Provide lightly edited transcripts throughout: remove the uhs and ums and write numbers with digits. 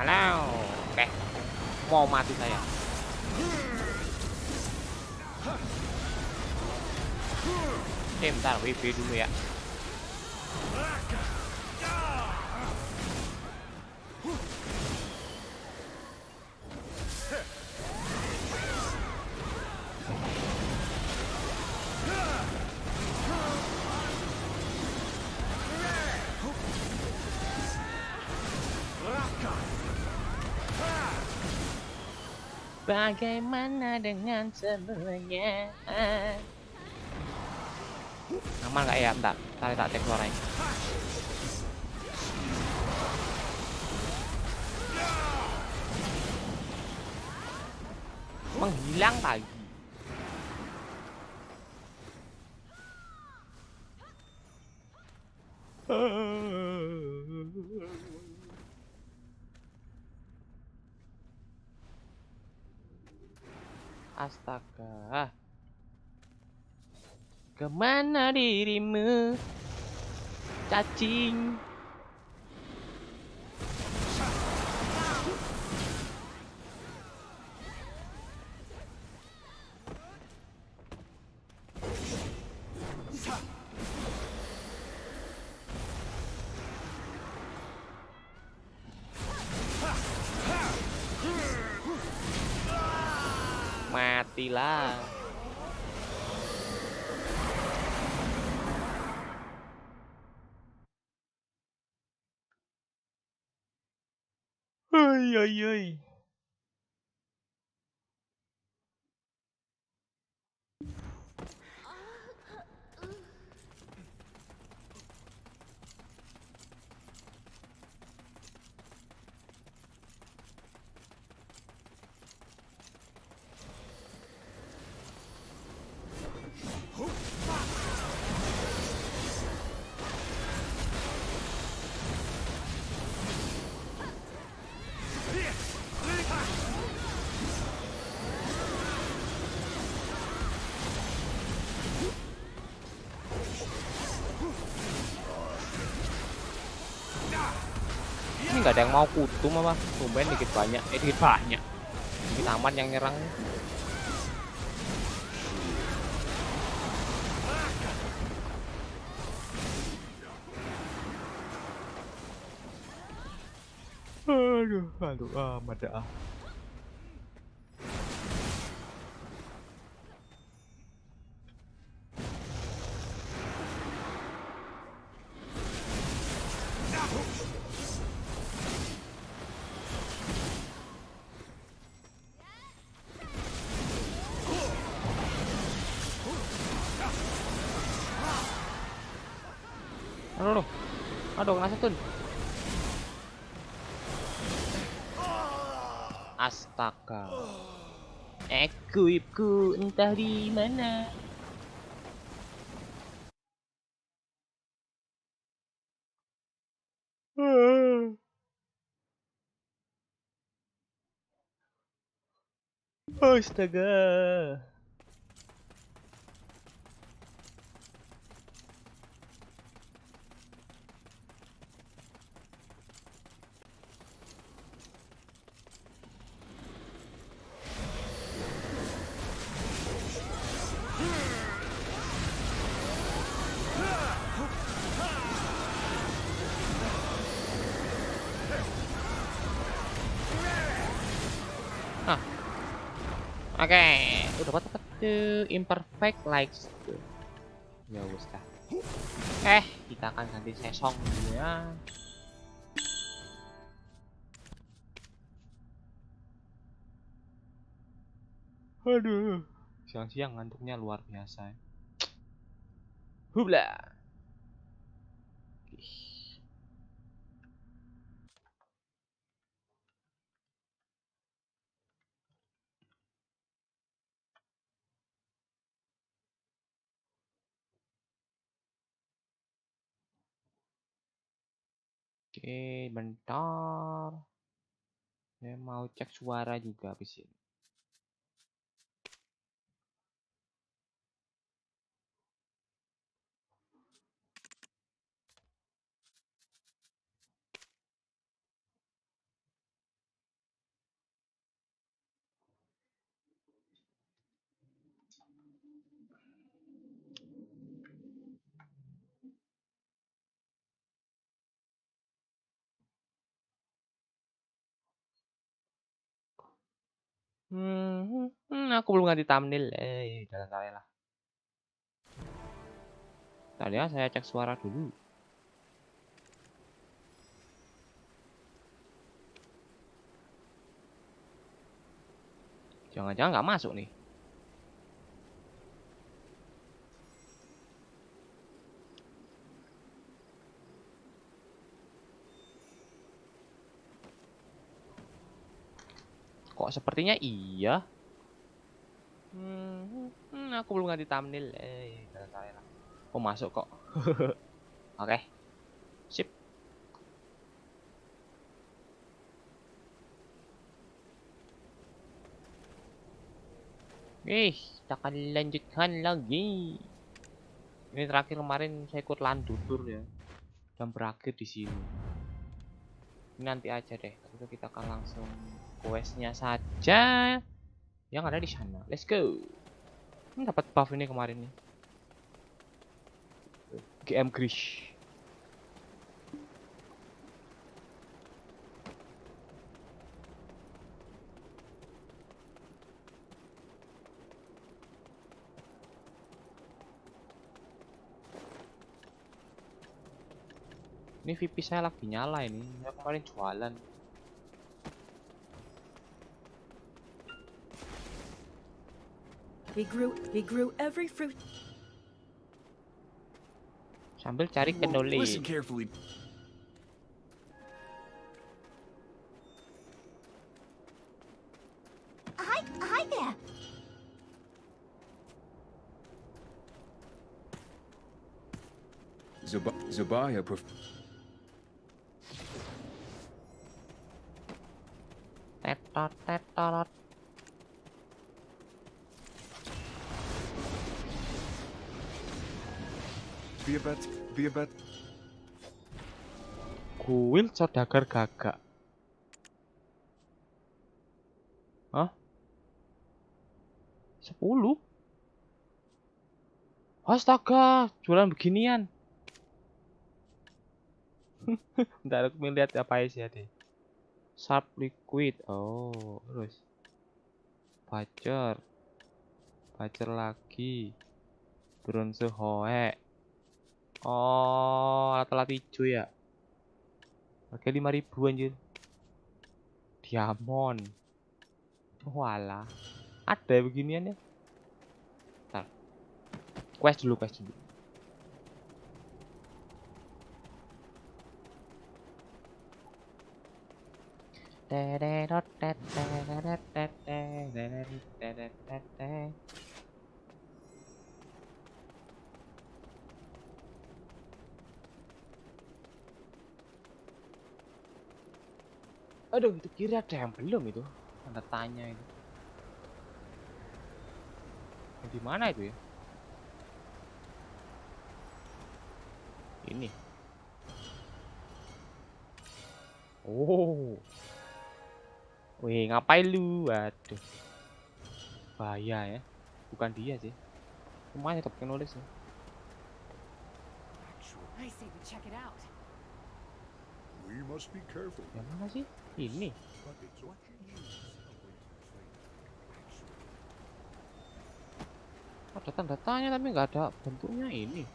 Halo. Oke. Mau mati saya. Bentar, WB dulu ya. Bagaimana dengan semuanya? Aman nggak ya? Bentar, tak cek suaranya. Menghilang lagi. Astaga. Kemana dirimu? Cacing. Matilah. Oi, oi, oi. Ini nggak ada yang mau kutum apa? Tumben dikit banyak, dikit banyak. Dikit aman yang nyerang. Aduh, amat dah. Aduh, kena setun. Astaga. Ekuipku entah di mana. Astaga. Oke, udah dapat tuh imperfect likes tuh. Ya wes dah. Kita akan ganti sesong dulu ya. Aduh, siang-siang ngantuknya luar biasa. Hubla. Oke, bentar. Saya mau cek suara juga habis ini. Aku belum ganti thumbnail. Jangan salah lah. Tadi ya saya cek suara dulu. Jangan-jangan nggak masuk nih. Kok sepertinya iya. Aku belum ganti thumbnail. Jangan salah lah. Oh masuk kok. Oke. Sip. Kita akan lanjutkan lagi. Ini terakhir kemarin saya ikut landutur ya. Dan berakhir di sini. Ini nanti aja deh. Tapi kita akan langsung questnya saja yang ada di sana. Let's go. Dapat buff ini kemarin nih. GM Grish. Ini VP saya lagi nyala ini. Saya kemarin jualan. We grew every fruit. Sambil cari knowledge. Listen carefully. Hi there. Zabaya Tetot. Be a bet. Kuil saudagar gagak. Hah? 10? Astaga, jualan beginian. Bentar aku lihat apa isi deh. Sharp liquid. Oh, terus. Bacer lagi. Bronze hoe. Oh, alat-alat hijau ya. Harga 5.000 anjir. Diamond. Walah. Ada beginian ya. Bentar. Quest dulu. Aduh, itu kiri ada yang belum itu. Tanda tanya itu. Di mana itu ya? Ini. Oh. Wih, ngapain lu? Waduh. Bahaya ya. Bukan dia sih. Lumayan tetap nulis ya. I say we check it out. We must be careful. Yang mana sih? Ini. Ada tanda tanya tapi nggak ada bentuknya ini.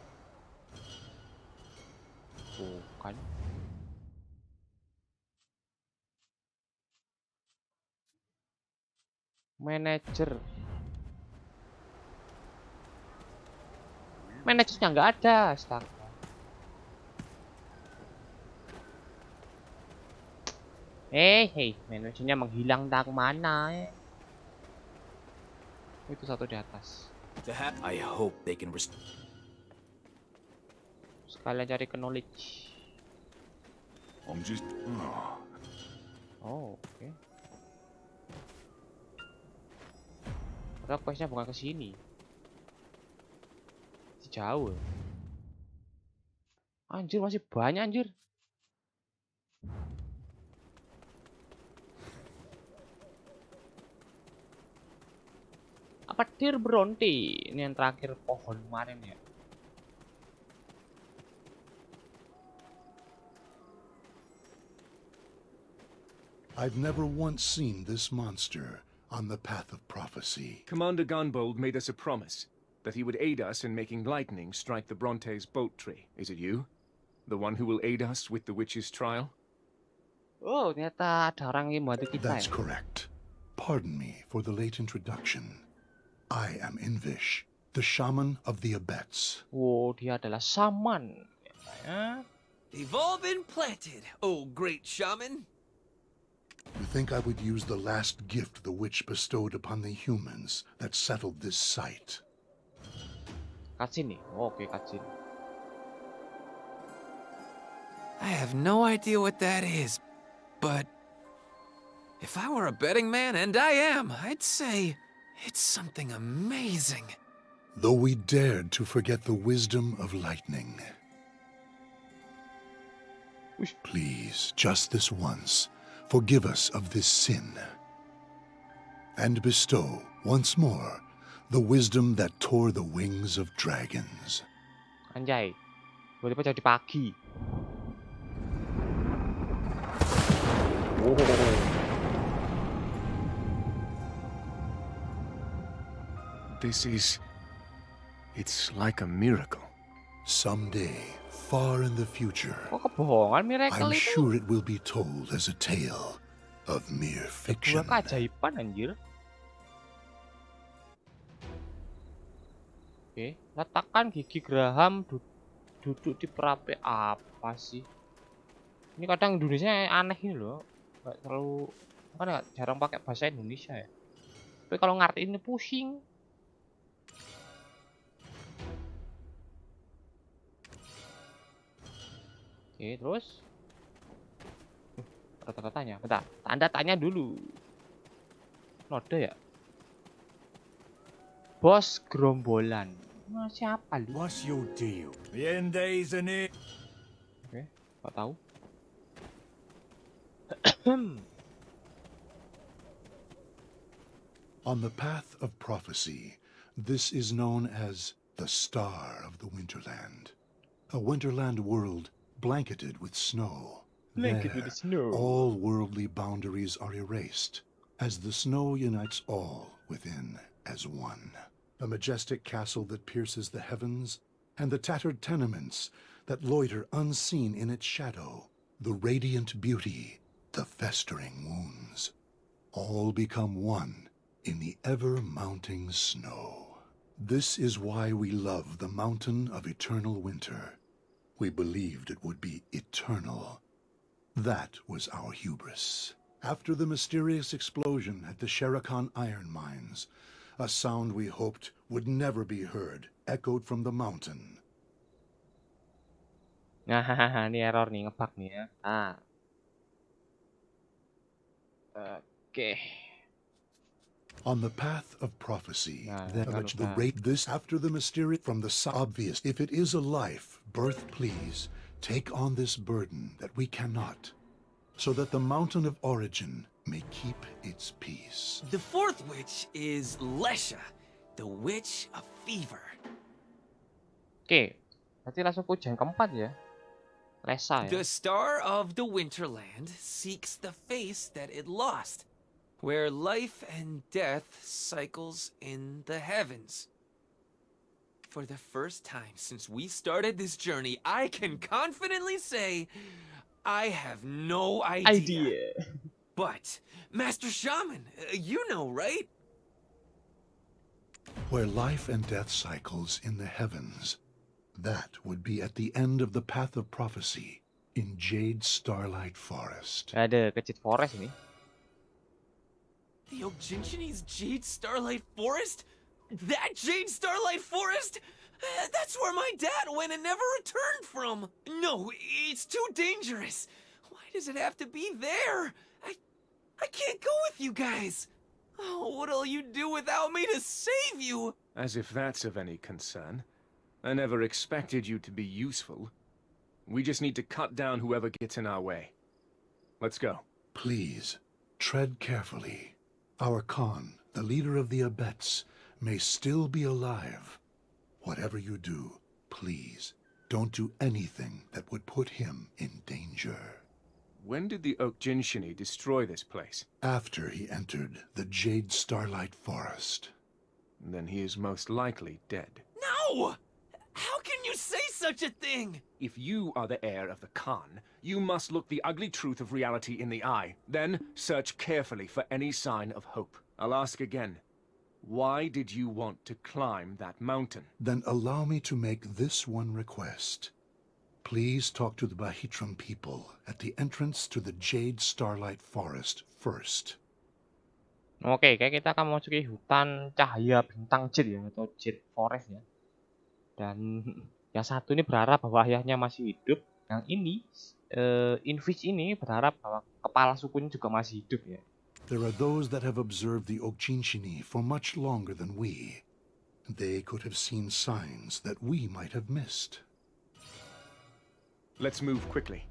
Bukan. Manajernya nggak ada, astaga. Hei, manajernya menghilang dari mana ya? Itu satu di atas. I hope they can Sekalian cari knowledge. I'm just Oh, oke. Padahal questnya bukan ke sini. Jauh. Anjir, masih banyak anjir. Apa deer bronte? Ini yang terakhir pohon kemarin ya. I've never once seen this monster. on the path of prophecy. Commander Gunbold made us a promise that he would aid us in making lightning strike the Bronte's bolt tree. Is it you? The one who will aid us with the witch's trial? Oh, ternyata ada orang yang membantu kita That's ya. correct. Pardon me for the late introduction. I am Invish, the shaman of the Abets. Wow, dia adalah shaman. Ya. They've all been planted, oh great shaman. You think I would use the last gift the witch bestowed upon the humans that settled this site? Cutscene nih. Oke, cutscene. I have no idea what that is, but if I were a betting man, and I am, I'd say it's something amazing. Though we dared to forget the wisdom of lightning. Please, just this once, forgive us of this sin. And bestow, once more, the wisdom that tore the wings of dragons. Anjay. Tiba-tiba jadi pagi. It's like a miracle. Someday, far in the future, Kok kebohongan miracle I'm itu? sure it will be told as a tale of mere Dua fiction. keajaiban anjir. Oke, letakkan gigi geraham duduk di perape apa sih? Ini kadang Indonesia aneh ini loh. Nggak terlalu kan nggak jarang pakai bahasa Indonesia ya. Tapi kalau ngerti ini pusing. Oke, terus ada tanda tanya. Bentar, tanda tanya dulu. Node ya? Bos gerombolan. Nah, siapa lu? What's your deal? The end days are near. Oke, nggak tahu. On the path of prophecy, this is known as the Star of the Winterland. A Winterland world blanketed with snow. Blanketed There, with snow. all worldly boundaries are erased, as the snow unites all within as one. A majestic castle that pierces the heavens, and the tattered tenements that loiter unseen in its shadow. The radiant beauty, the festering wounds, all become one in the ever-mounting snow. This is why we love the mountain of eternal winter. We believed it would be eternal. That was our hubris. After the mysterious explosion at the Sherakan iron mines, a sound we hoped would never be heard echoed from the mountain. Nah, ini error nih, ngebug nih ya. Ah. Oke. On the path of prophecy, Nah, then kalau the udah- rate this after the mysterious from the obvious. If it is a life, birth, please take on this burden that we cannot, so that the mountain of origin may keep its peace. The fourth witch is Lesha, the witch of fever. Oke. Berarti langsung ke ujian keempat ya. Lesa ya. The star of the Winterland seeks the face that it lost, where life and death cycles in the heavens. For the first time since we started this journey, I can confidently say I have no idea. But, Master Shaman, you know, right? Where life and death cycles in the heavens, that would be at the end of the path of prophecy in Jade Starlight Forest. Ada kecit forest ini. The Oginchine's Jade Starlight Forest? That Jade Starlight Forest? That's where my dad went and never returned from. No, it's too dangerous. Why does it have to be there? I can't go with you guys. Oh, what'll you do without me to save you? As if that's of any concern. I never expected you to be useful. We just need to cut down whoever gets in our way. Let's go. Please, tread carefully. Our Khan, the leader of the Abets, may still be alive. Whatever you do, please, don't do anything that would put him in danger. When did the Oak Jinshini destroy this place? After he entered the Jade Starlight Forest. Then he is most likely dead. No! How can you say such a thing? If you are the heir of the Khan, you must look the ugly truth of reality in the eye. Then search carefully for any sign of hope. I'll ask again. Why did you want to climb that mountain? Then allow me to make this one request. Please talk to the Bahitram people at the entrance to the Jade Starlight Forest first. Oke, kayak kita akan memasuki hutan cahaya bintang Jade ya, atau Jade Forest ya. Dan yang satu ini berharap bahwa ayahnya masih hidup. Yang ini, Invis ini berharap bahwa kepala sukunya juga masih hidup ya. There are those that have observed the Okchinchini for much longer than we. They could have seen signs that we might have missed. Let's move quickly.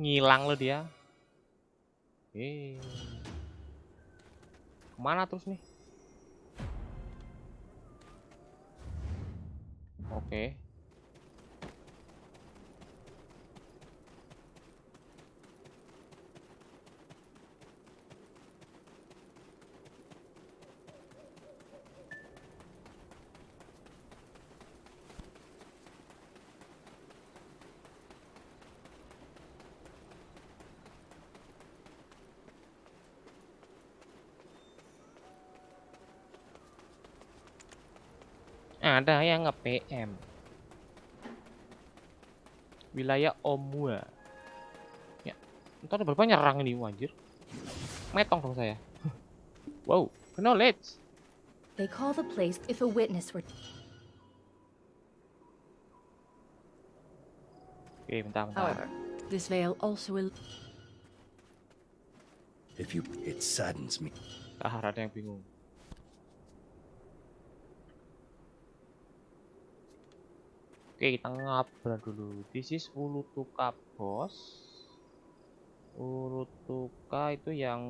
Ngilang loh dia. Kemana terus nih? Oke. Ada yang nge-PM. Wilayah Omua. Ya, ntar berapa nyerang ini anjir. Metong dong saya. Wow, knowledge. They call the place if a witness were... Oke, bentar. However, this veil also will... It saddens me. Ada yang bingung. Oke, kita ngobrol dulu. This is Ulutuka bos. Ulutuka itu yang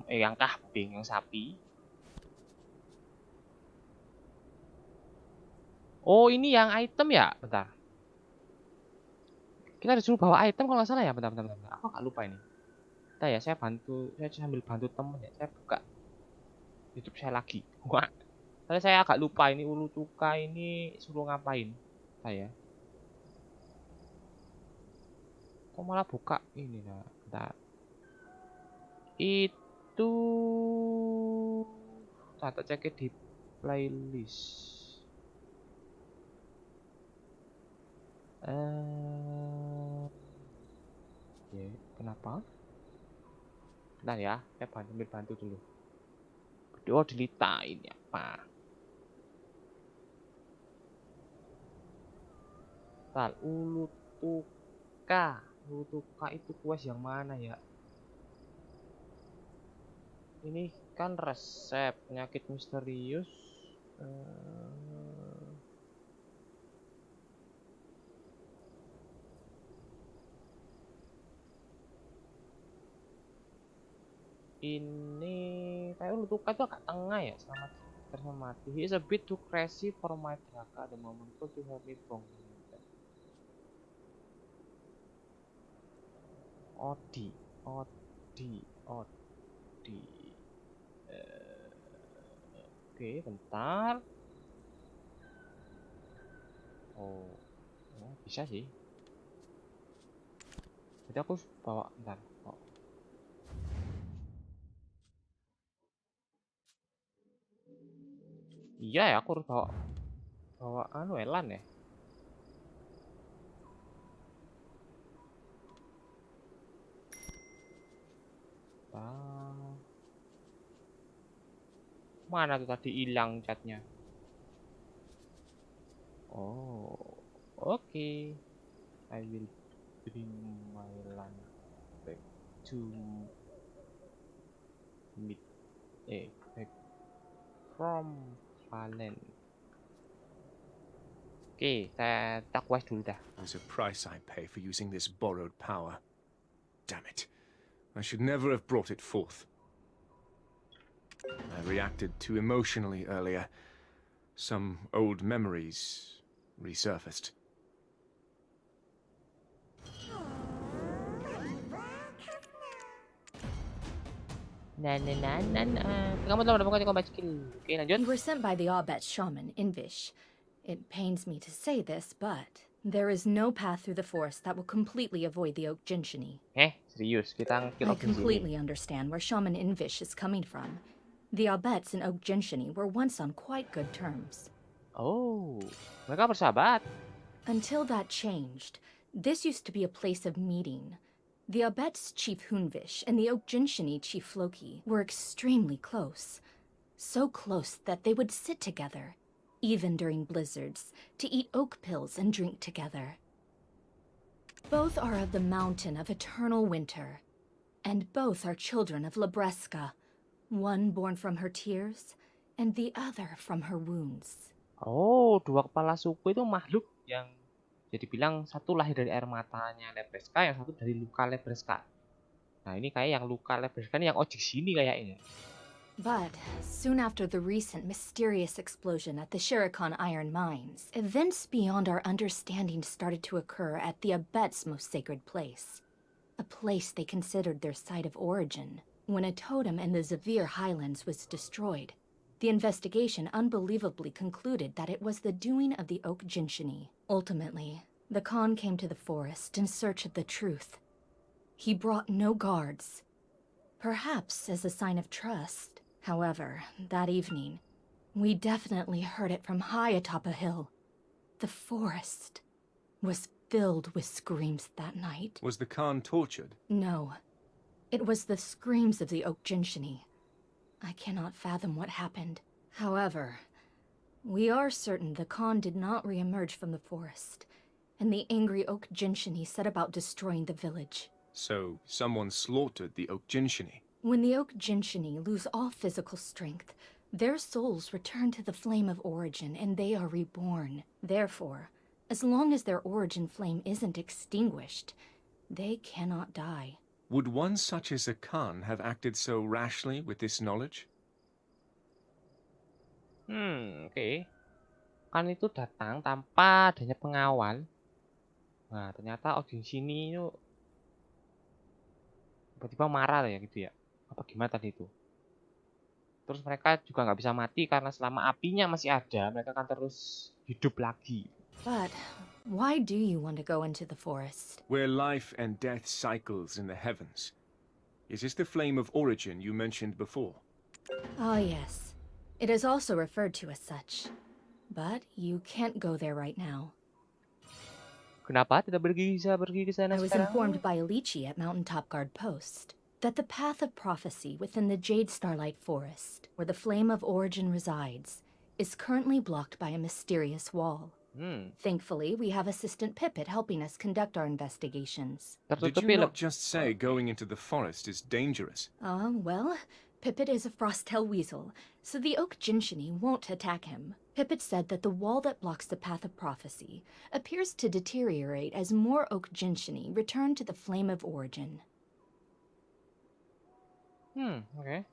yang kambing, yang sapi. Oh, ini yang item ya? Bentar. Kita disuruh bawa item kalau nggak salah ya. Bentar. Aku nggak lupa ini. Bentar ya, saya sambil bantu temen ya. Saya buka YouTube saya lagi. Wah. Tadi saya agak lupa ini Ulutuka ini suruh ngapain. Saya kok malah buka ini nah, bentar. Itu tak cek di playlist. Ya, kenapa? Bentar ya, saya bantu dulu. Oh, dilitain ya, Pak. Ulutuka itu quest yang mana ya? Ini kan resep penyakit misterius. Ini kayak Ulutuka itu agak tengah ya. Selamat tersemati. He is a bit too crazy for my Draka at the moment. Could you help me bong? Odi. Oke, bentar. Oh, bisa sih. Jadi aku bawa bentar. Oh. Iya ya, aku harus bawa Elan ya. Mana tuh tadi hilang catnya? Oh, oke. I will bring my land back to back from Valen. Oke, saya tak quest dulu dah. There's a price I pay for using this borrowed power. Damn it. I should never have brought it forth. I reacted too emotionally earlier. Some old memories resurfaced. Kamu telah menemukan combat skill. Oke, lanjut. You were sent by the Abet shaman, Invish. It pains me to say this, but there is no path through the forest that will completely avoid the Oak Jinshini. Serius, kita ngekill I opsi sini. completely understand where Shaman Invish is coming from. The Abets and Oak Jinshini were once on quite good terms. Oh, mereka bersahabat. Until that changed, this used to be a place of meeting. The Abets Chief Hunvish and the Oak Jinshini Chief Floki were extremely close. So close that they would sit together, even during blizzards, to eat oak pills and drink together. Both are of the mountain of eternal winter, and both are children of Labreska, one born from her tears, and the other from her wounds. Oh, dua kepala suku itu makhluk yang jadi bilang satu lahir dari air matanya Lebreska, yang satu dari luka Lebreska. Nah, ini kayak yang luka Lebreska ini yang ojek sini kayaknya. But soon after the recent mysterious explosion at the Shirikon iron mines, events beyond our understanding started to occur at the Abet's most sacred place. A place they considered their site of origin. When a totem in the Zavir Highlands was destroyed, the investigation unbelievably concluded that it was the doing of the Oak Jinshini. Ultimately, the Khan came to the forest in search of the truth. He brought no guards, perhaps as a sign of trust. However, that evening, we definitely heard it from high atop a hill. The forest was filled with screams that night. Was the Khan tortured? No. It was the screams of the Oak Jinshini. I cannot fathom what happened. However, we are certain the Khan did not re-emerge from the forest, and the angry Oak Jinshini set about destroying the village. So, someone slaughtered the Oak Jinshini. When the Oak Jinshini lose all physical strength, their souls return to the flame of origin and they are reborn. Therefore, as long as their origin flame isn't extinguished, they cannot die. Would one such as a Khan have acted so rashly with this knowledge? Oke. Kan itu datang tanpa adanya pengawal. Nah, ternyata audiens sini itu tiba-tiba marah ya gitu ya. Apa gimana tadi itu? Terus mereka juga nggak bisa mati karena selama apinya masih ada, mereka akan terus hidup lagi. But why do you want to go into the forest? Where life and death cycles in the heavens. Is this the flame of origin you mentioned before? Ah, yes. It is also referred to as such. But you can't go there right now. Kenapa tidak bisa pergi ke sana I was sekarang? informed by Alici at Mountaintop Guard Post that the path of prophecy within the Jade Starlight Forest, where the flame of origin resides, is currently blocked by a mysterious wall. Thankfully, we have Assistant Pippet helping us conduct our investigations. Did you not just say going into the forest is dangerous? Well, Pippet is a Frosttail Weasel, so the Oak Jinshini won't attack him. Pippet said that the wall that blocks the path of prophecy appears to deteriorate as more Oak Jinshini return to the flame of origin. Oke.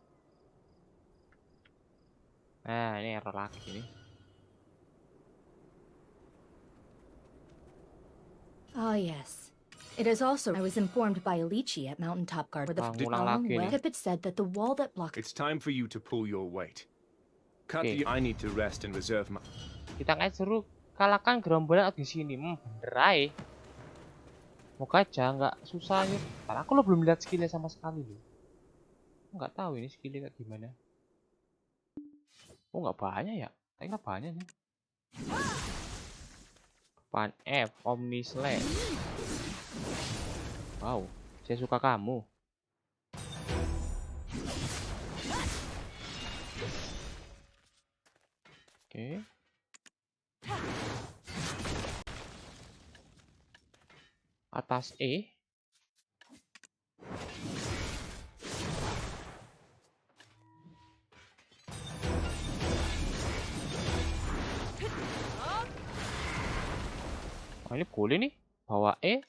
Nah, ini error lagi nih. Ah, yes. It is also, I was informed by Alici at Mountaintop Guard, where Ngulang-ngulang lagi nih. Pippet said that the wall that blocks... It's time for you to pull your weight. Okay. I need to rest and reserve my... Kita kayak suruh kalahkan gerombolan audiens sini. Bener aja. Moga aja nggak susah gitu. Karena aku lo belum lihat skillnya sama sekali loh. Nggak tahu ini skillnya kayak gimana. Oh nggak banyak ya? Kayaknya banyak nih. Pan F Omni Slash. Wow, saya suka kamu. Oke. Atas E. Oh, ini boleh nih, bawa E.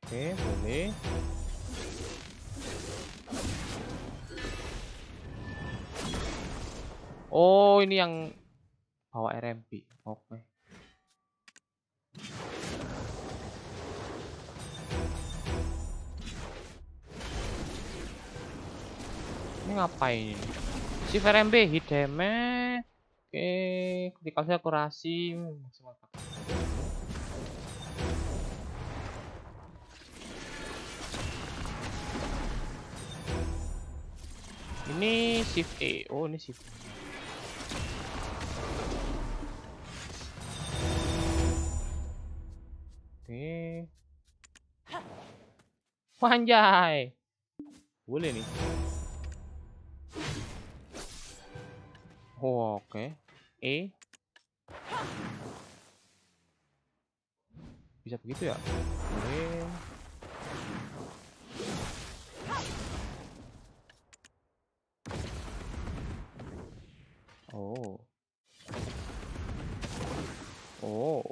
Oke, boleh. Oh, ini yang bawa RMP. Oke. Ini ngapain ini? Si VRMB hit damage. Oke, ketika saya akurasi maksimal. Ini shift E. Oh, ini shift E. Oke. Panjai. Boleh nih. Oh, oke. E. Bisa begitu ya? Boleh. Oh. Oh.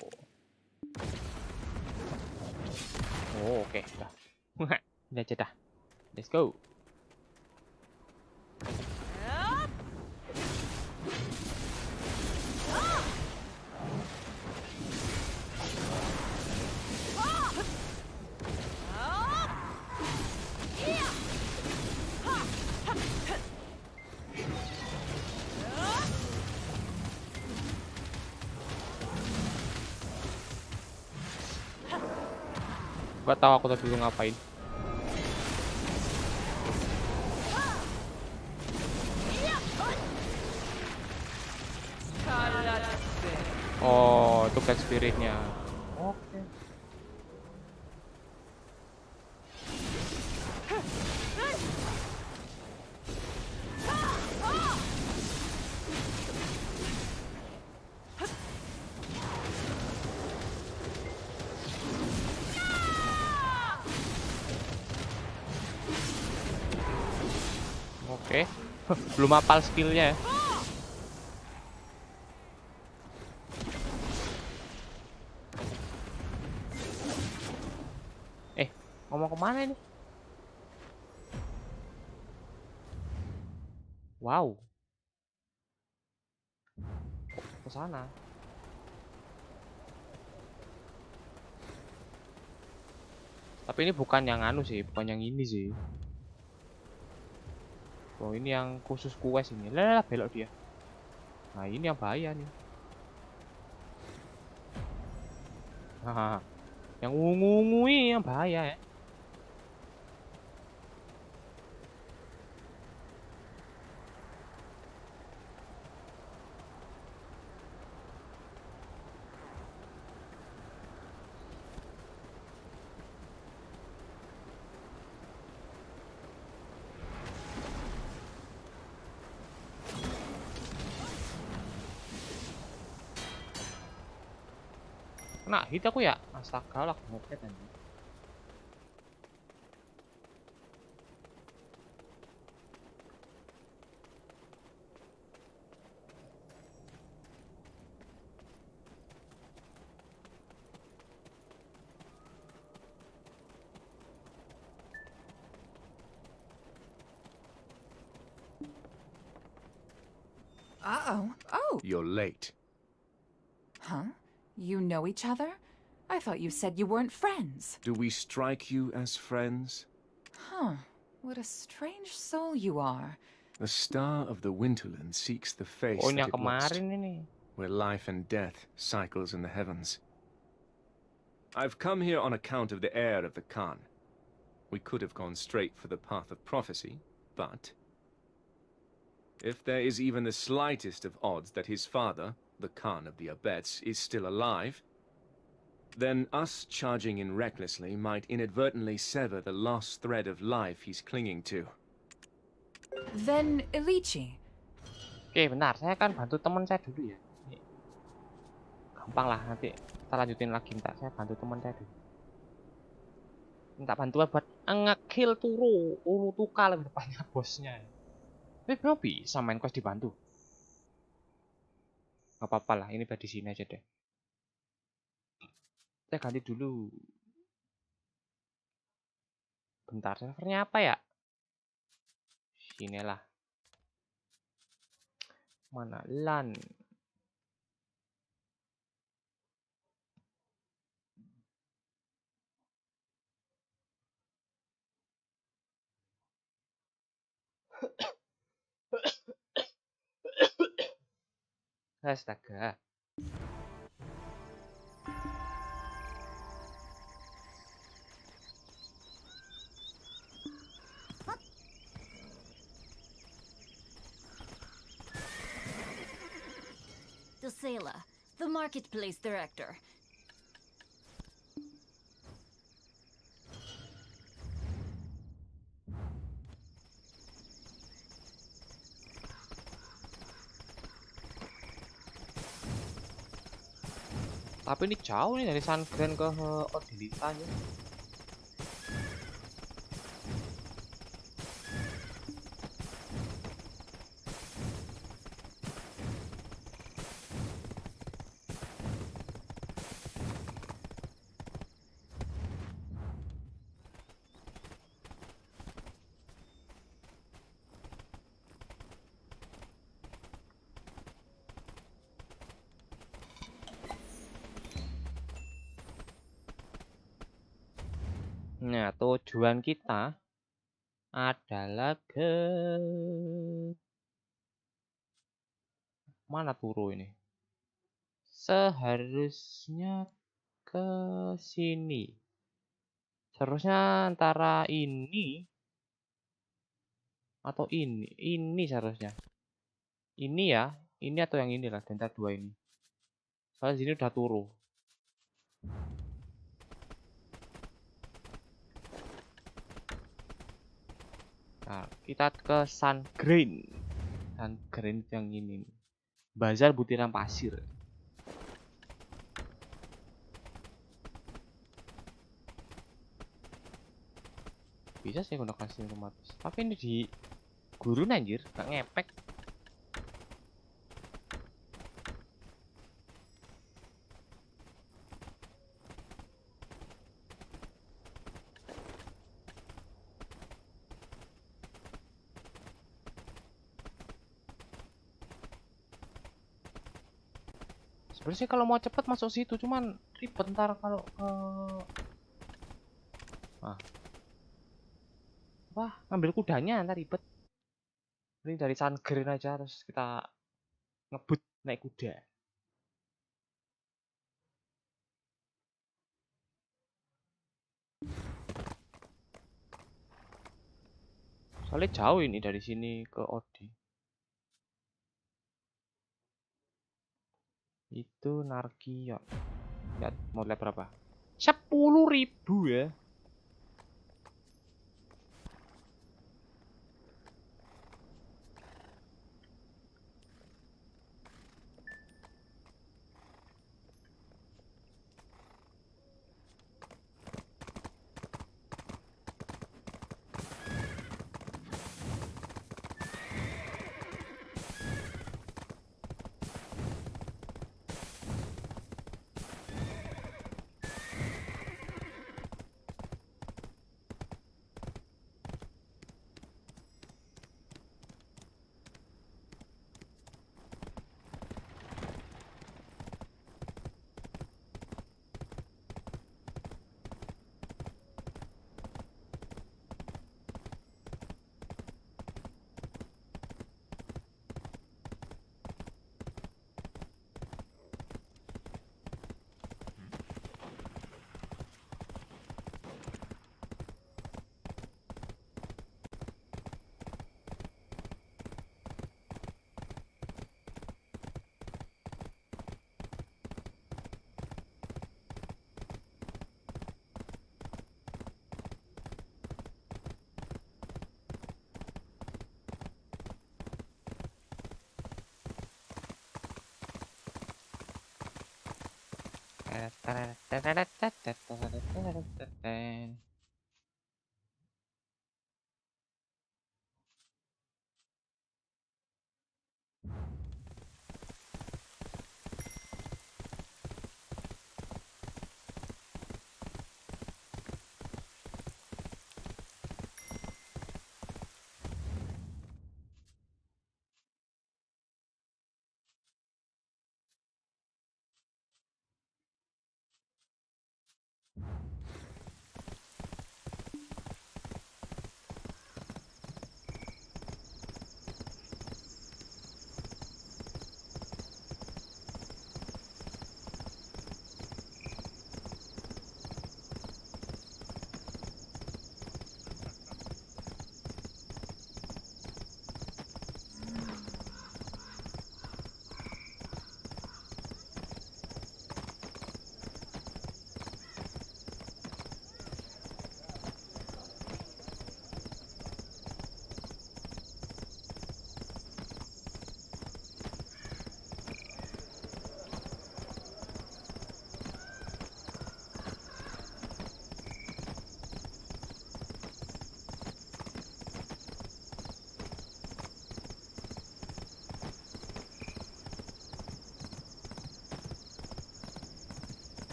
Oh, oke, dah. Ini aja dah. Let's go. Gak tahu aku tadi ngapain. Oh, itu cat spiritnya. Oke. Oke. Belum hafal skillnya ya. Ngomong kemana ini? Wow. Ke sana. Tapi ini bukan yang anu sih, bukan yang ini sih. Oh, ini yang khusus quest ini. Lah, belok dia. Nah, ini yang bahaya nih. Hahaha. Yang ungu-ungu ini yang bahaya ya. Kena hit aku ya. Astaga lah, ngoket anjing. Uh-oh. Oh, You're late. huh? You know each other? I thought you said you weren't friends. Do we strike you as friends? Huh. What a strange soul you are. The star of the Winterland seeks the face Oh, ini that yang it lost, kemarin ini. where life and death cycles in the heavens. I've come here on account of the heir of the Khan. We could have gone straight for the path of prophecy, but if there is even the slightest of odds that his father, the Khan of the Abets, is still alive, then us charging in recklessly might inadvertently sever the lost thread of life he's clinging to. Then Ilichi. Oke, bentar. Saya akan bantu teman saya dulu ya. Ini gampang lah, nanti kita lanjutin lagi. Ntar saya bantu teman saya dulu. Minta bantuan buat nge-kill Uru Tuka lebih depannya bosnya. Tapi belum bisa main quest dibantu. Gak apa-apa lah, ini biar di sini aja deh. Saya ganti dulu. Bentar, servernya apa ya? Sinilah. Mana LAN? Astaga. Dosela, the marketplace director. Tapi ini jauh nih dari Sun Grand ke Odilita ya. Nah, tujuan kita adalah ke mana turu ini? Seharusnya ke sini. Seharusnya antara ini atau ini. Ini seharusnya. Ini ya. Ini atau yang ini lah. Antara dua ini. Soalnya sini udah turu. Nah, kita ke Sun Green. Sun Green yang ini. Bazar butiran pasir. Bisa sih gunakan mesin otomatis. Tapi ini di gurun anjir, gak ngepek. Sebenarnya kalau mau cepet masuk situ, cuman ribet ntar kalau ke wah ngambil kudanya ntar ribet. Ini dari Sun Green aja terus kita ngebut naik kuda. Soalnya jauh ini dari sini ke Odi. Itu Narkion. Lihat mau lihat berapa? 10.000 ya.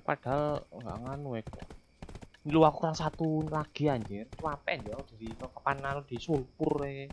Padahal nggak nganu ya. Lu aku kurang satu lagi anjir. Cuapen ya dari kapan lalu di sulfur ya.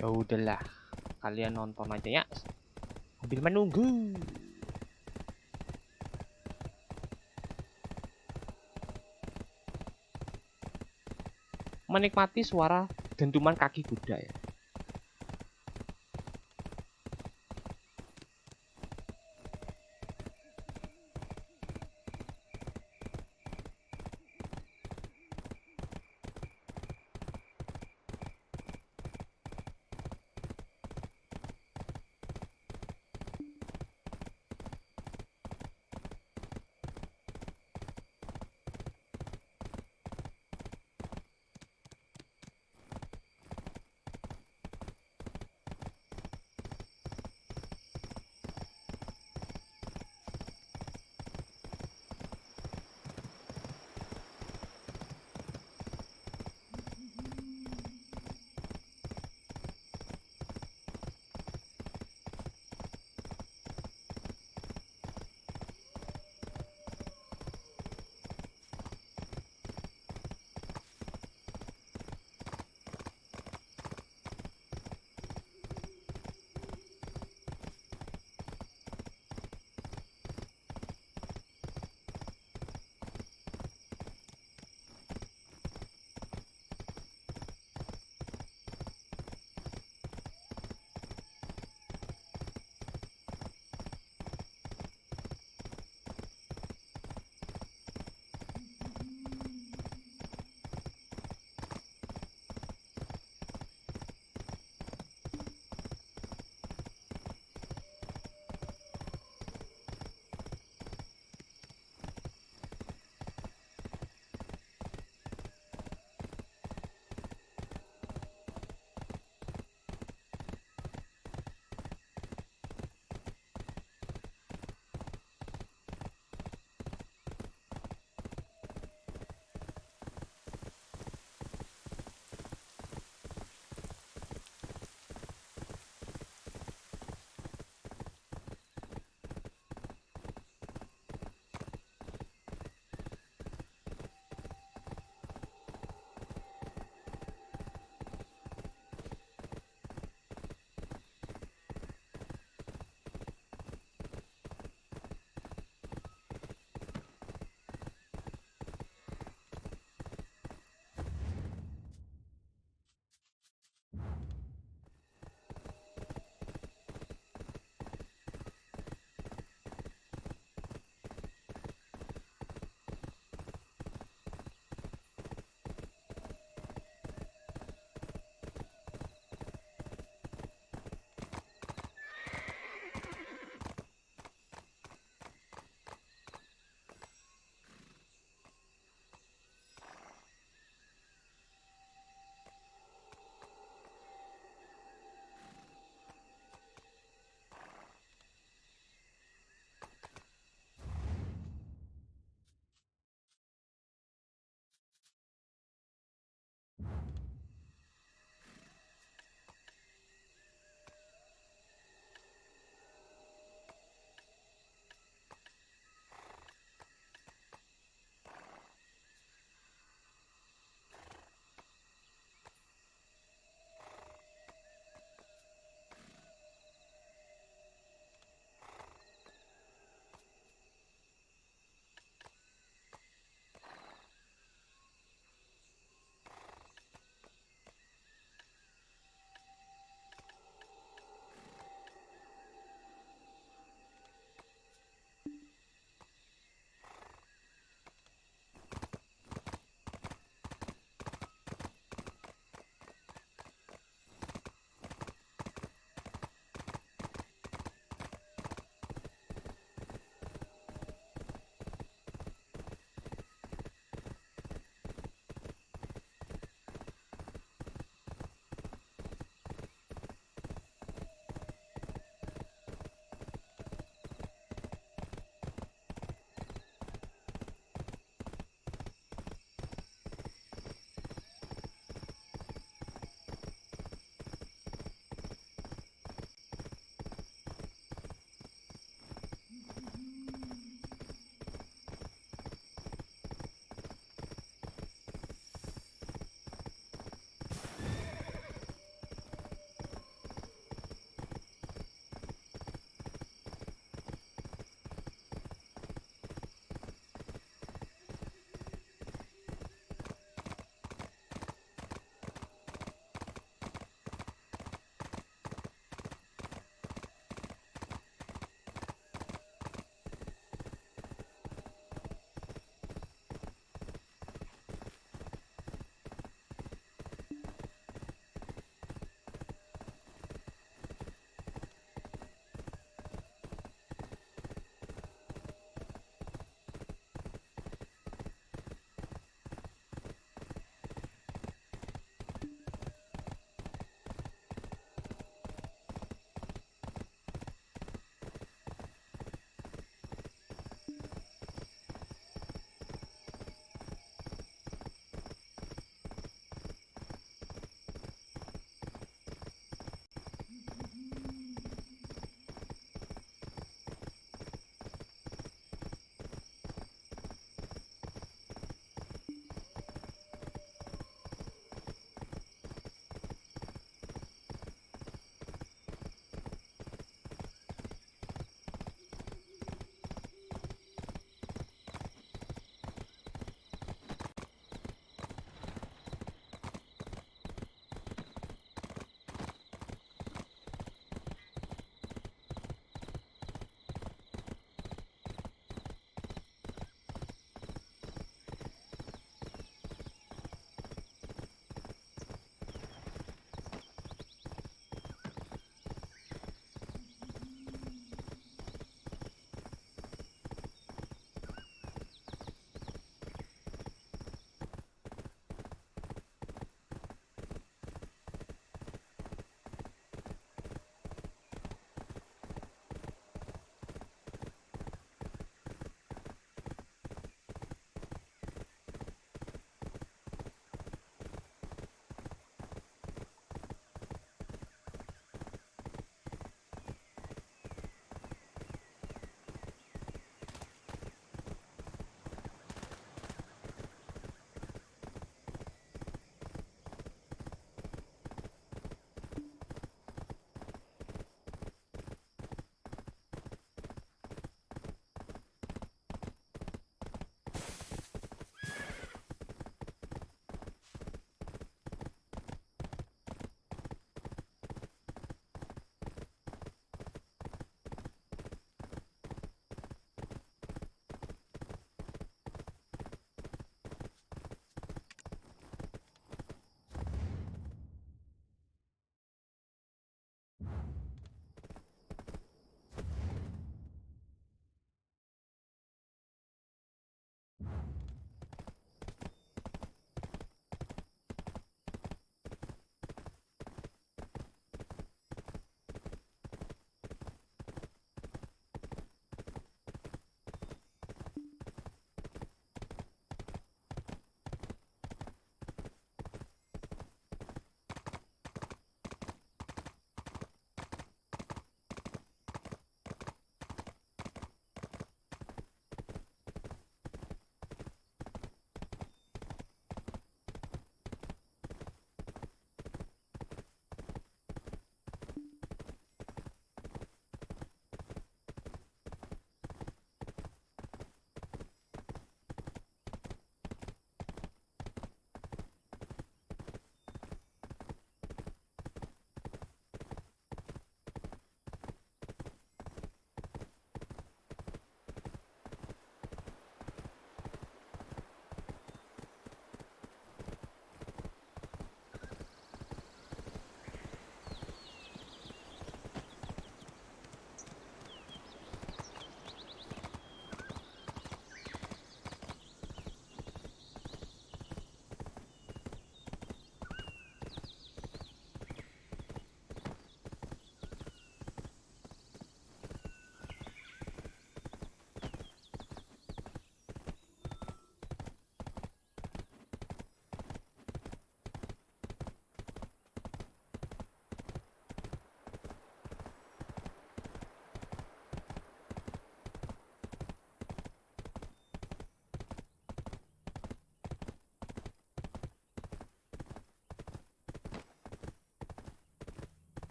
Ya udahlah, kalian nonton aja ya sambil menunggu. Menikmati suara dentuman kaki kuda ya.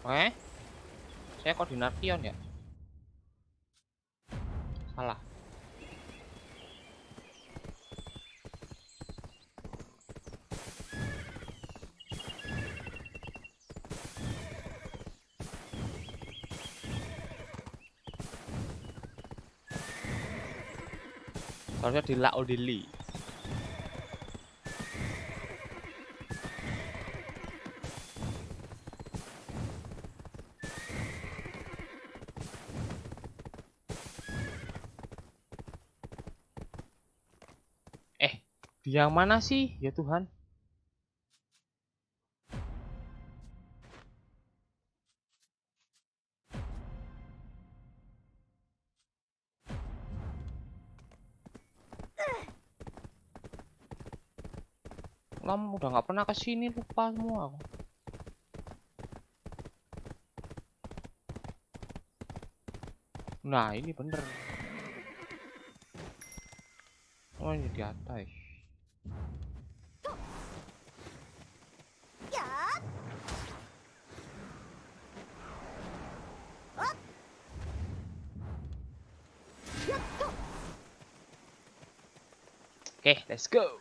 Saya koordinat pion ya? Salah. Harusnya di la di li. Di yang mana sih? Ya Tuhan. Lama udah nggak pernah kesini, lupa semua aku. Nah ini bener. Oh ini di atas. Oke, let's go.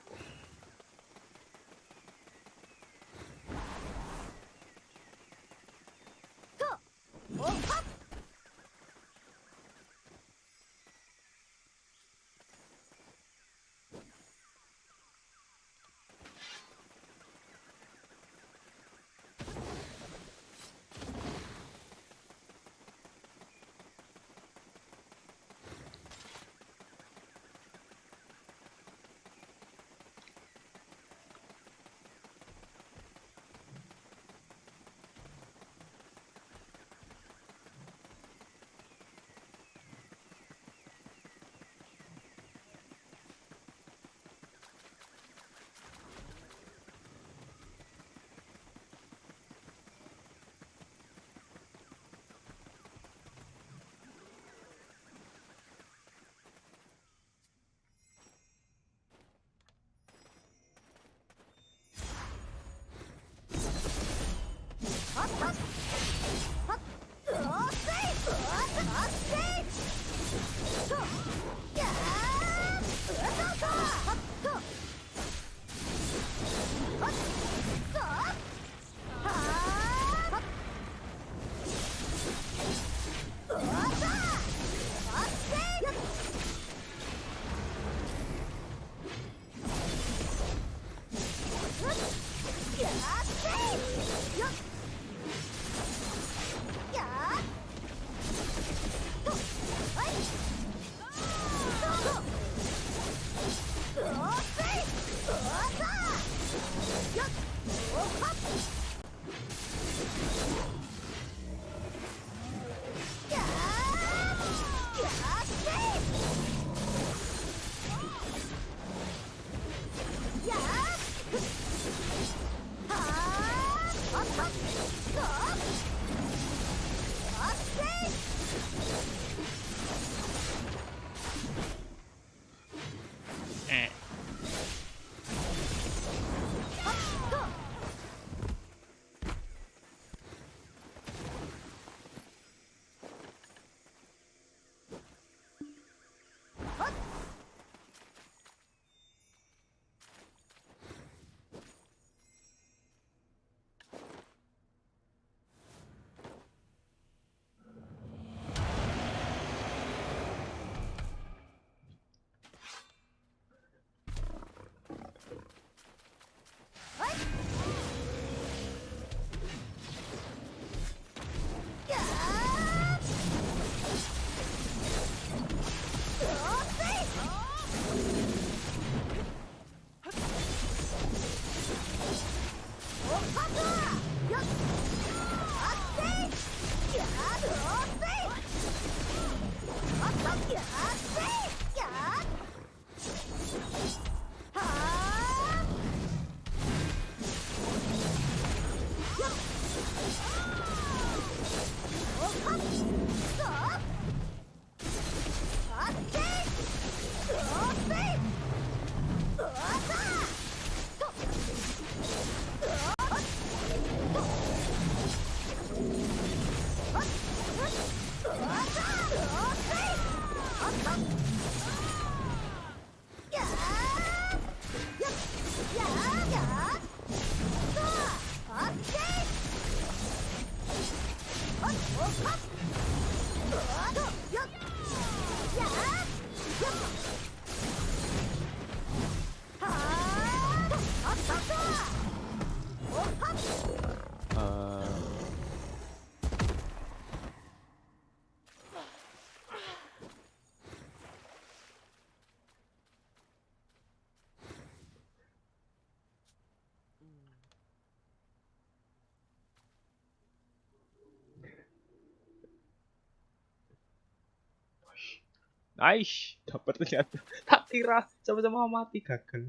Nice, dapat ternyata. Tak kira sama-sama mati, gagal.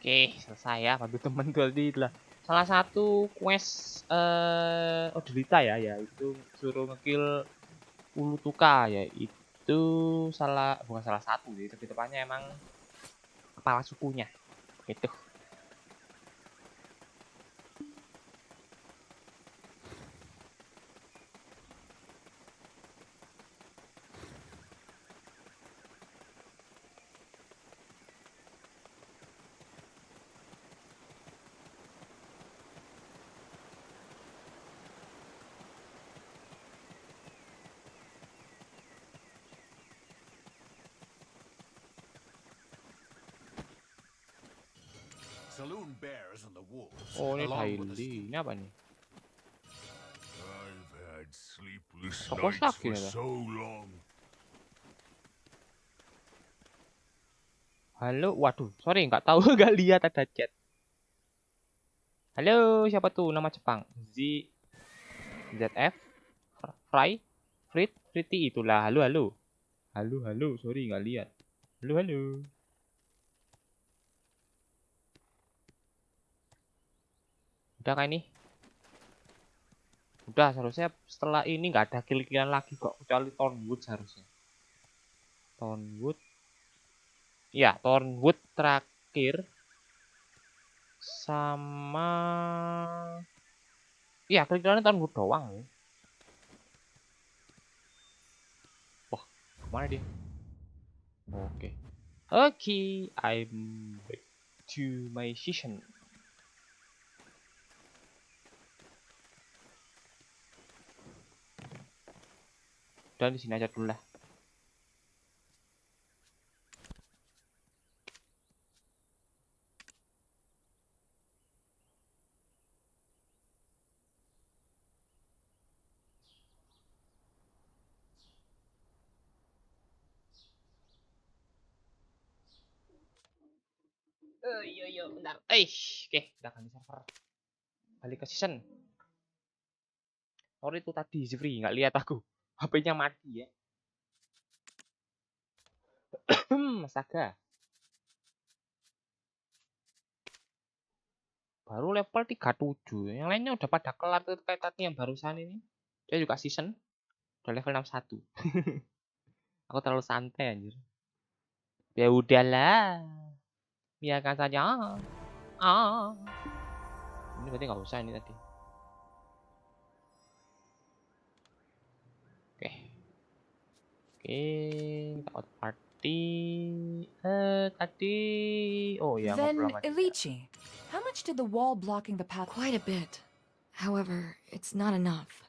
Oke, selesai ya. Bantu temen tadi lah. Salah satu quest Odelita ya, itu suruh ngekill ulu tuka ya. Itu bukan salah satu sih, tapi tepatnya emang kepala sukunya. Gitu. Saloon bears and the wolves. Oh, ini along with the Hailey. Ini apa nih? I've had sleepless Fokus nights lagi for ya. so long. Halo, waduh, sorry nggak tahu, nggak lihat ada chat. Halo, siapa tuh nama Jepang? ZF, Friti itulah. Halo, halo, halo, halo, sorry nggak lihat. Halo, halo. Udah kan ini? Udah, seharusnya setelah ini nggak ada kill-killan lagi kok, kecuali Thornwood seharusnya. Thornwood. Ya, Thornwood terakhir. Sama iya, kill-killannya Thornwood doang ya. Wah, kemana dia? Oke. Oke, I'm back to my session. Dan di sini aja dulu lah. Iya, bentar. Oke, udah ganti server. Balik ke season. Sorry itu tadi Zifri nggak lihat aku. HP-nya mati ya. Astaga. Baru level 37. Yang lainnya udah pada kelar tuh kayak tadi yang barusan ini. Dia juga season. Udah level 61. Aku terlalu santai anjir. Ya udahlah. Biarkan saja. Ini berarti nggak usah ini tadi. Oke. Out party. Tadi. Oh ya, Then, ngobrol sama dia. Ilichi, how much did the wall blocking the path? Quite a bit. However, it's not enough.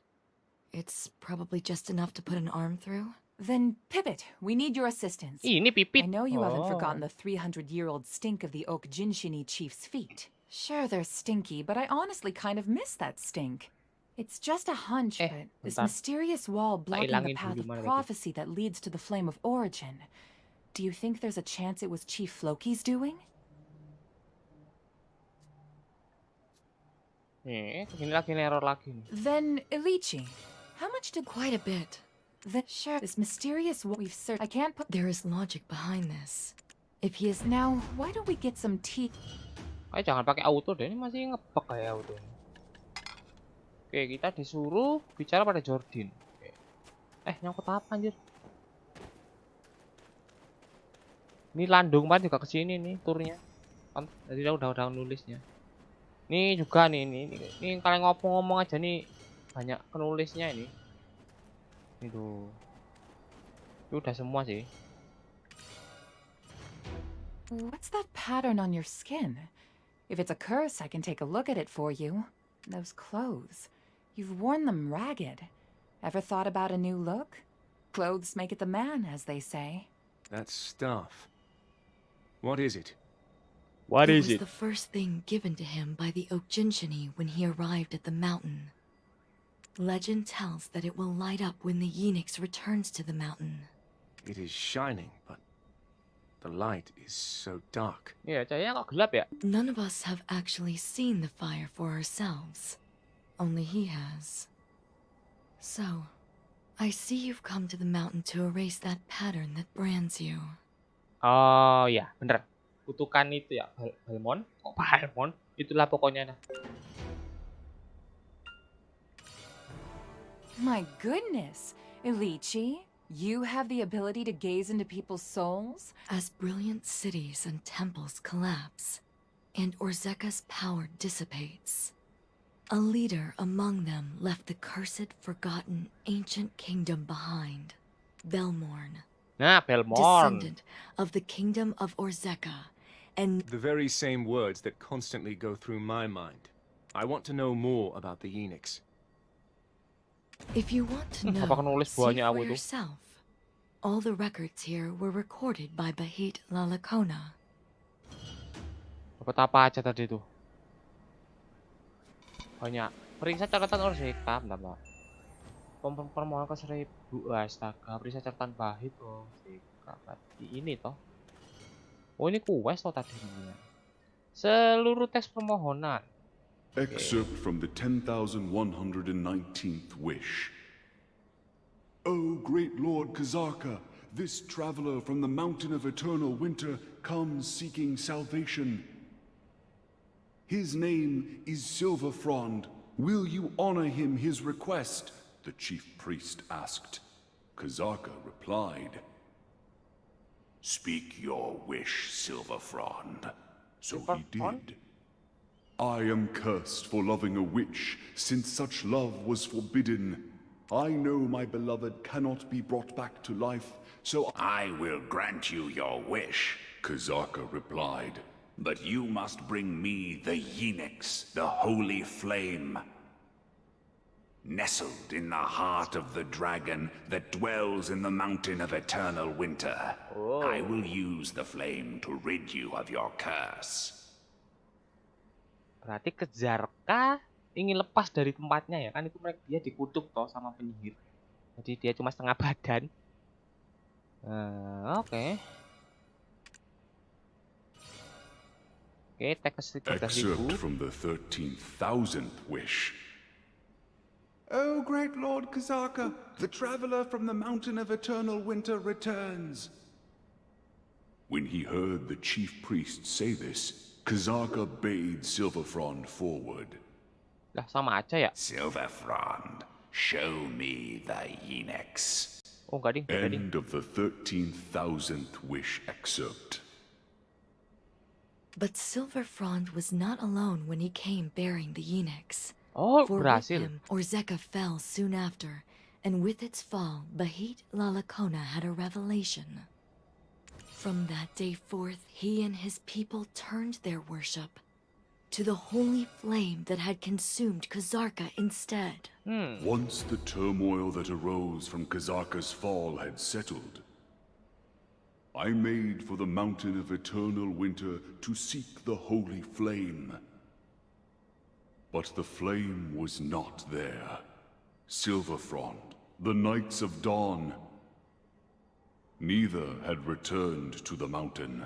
It's probably just enough to put an arm through. Then, Pivot, we need your assistance. Ini pipit. I know you haven't Oh. forgotten the 300-year-old stink of the Oak Jinshini chief's feet. Sure, they're stinky, but I honestly kind of miss that stink. It's just a hunch, but this bentar. mysterious wall blocking the ilangin path dulu, of mana tadi? prophecy that leads to the Flame of Origin. Do you think there's a chance it was Chief Floki's doing? Ini lagi error lagi nih. Then, Ilichi, how much did... Quite a bit. Then, sure, this mysterious wall we've searched... I can't put... There is logic behind this. If he is Now, why don't we get some tea... Jangan pakai auto deh, ini masih ngebug kayak auto. Oke, kita disuruh bicara pada Jordan. Oke. Nyangkut apa anjir? Ini Landung kan juga kesini nih turnya. Kan tadi udah nulisnya. Nih juga nih, ini kalian ngomong aja nih banyak penulisnya ini. Itu udah semua sih. What's that pattern on your skin? If it's a curse, I can take a look at it for you. Those clothes. You've worn them ragged. Ever thought about a new look? Clothes make it the man, as they say. That stuff. What is it? What It is was it? the first thing given to him by the Oak Jinshini when he arrived at the mountain. Legend tells that it will light up when the Phoenix returns to the mountain. It is shining, but the light is so dark. Iya, cahayanya kok gelap ya? None of us have actually seen the fire for ourselves. Only he has. So, I see you've come to the mountain to erase that pattern that brands you. Oh ya, bener. Kutukan itu ya, Balmon. Kok Balmon? Itulah pokoknya. Nah. My goodness, Ilichi, you have the ability to gaze into people's souls? As brilliant cities and temples collapse, and Orzeka's power dissipates, a leader among them left the cursed, forgotten, ancient kingdom behind. Belmorn, Nah, Belmon. descendant of the kingdom of Orzeka, and The very same words that constantly go through my mind. I want to know more about the Phoenix. if you want to know, Apakah nulis see buahnya for aku tuh? yourself. All the records here were recorded by Bahit Lalakona. Dapat apa aja tadi tuh? Banyak. Periksa catatan Orzeka, bentar, Pak. Permohonan ke 1000. Astaga, periksa catatan Bahit Orzeka. Berarti ini toh. Oh, ini quest toh tadi ini. Seluruh teks permohonan. Excerpt from the 10,119th wish. O great Lord Kazarka, this traveler from the mountain of eternal winter comes seeking salvation. His name is Silverfrond. Will you honor him his request? The chief priest asked. Kazarka replied, Speak your wish, Silverfrond. So he did. I am cursed for loving a witch, since such love was forbidden. I know my beloved cannot be brought back to life, so I will grant you your wish, Kazarka replied. But you must bring me the Phoenix, the holy flame. Nestled in the heart of the dragon that dwells in the mountain of eternal winter, I will use the flame to rid you of your curse. Berarti Kazarka ingin lepas dari tempatnya ya kan, itu dia dikutuk toh sama penyihir. Jadi dia cuma setengah badan. Oke. Oke, teks 13.000. Excerpt from the 13,000th wish. O great Lord Kazarka, the traveler from the mountain of eternal winter returns. When he heard the chief priest say this, Kazarka bade Silverfrond forward. Lah sama aja ya. Silverfrond, show me the Phoenix. Oh enggak ding, beda ding. End of the 13,000th wish excerpt. But Silverfrond was not alone when he came bearing the Phoenix. Oh, For with berhasil. him, Orzeka fell soon after, and with its fall, Bahit Lalakona had a revelation. From that day forth, he and his people turned their worship to the holy flame that had consumed Kazarka instead. Once the turmoil that arose from Kazarka's fall had settled, I made for the mountain of eternal winter to seek the holy flame. But the flame was not there. Silverfrond, the Knights of Dawn, neither had returned to the mountain.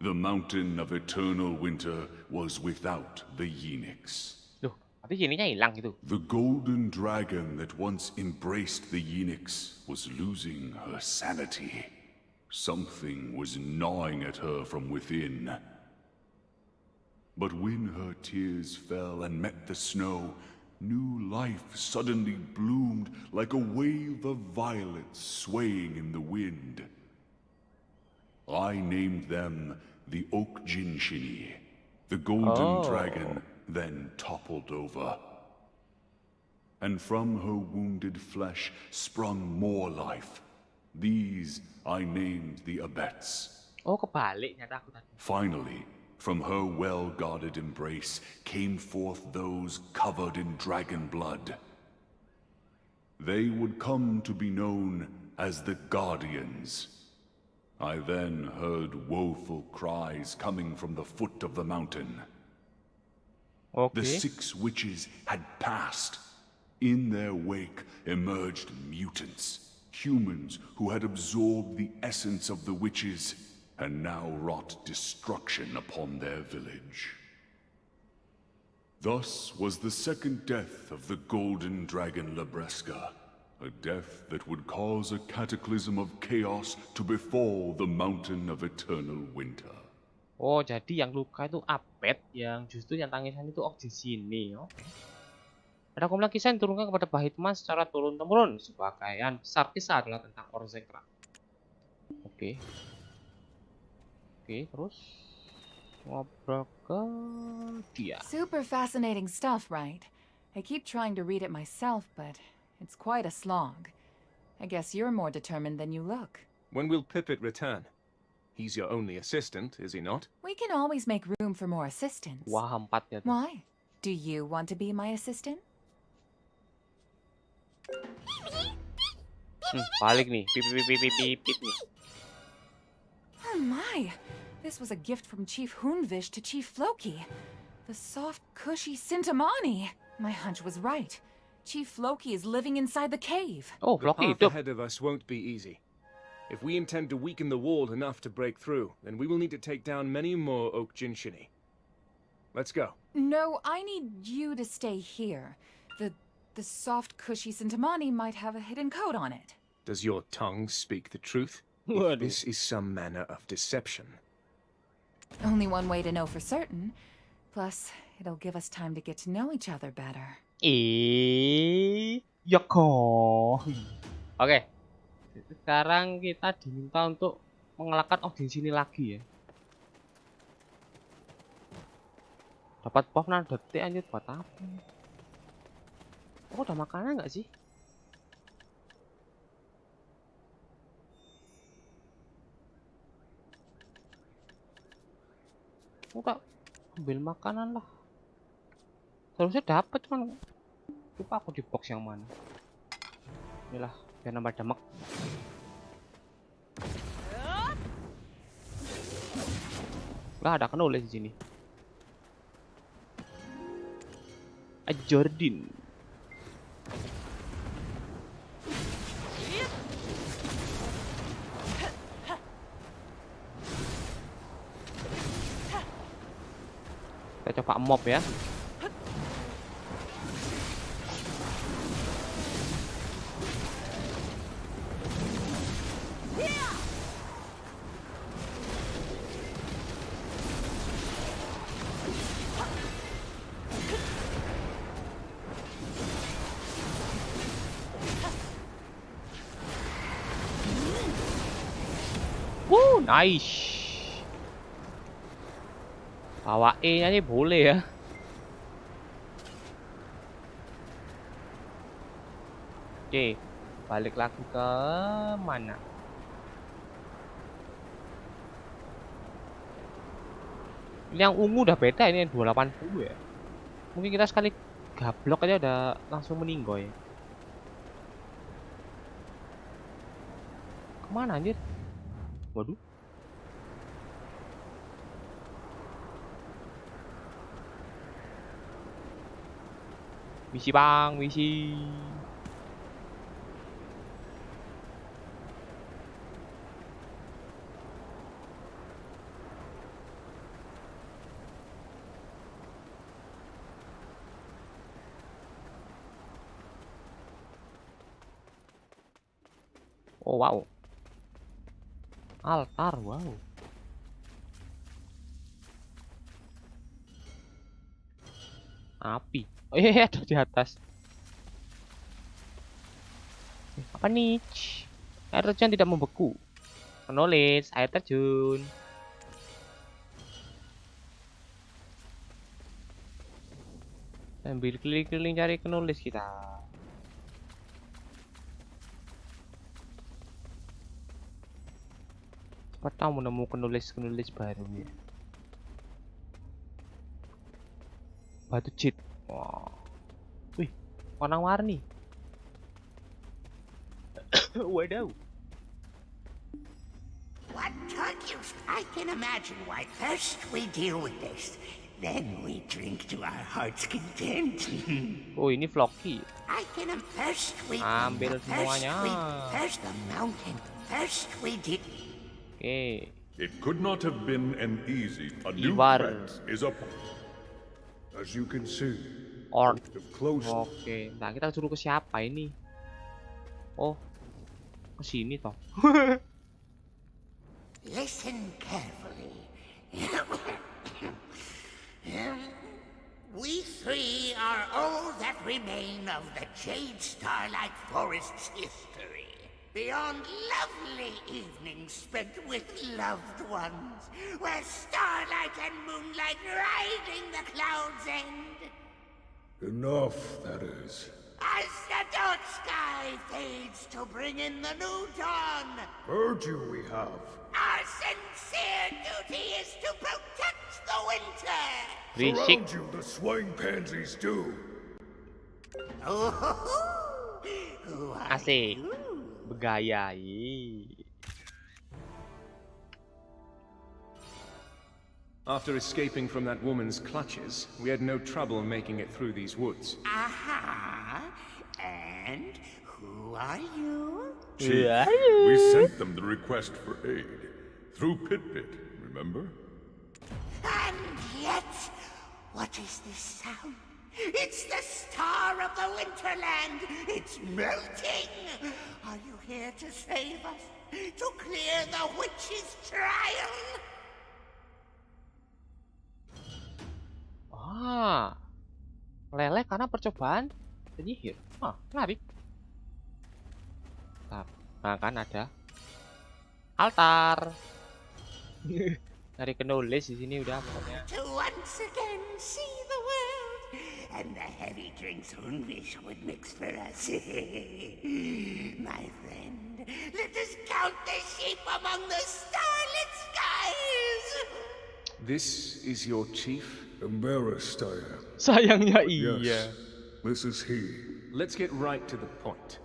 The mountain of eternal winter was without the Phoenix. Loh, tapi ininya hilang gitu. The golden dragon that once embraced the Phoenix was losing her sanity. Something was gnawing at her from within. But when her tears fell and met the snow, new life suddenly bloomed like a wave of violets swaying in the wind. I named them the Oak Jinshini. The golden dragon then toppled over. And from her wounded flesh sprung more life. These I named the Abets. Oh, kebalik nyata aku tadi. Finally, from her well-guarded embrace came forth those covered in dragon blood. They would come to be known as the Guardians. I then heard woeful cries coming from the foot of the mountain. Oke. The 6 witches had passed. In their wake emerged mutants, humans who had absorbed the essence of the witches and now wrought destruction upon their village. Thus was the second death of the golden dragon Labresca, a death that would cause a cataclysm of chaos to befall the mountain of eternal winter. Oh, jadi yang luka itu Abet, yang justru yang tangisan itu Oak Jinshini. Oke. Ada kumpulan kisah yang diturunkan kepada Bahitman secara turun-temurun. Sebagian besar kisah adalah tentang Orzekra. Oke. Oke, terus ngobrol ke dia. Super fascinating stuff, right? I keep trying to read it myself, but it's quite a slog. I guess you're more determined than you look. When will Pippet return? He's your only assistant, is he not? We can always make room for more assistants. Wah, 4 ya tuh. Why? Do you want to be my assistant? Balik nih. Pipit nih. Oh my! This was a gift from Chief Hoonvish to Chief Floki. The soft, cushy Sintamani. My hunch was right. Chief Floki is living inside the cave. Oh, The Floki path hidup. ahead of us won't be easy. If we intend to weaken the wall enough to break through, then we will need to take down many more Oak Jinshini. Let's go. No, I need you to stay here. The soft, cushy Sintamani might have a hidden code on it. Does your tongue speak the truth? If Waduh. this is some manner of deception. Only one way to know for certain. Plus, it'll give us time to get to know each other better. Ya kok. Oke. Sekarang kita diminta untuk mengalahkan Oak Jinshini lagi ya. Dapat buff nada T anjir buat apa? Oh, ada makanan nggak sih? Udah ambil makanan lah. Seharusnya dapat cuman lupa aku di box yang mana. Inilah biar nambah damak. Lah ada nulis di sini. Jordan. Kita coba mob ya. Nice. Bawa E-nya nih boleh ya. Oke, balik lagi ke mana? Ini yang ungu udah beda, ini yang 280 ya. Mungkin kita sekali gablok aja udah langsung meninggoy. Kemana anjir? Waduh. Misi bang, misi. Oh wow. Altar, wow. Api. Oh iya, ada di atas. Apa nih? Air terjun tidak membeku. Penulis air terjun. Sambil keliling-keliling cari penulis kita. Siapa tahu menemukan penulis baru ya. Batu cheat. Wow. Wih, warna-warni. Wadaw. What took you? I can imagine why first we deal with this, then we drink to our heart's content. Oh, ini vloggy. I can first we Ambil first semuanya. first the mountain. First we did. Oke. It could not have been an easy. A new Ibar. threat is upon. As you can see, Or. if close. Oke. Nah, kita suruh ke siapa ini? Oh, ke sini toh. Listen carefully. We three are all that remain of the Jade Starlight Forest's history. Beyond lovely evenings spent with loved ones, where starlight and moonlight riding the cloud's end. Enough, that is. As the dark sky fades to bring in the new dawn, Heard you we have. our sincere duty is to protect the winter. Berisik. Surround you, the swine pansies do. Oh, who are Asik. you? Bergaya. Ih. After escaping from that woman's clutches, we had no trouble making it through these woods. Aha! And who are you? Chief, we sent them the request for aid. Through Pit, remember? And yet, what is this sound? It's the star of the Winterland! It's melting! Are you here to save us? To clear the witch's trial? Ah, meleleh karena percobaan penyihir. Ah, menarik. Nah, kan ada altar. Dari penulis di sini udah pokoknya. To once again see the world, and the heavy drinks Unwish would mix for us. My friend, let us count the sheep among the starlit skies. This is your chief? Embarrassed I am. Sayangnya Yes, iya. this is he. Let's get right to the point.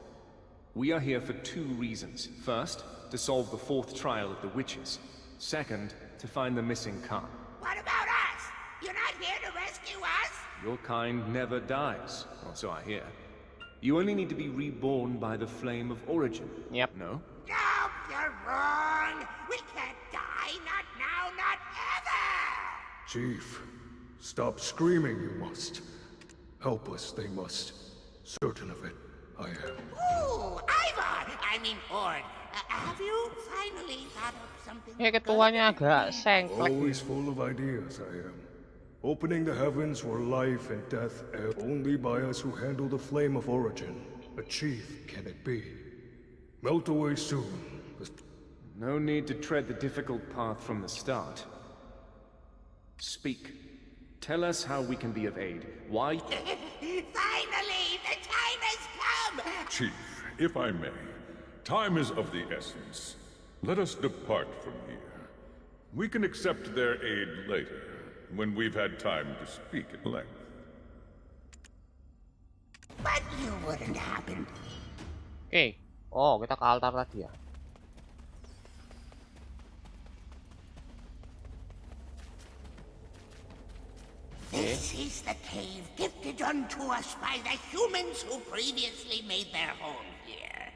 We are here for two reasons. First, to solve the fourth trial of the witches. Second, to find the missing Khan. What about us? You're not here to rescue us? Your kind never dies, or so I hear. You only need to be reborn by the flame of origin. Yep. No? No, you're wrong. We can't die. Not now, not ever. Chief, stop screaming, you must. Help us, they must. Certain of it, I am. Ooh, Ivar! I mean, Ord. Have you finally thought of something? Ketuanya agak sengklek. Always full of ideas, I am. Opening the heavens where life and death ebb only by us who handle the flame of origin. A chief can it be? Melt away soon. No need to tread the difficult path from the start. Speak. Tell us how we can be of aid. Why? Finally, the time has come! Chief, if I may, time is of the essence. Let us depart from here. We can accept their aid later, when we've had time to speak at length. But you wouldn't happen. Oke. Oh, kita ke altar tadi ya. This is the cave gifted unto us by the humans who previously made their home here.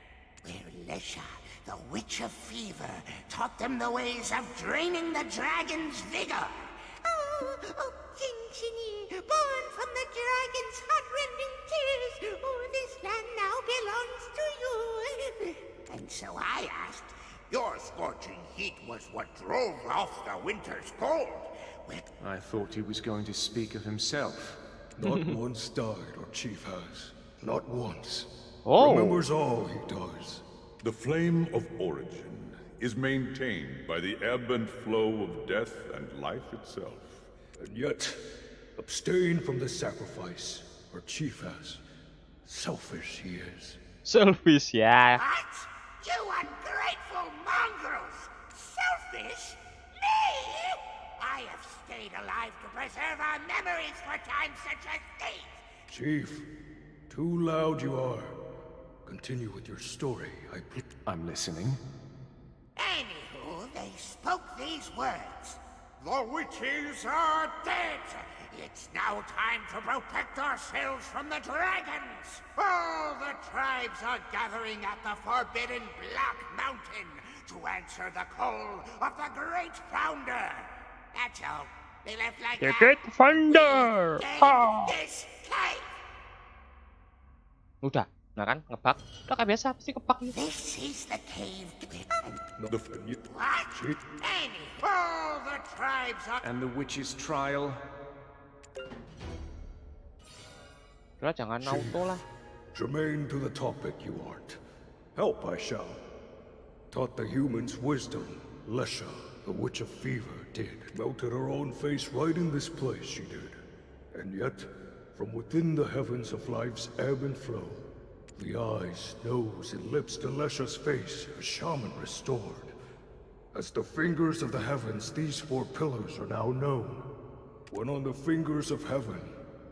Where Lesha, the Witch of Fever, taught them the ways of draining the dragon's vigor. Oh, Kinchini, born from the dragon's heart-rending tears, oh, this land now belongs to you. And so I asked, your scorching heat was what drove off the winter's cold. I thought he was going to speak of himself. Not once died our chief has. Not once. Oh. Remembers all he does. The flame of origin is maintained by the ebb and flow of death and life itself. And yet, abstain from the sacrifice our chief has. Selfish he is. Selfish ya. What? You ungrateful mongrels! Selfish? Me? I have stayed alive to preserve our memories for times such as these! Chief, too loud you are. Continue with your story, I plead. I'm listening. Anywho, they spoke these words. The witches are dead! It's now time to protect ourselves from the dragons! All the tribes are gathering at the Forbidden Black Mountain to answer the call of the Great Founder! That's all. They left like The that. Great Founder! We Ha! gained this cave! Udah, nah kan ngebug. Udah kayak biasa pasti kebug gitu. This is the cave. The What? Anywho, all the tribes are... And the witch's trial? Udah jangan auto lah. Germain to the topic you aren't. Help I shall. Taught the humans wisdom. Lesha, the witch of fever, did. Melted her own face right in this place, she did. And yet, from within the heavens of life's ebb and flow, the eyes, nose, and lips to Lesha's face, a shaman restored. As the fingers of the heavens, these four pillars are now known. When on the fingers of heaven,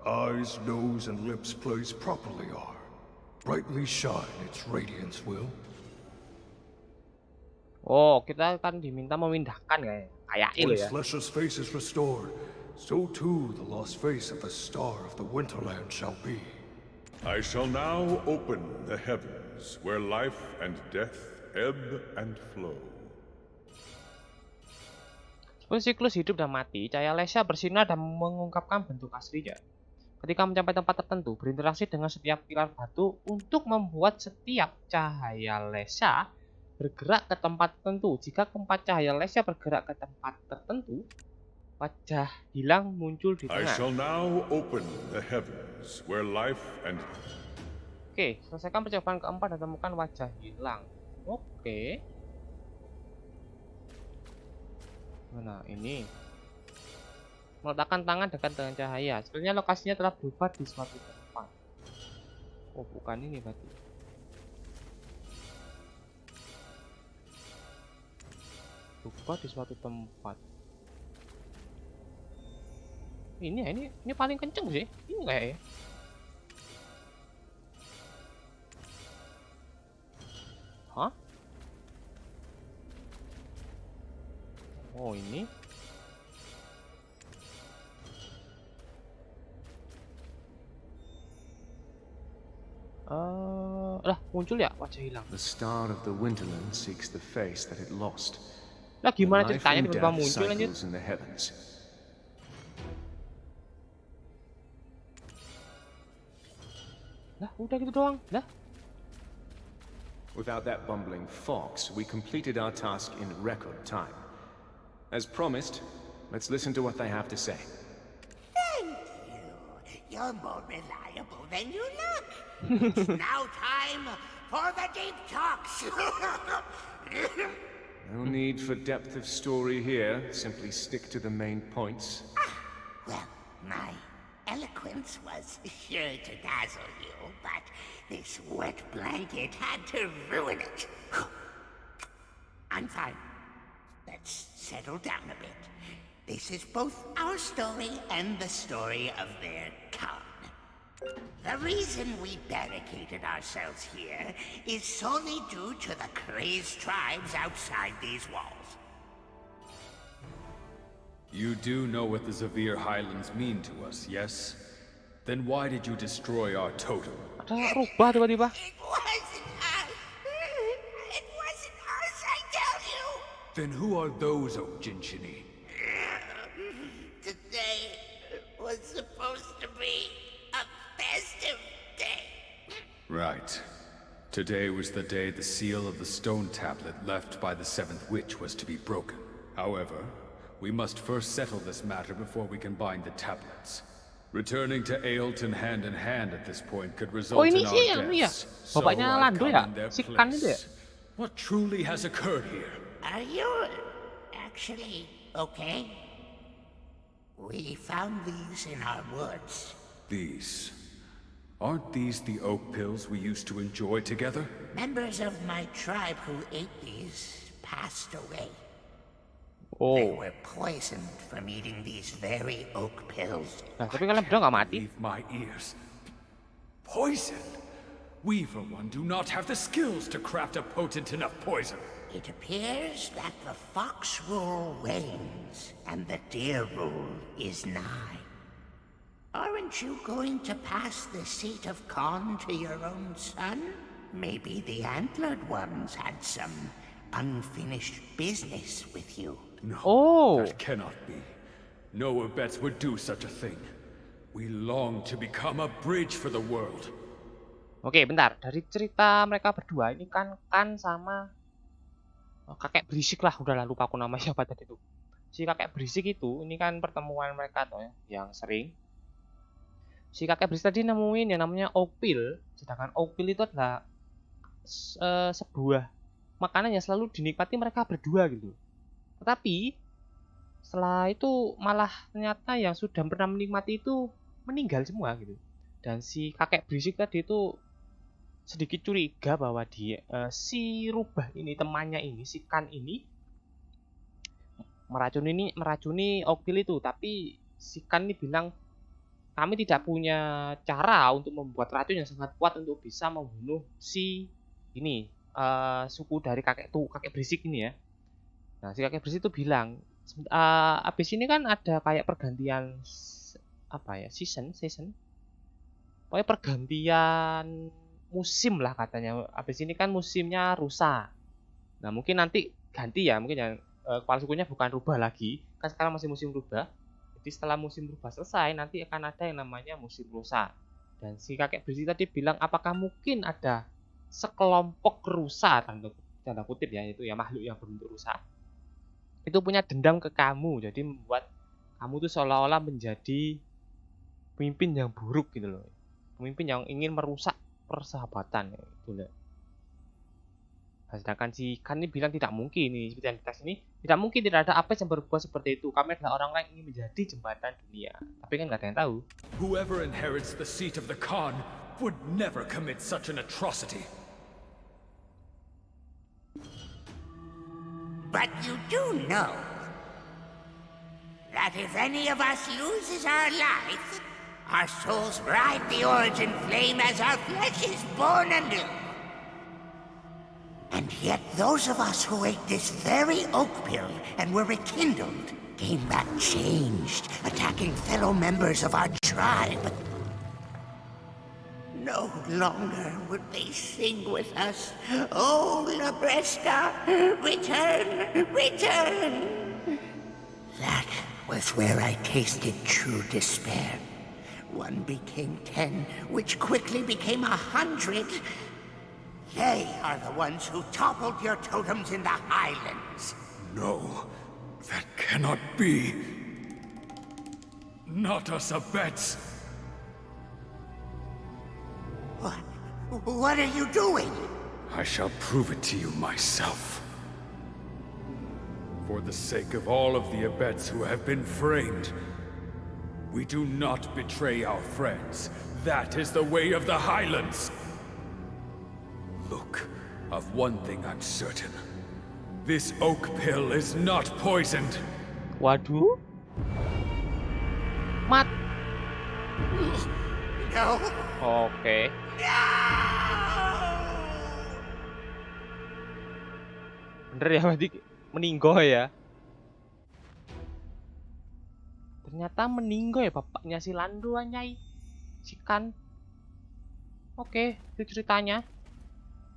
eyes, nose, and lips placed properly are, brightly shine its radiance will. Oh, kita kan diminta memindahkan kayak itu ya. Once Lesha's face is restored, so too the lost face of the star of the Winterland shall be. I shall now open the heavens where life and death ebb and flow. Seperti siklus hidup dan mati, cahaya Lesha bersinar dan mengungkapkan bentuk aslinya. Ketika mencapai tempat tertentu, berinteraksi dengan setiap pilar batu untuk membuat setiap cahaya Lesha bergerak ke tempat tertentu. Jika keempat cahaya Lesha bergerak ke tempat tertentu, wajah hilang muncul di I tengah. shall now open the heavens where life and... Oke, selesaikan percobaan keempat dan temukan wajah hilang. Oke. Mana ini? Meletakkan tangan dekat dengan cahaya. Sebenarnya lokasinya telah berubah di suatu tempat. Oh, bukan ini berarti. Berubah di suatu tempat. Ini paling kenceng sih. Ini enggak ya? Hah? Oh, ini. Lah, muncul ya wajah hilang. The star of the Winterland seeks the face that it lost. Lah gimana Life ceritanya and tiba-tiba death muncul lanjut? cycles in the heavens. Lah, udah gitu doang. Lah. Without that bumbling fox, we completed our task in record time. As promised, let's listen to what they have to say. Thank you. You're more reliable than you look. It's now time for the deep talks. No need for depth of story here. Simply stick to the main points. Well, my eloquence was sure to dazzle you, but this wet blanket had to ruin it. I'm fine. Let's settle down a bit. This is both our story and the story of their Khan. The reason we barricaded ourselves here is solely due to the crazed tribes outside these walls. You do know what the Zavir Highlands mean to us, yes? Then why did you destroy our totem? Ada rubah tiba-tiba. It wasn't us! It wasn't us, I tell you! Then who are those, O Jinchini? Today was supposed to be a festive day. Right. Today was the day the seal of the stone tablet left by the seventh witch was to be broken. However, we must first settle this matter before we can bind the tablets. Returning to Ailton hand in hand at this point could Oh, result ini in sih our ya. deaths. So Bapaknya I've Lando come ya? in their Si Kan itu ya? place. What truly has occurred here? Are you actually okay? We found these in our woods. These. Aren't these the oak pills we used to enjoy together? Members of my tribe who ate these passed away. They Oh. were poisoned from eating these very oak pills. Nah, tapi kalian berdua nggak mati. Leave my ears. Poison? We, for one, do not have the skills to craft a potent enough poison. It appears that the fox rule wanes and the deer rule is nigh. Aren't you going to pass the seat of Khan to your own son? Maybe the antlered ones had some unfinished business with you. No, Oh. that cannot be. No Abets would do such a thing. We long to become a bridge for the world. Oke, bentar. Dari cerita mereka berdua ini kan sama kakek berisik lah. Udah lupa aku nama siapa tadi itu. Si kakek berisik itu, ini kan pertemuan mereka tuh ya, yang sering. Si kakek berisik tadi nemuin yang namanya oak pill. Sedangkan oak pill itu adalah sebuah makanan yang selalu dinikmati mereka berdua gitu. Tetapi setelah itu malah ternyata yang sudah pernah menikmati itu meninggal semua gitu. Dan si kakek berisik tadi itu sedikit curiga bahwa dia si rubah ini, temannya ini, si Kan ini meracuni oak pill itu. Tapi si Kan ini bilang, kami tidak punya cara untuk membuat racun yang sangat kuat untuk bisa membunuh si ini suku dari kakek berisik ini ya. Nah, si kakek berisik itu bilang, abis ini kan ada kayak pergantian apa ya, season. Pokoknya pergantian musim lah katanya. Abis ini kan musimnya rusa. Nah, mungkin nanti ganti ya, mungkin yang kepala sukunya bukan rubah lagi. Kan sekarang masih musim rubah. Jadi setelah musim rubah selesai, nanti akan ada yang namanya musim rusa. Dan si kakek berisik tadi bilang, apakah mungkin ada sekelompok rusa, tanda kutip ya, itu ya makhluk yang berbentuk rusa, itu punya dendam ke kamu, jadi membuat kamu tuh seolah-olah menjadi pemimpin yang buruk gitu loh, pemimpin yang ingin merusak persahabatan gitu loh. Nah, sedangkan si Kan ini bilang tidak mungkin, ini seperti yang di tes ini, tidak mungkin, tidak ada apa yang berbuat seperti itu, kami adalah orang-orang yang ingin menjadi jembatan dunia. Tapi kan nggak ada yang tahu. Whoever inherits the seat of the Khan would never commit such an atrocity. But you do know that if any of us loses our life, our souls ride the origin flame as our flesh is born anew. And yet those of us who ate this very oak pill and were rekindled came back changed, attacking fellow members of our tribe. No longer would they sing with us, "Oh, Labresca, return, return!" That was where I tasted true despair. One became 10, which quickly became 100. They are the ones who toppled your totems in the highlands. No, that cannot be. Not us Abets. What are you doing? I shall prove it to you myself. For the sake of all of the Abets who have been framed, we do not betray our friends. That is the way of the Highlands. Look, of one thing I'm certain. This oak pill is not poisoned. Waduh. Mat. No. Oke. Bener ya, berarti meninggoy ya. Ternyata meninggoy ya bapaknya si Lando, anyai. Si Kan. Oke, itu ceritanya.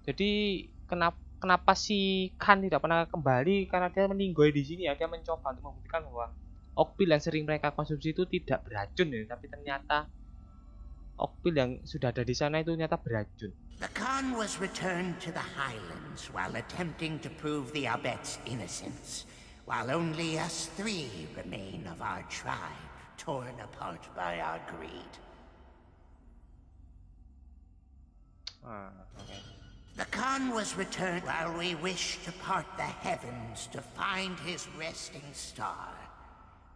Jadi kenapa si Kan tidak pernah kembali, karena dia meninggoy di sini ya. Dia mencoba untuk membuktikan bahwa oak pill yang sering mereka konsumsi itu tidak beracun ya, tapi ternyata oak pill yang sudah ada di sana itu ternyata beracun. The Khan was returned to the highlands while attempting to prove the Abet's innocence, while only us three remain of our tribe. torn apart by our greed. Okay. The Khan was returned while we wished to part the heavens to find his resting star.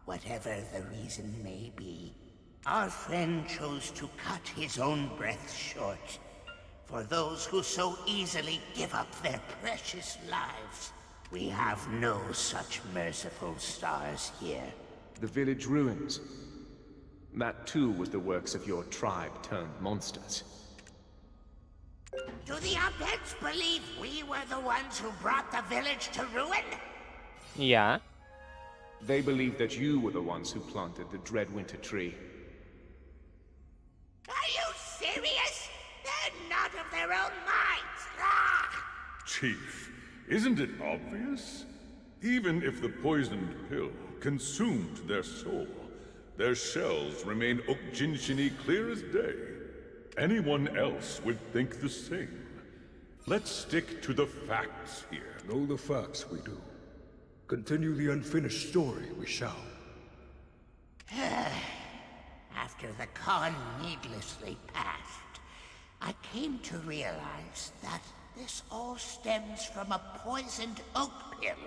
Whatever the reason may be, our friend chose to cut his own breath short. For those who so easily give up their precious lives, we have no such merciful stars here. The village ruins. That too was the works of your tribe turned monsters. Do the Abeds believe we were the ones who brought the village to ruin? Iya. They believe that you were the ones who planted the dread winter tree. Are you serious? They're not of their own minds. Ah! Chief, isn't it obvious? Even if the poisoned pill consumed their soul, their shells remain Okjinshini clear as day. Anyone else would think the same. Let's stick to the facts here. Know the facts we do. Continue the unfinished story we shall. After the Khan needlessly passed, I came to realize that this all stems from a poisoned oak pill.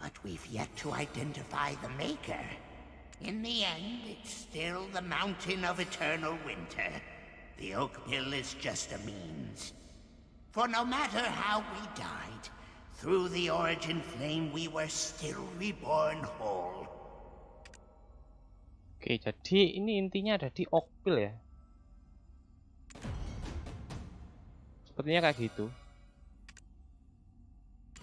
But we've yet to identify the maker. In the end, it's still the Mountain of Eternal Winter. The oak pill is just a means. For no matter how we died, through the origin flame we were still reborn whole. Oke, jadi ini intinya ada di oak pill ya. Sepertinya kayak gitu.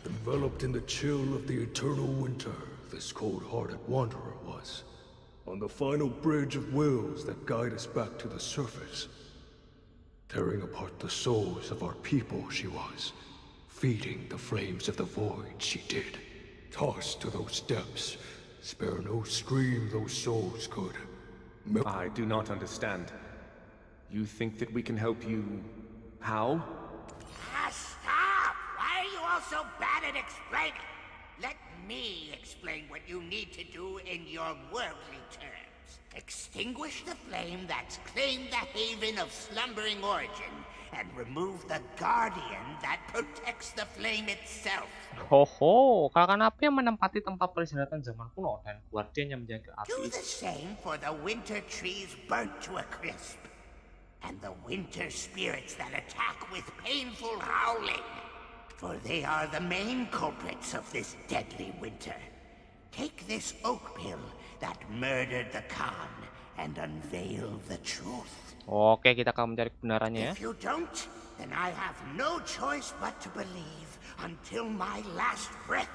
Enveloped in the chill of the eternal winter, this cold-hearted wanderer was. On the final bridge of wills that guide us back to the surface. Tearing apart the souls of our people she was. Feeding the flames of the void she did. Tossed to those depths, spare no scream those souls could. I do not understand. You think that we can help you... how? Stop! Why are you all so bad at explaining? Let me explain what you need to do in your worldly terms. Extinguish the flame that's claimed the haven of slumbering origin, and remove the guardian that protects the flame itself. Hoho, kakak api yang menempati tempat peristirahatan zaman kuno dan guardian yang menjaga api. Do the same for the winter trees burnt to a crisp, and the winter spirits that attack with painful howling. For they are the main culprits of this deadly winter. Take this oak pill that murdered the Khan and unveil the truth. Oke, kita akan mencari kebenarannya ya. If you don't, then I have no choice but to believe until my last breath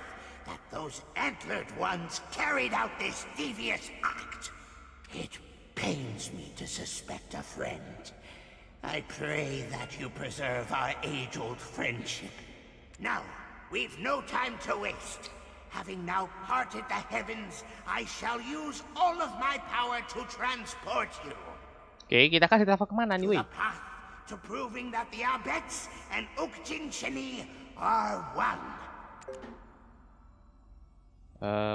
that those antlered ones carried out this devious act. It pains me to suspect a friend. I pray that you preserve our age-old friendship. Now, we've no time to waste. Having now parted the heavens, I shall use all of my power to transport you. Oke, kita kasih telepon kemana nih, woi? The path to proving that the Abets and Ukjinshini are one.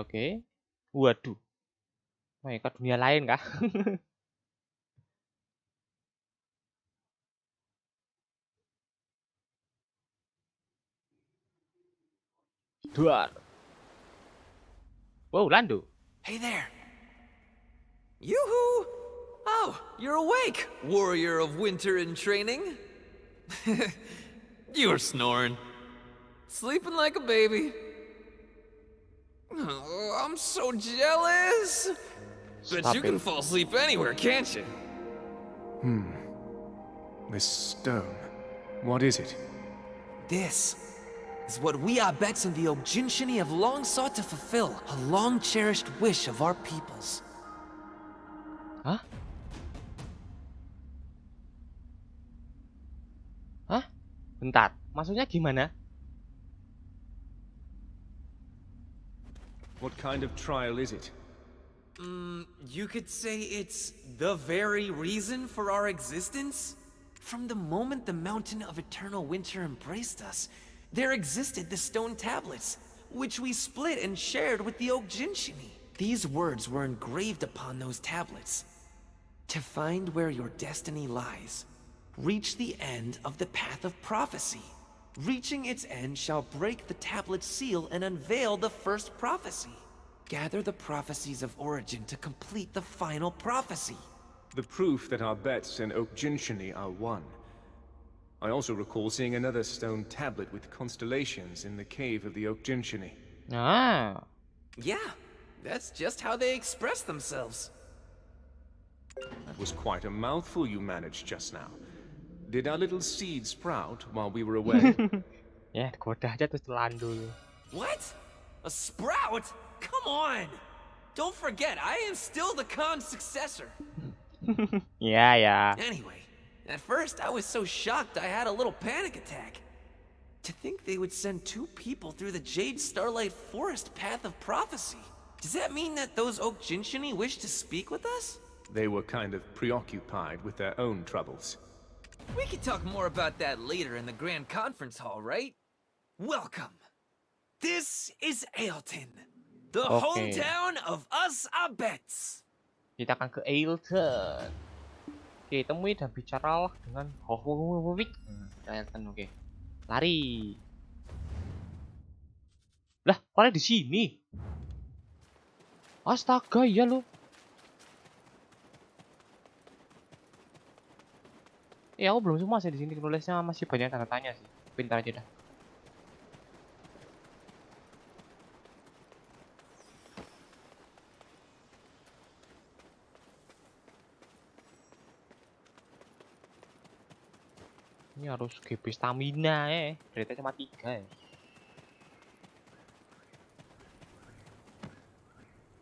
Oke. Waduh. Mereka dunia lain kah? Duar. Wow, Lando. Hey there. Yoo-hoo! Oh, you're awake, warrior of winter in training. You're snoring. Sleeping like a baby. Oh, I'm so jealous. Bet Stop you can it. fall asleep anywhere, can't you? This stone. What is it? This is what we Abets and the Okjinshini have long sought to fulfill, a long-cherished wish of our peoples. Hah? Hah? Bentar, maksudnya gimana? What kind of trial is it? You could say it's the very reason for our existence. From the moment the Mountain of Eternal Winter embraced us, there existed the stone tablets, which we split and shared with the Okjinshini. These words were engraved upon those tablets. To find where your destiny lies, reach the end of the path of prophecy. Reaching its end shall break the tablet's seal and unveil the first prophecy. Gather the prophecies of origin to complete the final prophecy. The proof that our bets and Oak Jinshini are one. I also recall seeing another stone tablet with constellations in the cave of the Oak Jinshini. Ah. Yeah, that's just how they express themselves. That was quite a mouthful you managed just now. Did our little seed sprout while we were away? Ya, goda aja terus telan dulu. What? A sprout? Come on! Don't forget, I am still the Khan's successor. Ya. Anyway, at first I was so shocked I had a little panic attack. To think they would send 2 people through the Jade Starlight Forest path of prophecy. Does that mean that those Oak Jinshini wish to speak with us? They were kind of preoccupied with their own troubles. We can talk more about that later in the Grand Conference Hall, right? Welcome. This is Ailton, the hometown of us Abets. Kita akan ke Ailton. Oke, temui dan bicaralah dengan Hohovik. Ailton, oke. Lari. Lah, kalian di sini? Astaga, iya lo. Ya, aku belum semua sih di sini, nulisnya masih banyak tanda tanya sih. Pintar aja dah. Ini harus GP stamina ya. Derita cuma 3 ya.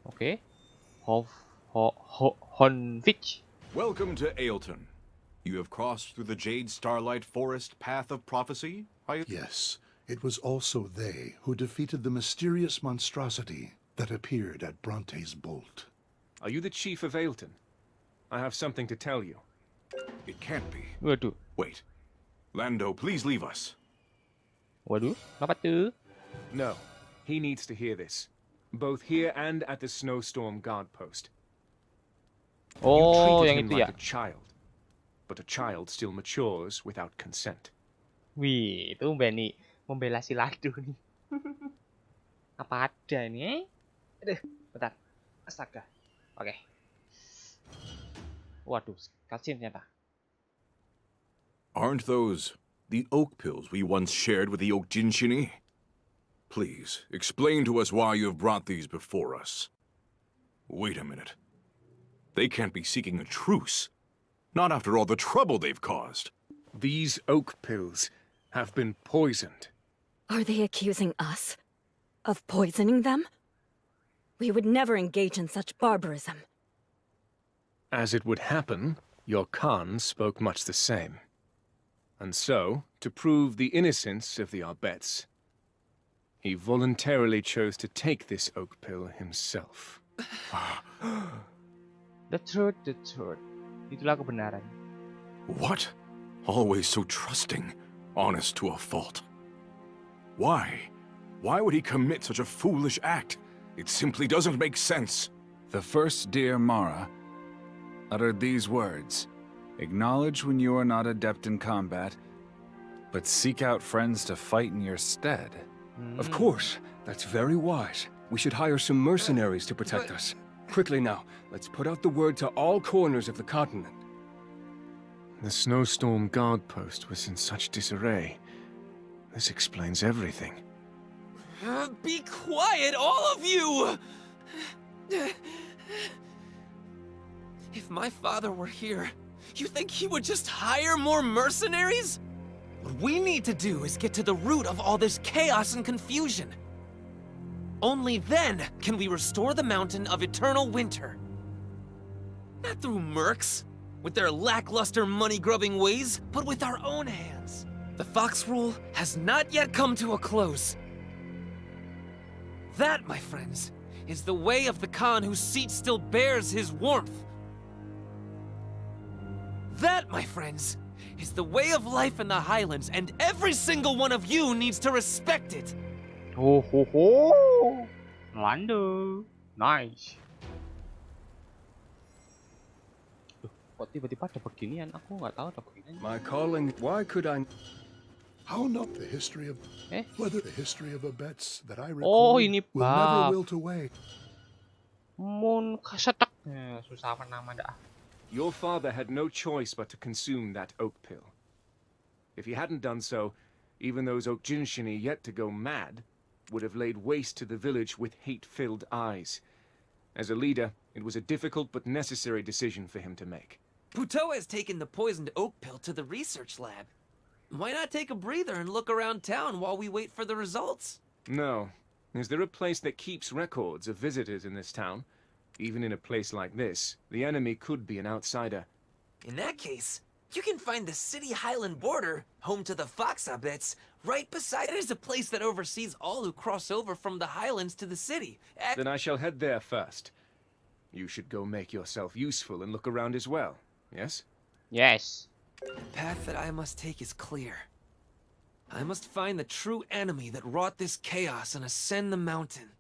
Oke. Honfitch. Welcome to Ailton. You have crossed through the Jade Starlight Forest path of prophecy? Yes, it was also they who defeated the mysterious monstrosity that appeared at Bronte's Bolt. Are you the chief of Ailton? I have something to tell you. It can't be. Waduh. Wait. Lando, please leave us. Waduh, apa tuh? No, he needs to hear this. Both here and at the Snowstorm Guard Post. Oh, you yang treated him itu like ya. a child. But a child still matures without consent. Wih, itu Benny membela si Lado nih. Apa ada ini? Aduh, bentar. Astaga. Oke. Waduh, cutscene ternyata. Aren't those the oak pills we once shared with the Oak Jinshini? Please, explain to us why you have brought these before us. Wait a minute. They can't be seeking a truce. Not after all the trouble they've caused. These oak pills have been poisoned. Are they accusing us of poisoning them? We would never engage in such barbarism. As it would happen, your Khan spoke much the same. And so, to prove the innocence of the Arbets, he voluntarily chose to take this oak pill himself. The truth. Itulah kebenaran. What? Always so trusting, honest to a fault. Why? Why would he commit such a foolish act? It simply doesn't make sense. The first dear Mara uttered these words. Acknowledge when you are not adept in combat, but seek out friends to fight in your stead. Of course, that's very wise. We should hire some mercenaries to protect us. Quickly now, let's put out the word to all corners of the continent. The Snowstorm Guard Post was in such disarray. This explains everything. Be quiet, all of you! If my father were here, you think he would just hire more mercenaries? What we need to do is get to the root of all this chaos and confusion. Only then can we restore the mountain of eternal winter. Not through mercs, with their lackluster money-grubbing ways, but with our own hands. The Fox Rule has not yet come to a close. That, my friends, is the way of the Khan whose seat still bears his warmth. That, my friends, is the way of life in the Highlands, and every single one of you needs to respect it. Ho ho ho. Lando. Nice. Duh, kok tiba-tiba ada beginian? Aku nggak tahu ada beginian. My calling, why could I... How not the history of whether the history of abets that I Oh, record ini will never buff. wilt away. Mun kasetek. Susah apa nama dah. Your father had no choice but to consume that oak pill. If he hadn't done so, even those oak jinshini yet to go mad would have laid waste to the village with hate-filled eyes. As a leader, it was a difficult but necessary decision for him to make. Puto has taken the poisoned oak pill to the research lab. Why not take a breather and look around town while we wait for the results? No. Is there a place that keeps records of visitors in this town? Even in a place like this, the enemy could be an outsider. In that case, you can find the city highland border, home to the Fox Abets, right beside it is a place that oversees all who cross over from the highlands to the city. Then I shall head there first. You should go make yourself useful and look around as well, yes? Yes. The path that I must take is clear. I must find the true enemy that wrought this chaos and ascend the mountain.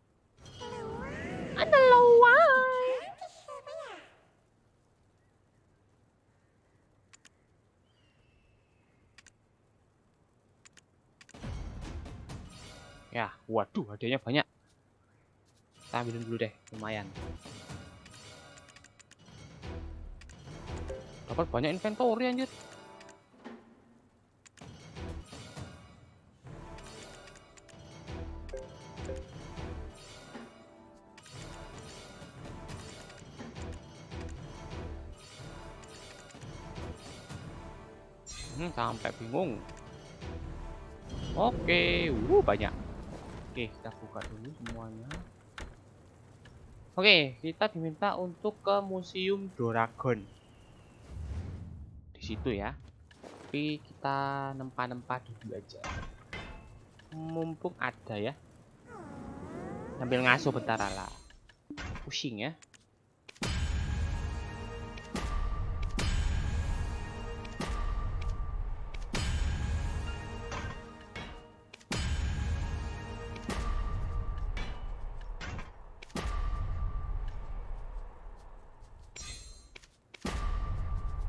Ya, waduh, hadiahnya banyak. Kita ambilin dulu deh, lumayan. Dapat banyak inventory anjir. Sampai bingung. Oke, banyak. Oke, kita buka dulu semuanya. Oke, kita diminta untuk ke Museum Dragon. Di situ ya. Tapi kita nempa-nempa dulu aja. Mumpung ada ya. Sambil ngasuh bentar lah. Pusing ya.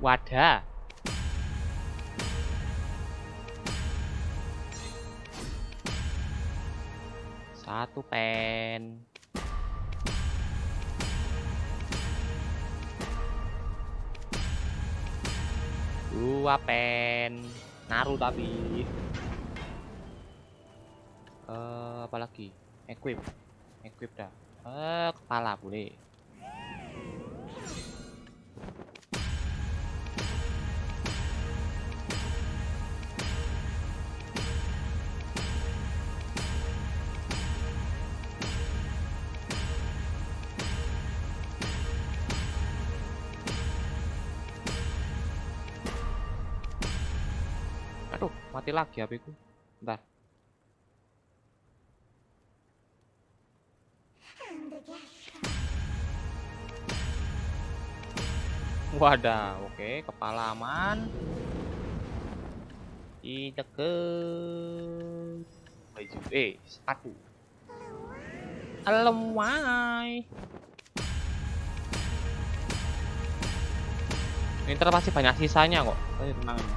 Wadah. Satu pen. Dua pen. Naruh tapi. Apa lagi? Equip dah. Kepala boleh. Aduh, mati lagi HP ku. Bentar. Wadah, oke, kepala aman. Kita ke baju sepatu. Alemai. Ini ntar pasti banyak sisanya kok. Ayo tenang aja.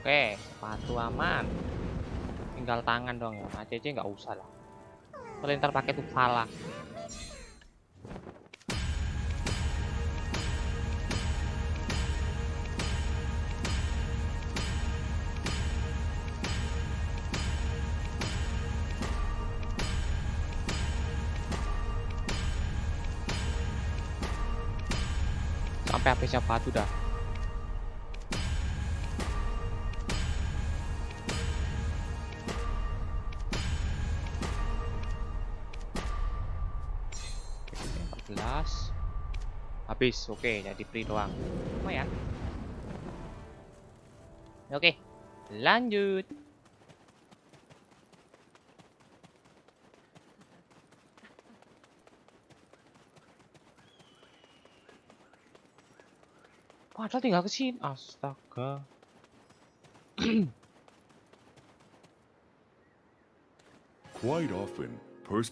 Oke, sepatu aman. Tinggal tangan dong ya. ACC nggak usah lah. Paling ntar pakai tuh pala. Sampai habisnya batu dah. Habis, oke, jadi free doang. Lumayan. Oke, lanjut. Padahal tinggal ke sini. Astaga. Quite often,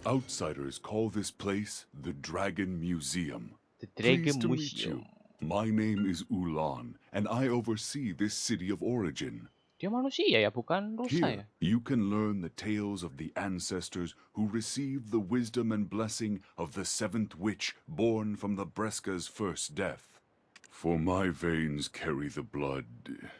outsiders call this place the Dragon Museum. The Dragon Pleased to meet Museum. you. My name is Ulan, and I oversee this city of origin. Dia manusia ya, bukan rusa ya? Here, you can learn the tales of the ancestors who received the wisdom and blessing of the seventh witch born from Labreska's first death. For my veins carry the blood.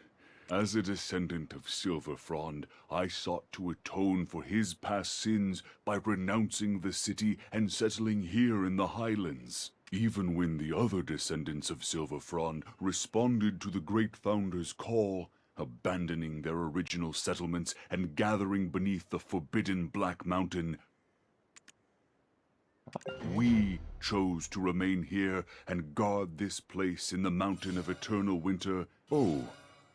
As a descendant of Silver Frond, I sought to atone for his past sins by renouncing the city and settling here in the Highlands. Even when the other descendants of Silver Frond responded to the Great Founder's call, abandoning their original settlements and gathering beneath the forbidden Black Mountain, we chose to remain here and guard this place in the Mountain of Eternal Winter. Oh,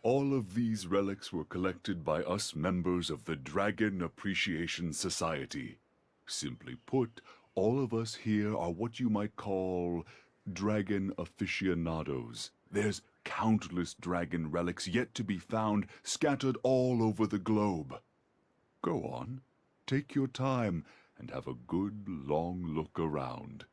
all of these relics were collected by us members of the Dragon Appreciation Society. Simply put, all of us here are what you might call dragon aficionados. There's countless dragon relics yet to be found, scattered all over the globe. Go on, take your time, and have a good long look around.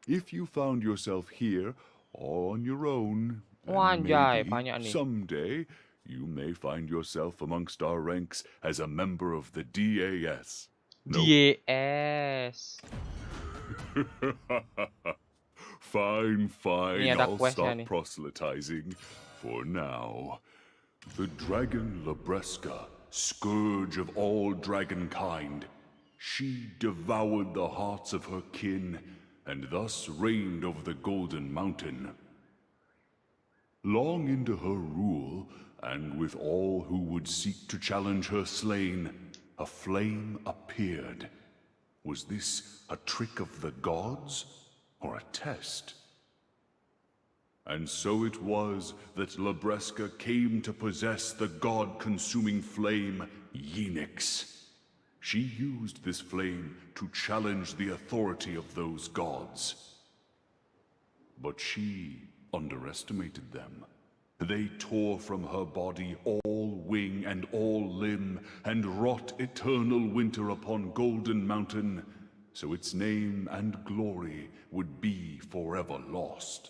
If you found yourself here, all on your own, and Anjay, maybe banyak nih. someday you may find yourself amongst our ranks as a member of the DAS. DAS. Fine, Ini ada I'll questnya stop nih. proselytizing for now. The dragon Labreska, scourge of all dragonkind, she devoured the hearts of her kin and thus reigned over the Golden Mountain. Long into her rule, and with all who would seek to challenge her slain, a flame appeared. Was this a trick of the gods, or a test? And so it was that Labreska came to possess the god-consuming flame, Yenix. She used this flame to challenge the authority of those gods. But she underestimated them. They tore from her body all wing and all limb, and wrought eternal winter upon Golden Mountain, so its name and glory would be forever lost.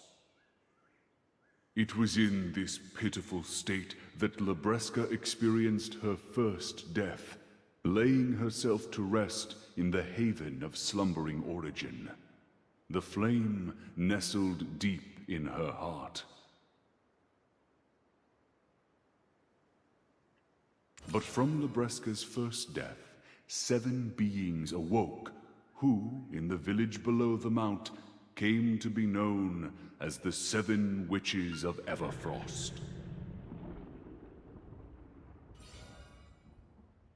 It was in this pitiful state that Labreska experienced her first death, laying herself to rest in the haven of slumbering origin. The flame nestled deep in her heart. But from Labreska's first death, 7 beings awoke, who, in the village below the mount, came to be known as the 7 Witches of Everfrost.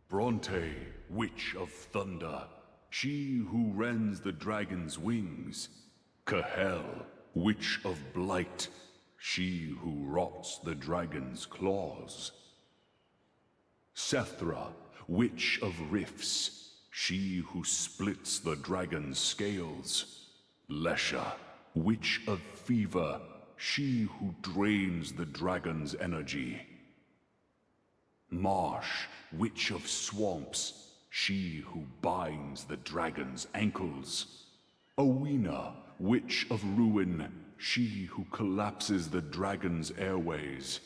Bronte, Witch of Thunder, she who rends the dragon's wings. Cahel, Witch of Blight, she who rots the dragon's claws. Sethra, Witch of Rifts, she who splits the dragon's scales. Lesha, Witch of Fever, she who drains the dragon's energy. Marsh, Witch of Swamps, she who binds the dragon's ankles. Owena, Witch of Ruin, she who collapses the dragon's airways.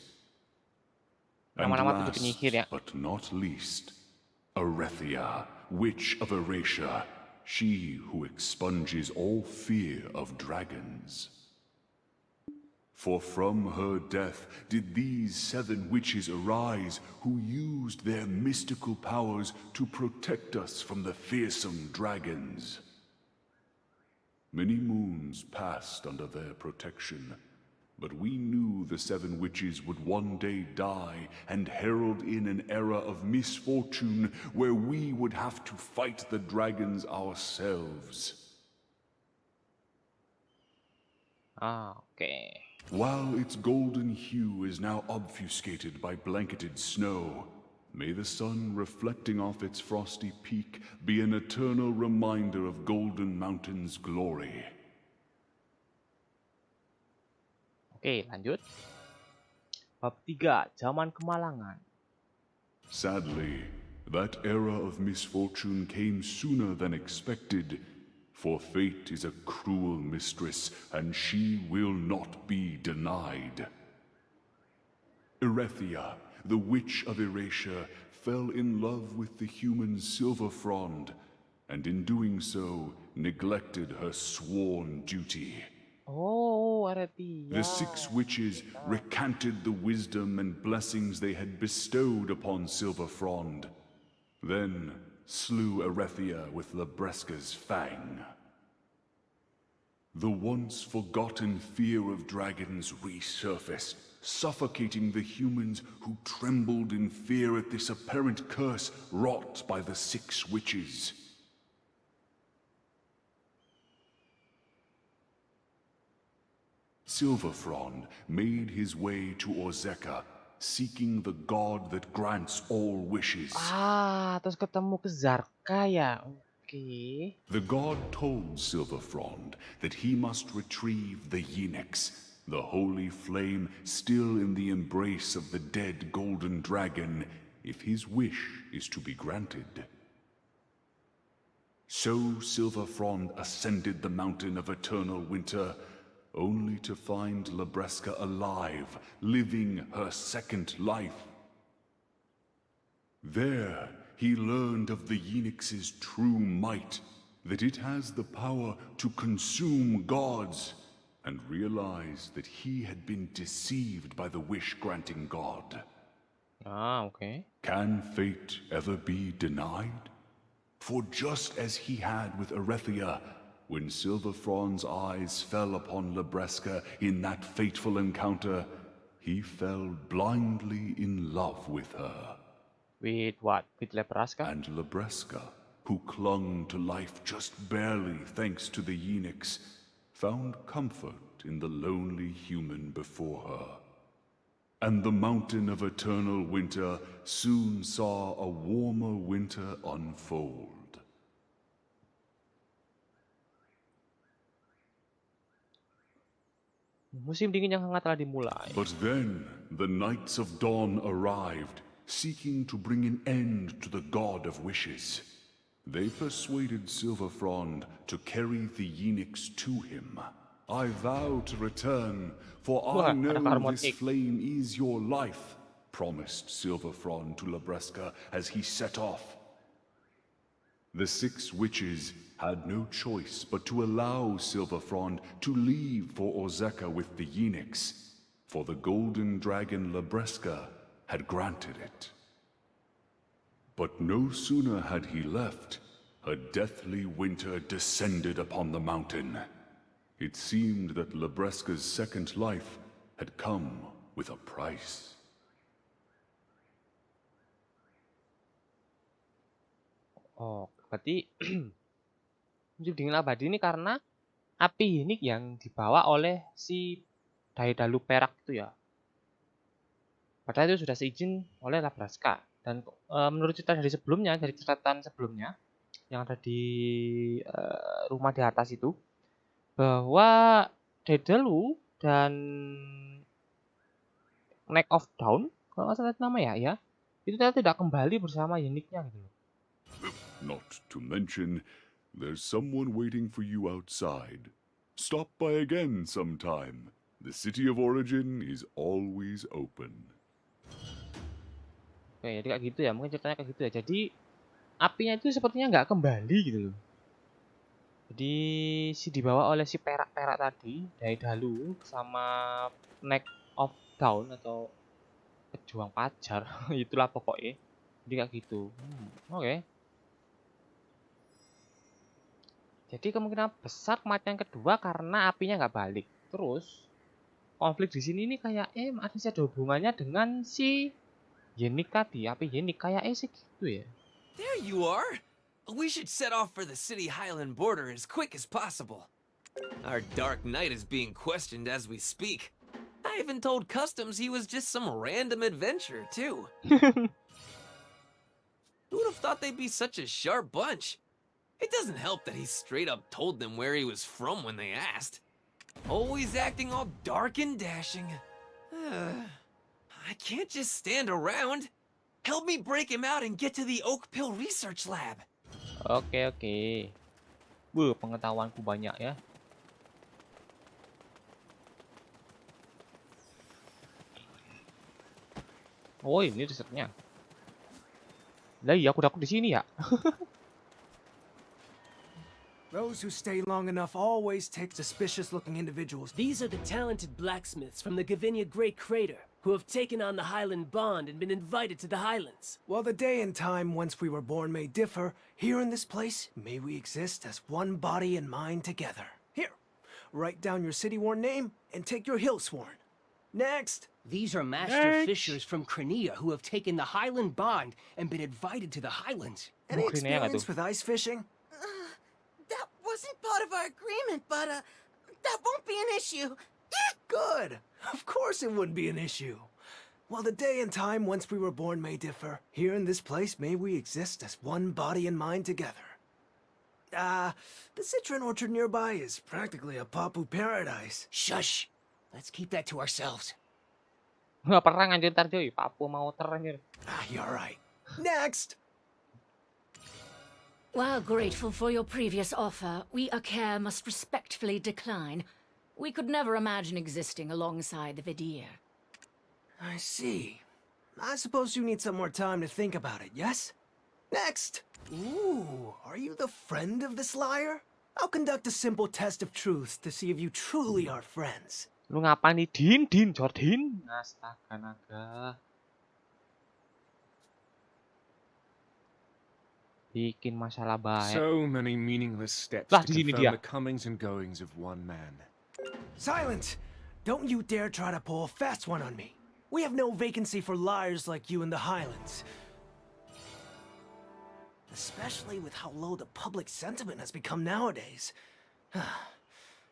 And Nama-nama tujuh penyihir ya. but not least, Arethia, Witch of Erasure, she who expunges all fear of dragons. For from her death did these 7 witches arise, who used their mystical powers to protect us from the fearsome dragons. Many moons passed under their protection, but we knew the 7 witches would one day die and herald in an era of misfortune where we would have to fight the dragons ourselves. Okay. While its golden hue is now obfuscated by blanketed snow, may the sun reflecting off its frosty peak be an eternal reminder of Golden Mountain's glory. Oke, lanjut. Bab 3, zaman kemalangan. Sadly, that era of misfortune came sooner than expected, for fate is a cruel mistress, and she will not be denied. Erethia, the witch of Erasia, fell in love with the human Silver Frond, and in doing so, neglected her sworn duty. Oh, Areti. The 6 witches recanted the wisdom and blessings they had bestowed upon Silver Frond, then slew Erethia with Libresca's fang. The once forgotten fear of dragons resurfaced, suffocating the humans who trembled in fear at this apparent curse wrought by the 6 witches. Silver Frond made his way to Ozeka, seeking the god that grants all wishes. Ah, terus ketemu ke Zarka ya. Oke. The god told Silver Frond that he must retrieve the Yenix, the holy flame still in the embrace of the dead golden dragon, if his wish is to be granted. So Silver Frond ascended the mountain of eternal winter, only to find Libresca alive, living her second life. There, he learned of the Yenix's true might, that it has the power to consume gods, and realized that he had been deceived by the wish-granting god. Ah, okay. Can fate ever be denied? For just as he had with Erethia, when Silver Frond's eyes fell upon Libresca in that fateful encounter, he fell blindly in love with her. With what? With Libresca? And Libresca, who clung to life just barely thanks to the Yenix, found comfort in the lonely human before her. And the mountain of eternal winter soon saw a warmer winter unfold. Musim dingin yang hangat telah dimulai. But then the Knights of Dawn arrived, seeking to bring an end to the God of Wishes. They persuaded Silver Frond to carry the Yenix to him. I vow to return, for I know this flame is your life, promised Silver Frond to Libresca as he set off. The 6 witches had no choice but to allow Silver Frond to leave for Ozeka with the Yenix, for the golden dragon Libresca had granted it. But no sooner had he left, a deathly winter descended upon the mountain. It seemed that Libresca's second life had come with a price. Oh, berarti musim dingin abadi ini karena api ini yang dibawa oleh si Daidalu perak itu ya. Padahal itu sudah seizin oleh Libresca. Dan menurut cerita dari sebelumnya, dari catatan sebelumnya yang ada di rumah di atas itu, bahwa Daidalu dan Neck of Down, kalau nggak salah nama ya, itu ternyata tidak kembali bersama Yeniknya gitu loh. Not to mention, there's someone waiting for you outside. Stop by again sometime. The city of origin is always open. Oke, jadi kayak gitu ya, mungkin ceritanya kayak gitu ya. Jadi apinya itu sepertinya nggak kembali gitu loh. Jadi si dibawa oleh si perak-perak tadi, Daidalu sama Neck of Down atau pejuang pajar, itulah pokoknya. Jadi kayak gitu. Oke. Jadi kemungkinan besar kematian kedua karena apinya nggak balik. Terus konflik di sini nih kayaknya masih ada hubungannya dengan si Yenik tadi, api Yenik kayaknya sih gitu ya. There you are. We should set off for the city highland border as quick as possible. Our Dark Knight is being questioned as we speak. I even told Customs he was just some random adventurer too. Who would have thought they'd be such a sharp bunch? It doesn't help that he straight up told them where he was from when they asked. Always acting all dark and dashing. I can't just stand around. Help me break him out and get to the Oak Pill Research Lab. Oke. Pengetahuanku banyak ya. Oh, ini risetnya. Lah iya, aku di sini ya. Those who stay long enough always take suspicious-looking individuals. These are the talented blacksmiths from the Gavinia Great Crater, who have taken on the Highland Bond and been invited to the Highlands. While the day and time whence we were born may differ, here in this place, may we exist as one body and mind together. Here, write down your city-worn name and take your hill-sworn. Next. These are master fishers from Cranea who have taken the Highland Bond and been invited to the Highlands. Any experience with ice fishing? That wasn't part of our agreement, but, that won't be an issue. Good. Of course it wouldn't be an issue. While the day and time whence we were born may differ, here in this place may we exist as one body and mind together. The citron orchard nearby is practically a papu paradise. Shush! Let's keep that to ourselves. Nggak perang anjir ntar cuy. Papua mau anjir. You're right. Next! While grateful for your previous offer, we Akar must respectfully decline. We could never imagine existing alongside the Vidir. I see. I suppose you need some more time to think about it, yes? Next! Ooh, are you the friend of this liar? I'll conduct a simple test of truth to see if you truly are friends. Lu ngapain nih, Din, Jordin? Astaga naga. Bikin masalah baik. So many meaningless steps Lah, to di sini confirm dia. the comings and goings of one man. Silence! Don't you dare try to pull a fast one on me. We have no vacancy for liars like you in the Highlands. Especially with how low the public sentiment has become nowadays.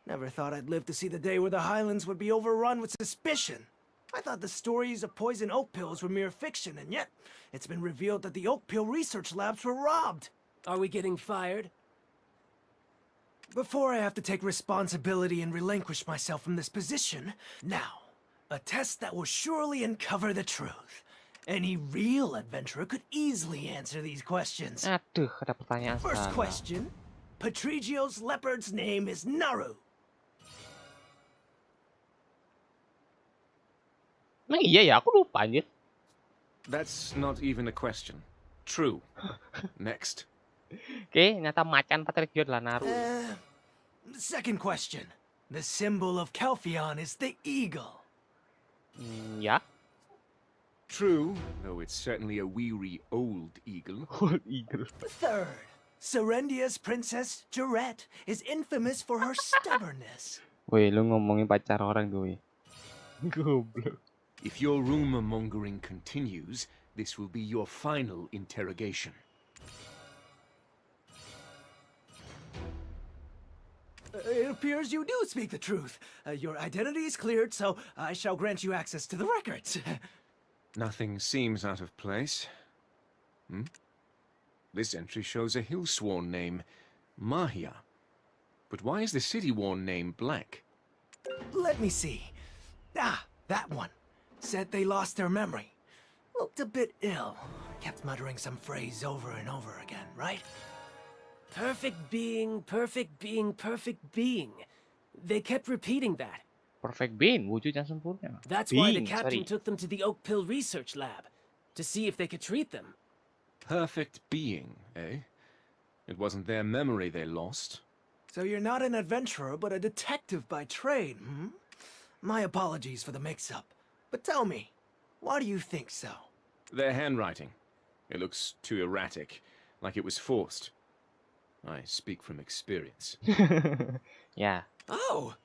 Never thought I'd live to see the day where the Highlands would be overrun with suspicion. I thought the stories of poison oak pills were mere fiction, and yet it's been revealed that the oak pill research labs were robbed. Are we getting fired? Before I have to take responsibility and relinquish myself from this position, now, a test that will surely uncover the truth. Any real adventurer could easily answer these questions. Aduh, ada pertanyaan First salah. question. Patrigio's leopard's name is Naru. Emang iya ya, aku lupa anjir. That's not even a question. True. Next. Oke, nyata macan Patrigio adalah Naru. Second question. The symbol of Kelphion is the eagle. Ya. True, though it's certainly a weary old eagle. Old eagle. Third. Serendia's princess, Jarette, is infamous for her stubbornness. Woi, lu ngomongin pacar orang tuh, woi. Goblok. If your rumor-mongering continues, this will be your final interrogation. It appears you do speak the truth. Your identity is cleared, so I shall grant you access to the records. Nothing seems out of place. This entry shows a hill-sworn name, Mahia. But why is the city-worn name blank? Let me see. That one. Said they lost their memory. Looked a bit ill. Kept muttering some phrase over and over again, right? Perfect being, perfect being, perfect being. They kept repeating that. Perfect being, wujud yang sempurna. That's why the captain took them to the Oak Pill Research Lab, to see if they could treat them. Perfect being, eh? It wasn't their memory they lost. So you're not an adventurer, but a detective by trade, hmm? My apologies for the mix-up. But tell me, why do you think so? Their handwriting. It looks too erratic, like it was forced. I speak from experience. Yeah. Oh,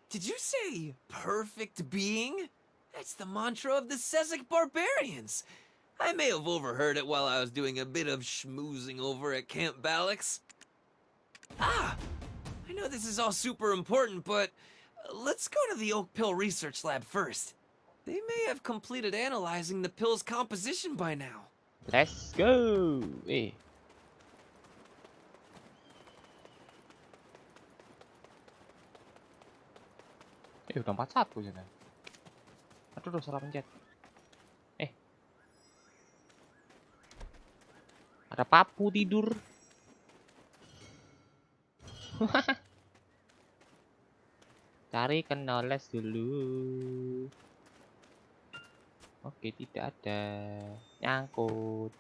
did you say perfect being? That's the mantra of the Sezek barbarians. I may have overheard it while I was doing a bit of schmoozing over at Camp Galax. I know this is all super important, but let's go to the Oak Pill Research Lab first. They may have completed analyzing the pill's composition by now. Let's go. Udah 41 sana. Aduh, salah pencet. Ada papu tidur. Cari knowledge dulu. Oke, tidak ada. Nyangkut.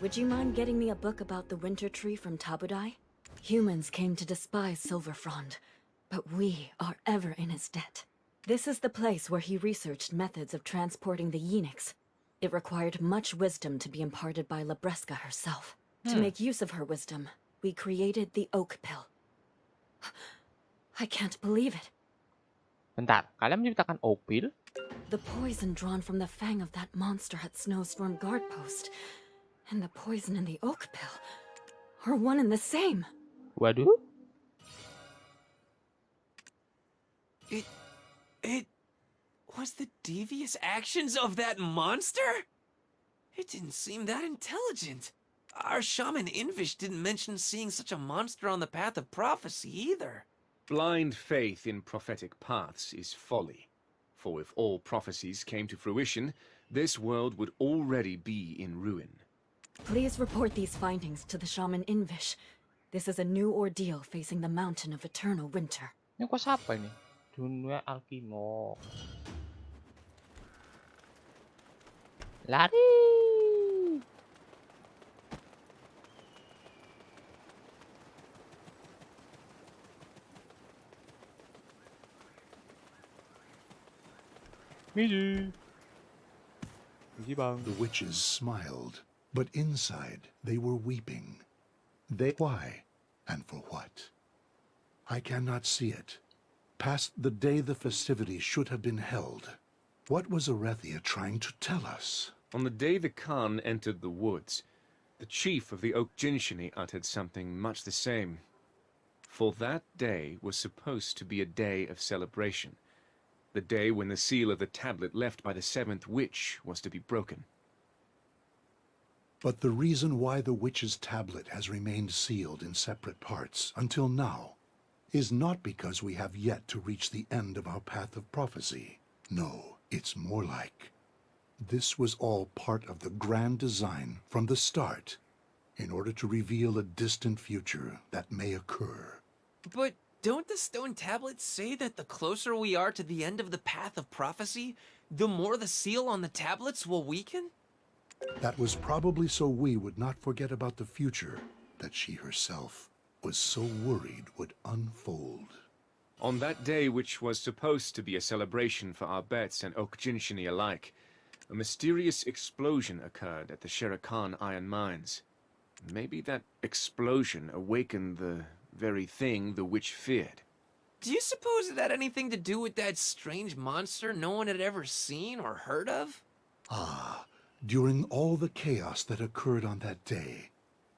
Would you mind getting me a book about the winter tree from Tabudai? Humans came to despise Silverfrond, but we are ever in his debt. This is the place where he researched methods of transporting the Yenix. It required much wisdom to be imparted by Labreska herself. To make use of her wisdom, we created the Oak Pill. I can't believe it. Bentar, kalian menciptakan Oak Pill? The poison drawn from the fang of that monster at Snowstorm Guard Post and the poison in the Oak Pill are one and the same. Waduh. It was the devious actions of that monster? It didn't seem that intelligent. Our shaman Invish didn't mention seeing such a monster on the path of prophecy either. Blind faith in prophetic paths is folly. For if all prophecies came to fruition, this world would already be in ruin. Please report these findings to the shaman Invish. This is a new ordeal facing the mountain of eternal winter. Ini kok siapa ini? Dunia Alkimo. Lari. Miji. Miji bang. The witches smiled, but inside they were weeping. Why? And for what? I cannot see it. Past the day the festivities should have been held. What was Arethia trying to tell us? On the day the Khan entered the woods, the chief of the Oak Jinshini uttered something much the same. For that day was supposed to be a day of celebration. The day when the seal of the tablet left by the seventh witch was to be broken. But the reason why the witch's tablet has remained sealed in separate parts until now is not because we have yet to reach the end of our path of prophecy. No, it's more like this was all part of the grand design from the start in order to reveal a distant future that may occur. But don't the stone tablets say that the closer we are to the end of the path of prophecy, the more the seal on the tablets will weaken? That was probably so we would not forget about the future that she herself was so worried would unfold. On that day, which was supposed to be a celebration for our bets and Oak Jinshini alike, a mysterious explosion occurred at the Sherakan iron mines. Maybe that explosion awakened the very thing the witch feared. Do you suppose it had anything to do with that strange monster no one had ever seen or heard of? Ah, during all the chaos that occurred on that day,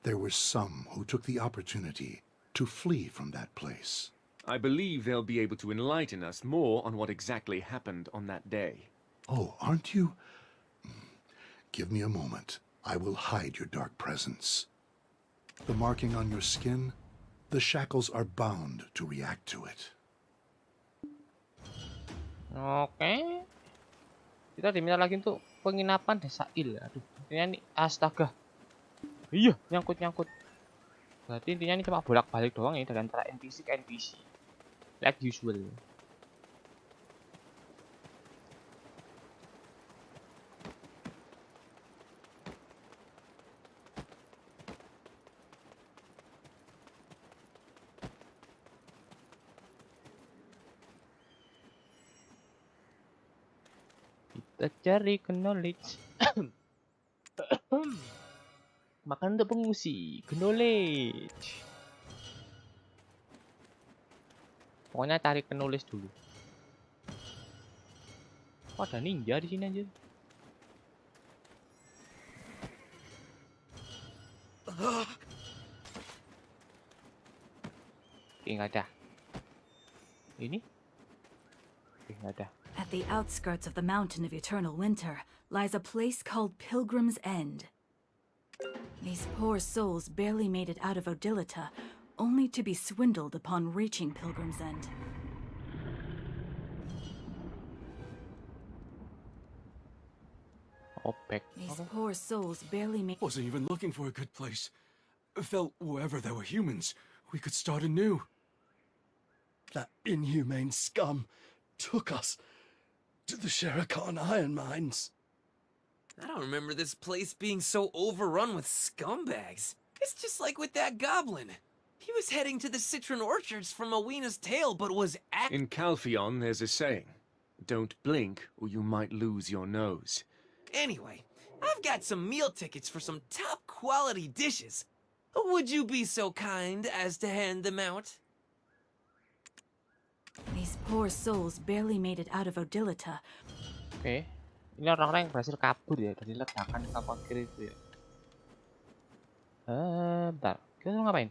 there were some who took the opportunity to flee from that place. I believe they'll be able to enlighten us more on what exactly happened on that day. Oh, aren't you? Give me a moment. I will hide your dark presence. The marking on your skin, the shackles are bound to react to it. Oke. Kita diminta lagi untuk penginapan desa Il. Aduh, intinya nih astaga. Iya, nyangkut-nyangkut. Berarti intinya ini cuma bolak-balik doang ya dari antara NPC ke NPC. Like usual. Kita cari knowledge. Makan untuk pengungsi, knowledge. Pokoknya cari knowledge dulu. Oh, ada ninja di sini aja. Oke, nggak ada. Ini? Oke, nggak ada. At the outskirts of the Mountain of Eternal Winter lies a place called Pilgrim's End. These poor souls barely made it out of Odilita only to be swindled upon reaching Pilgrim's End. Opek. These poor souls barely made... Wasn't even looking for a good place. Felt wherever there were humans, we could start anew. That inhumane scum took us to the Sherakan iron mines. I don't remember this place being so overrun with scumbags. It's just like with that goblin. He was heading to the citron orchards from Awena's Tale, but was In Calpheon, there's a saying. Don't blink, or you might lose your nose. Anyway, I've got some meal tickets for some top-quality dishes. Would you be so kind as to hand them out? These poor souls barely made it out of Odilita. Oke. Ini orang-orang yang berhasil kabur ya dari ledakan kapal kiri itu ya. Bentar. Kita mau ngapain?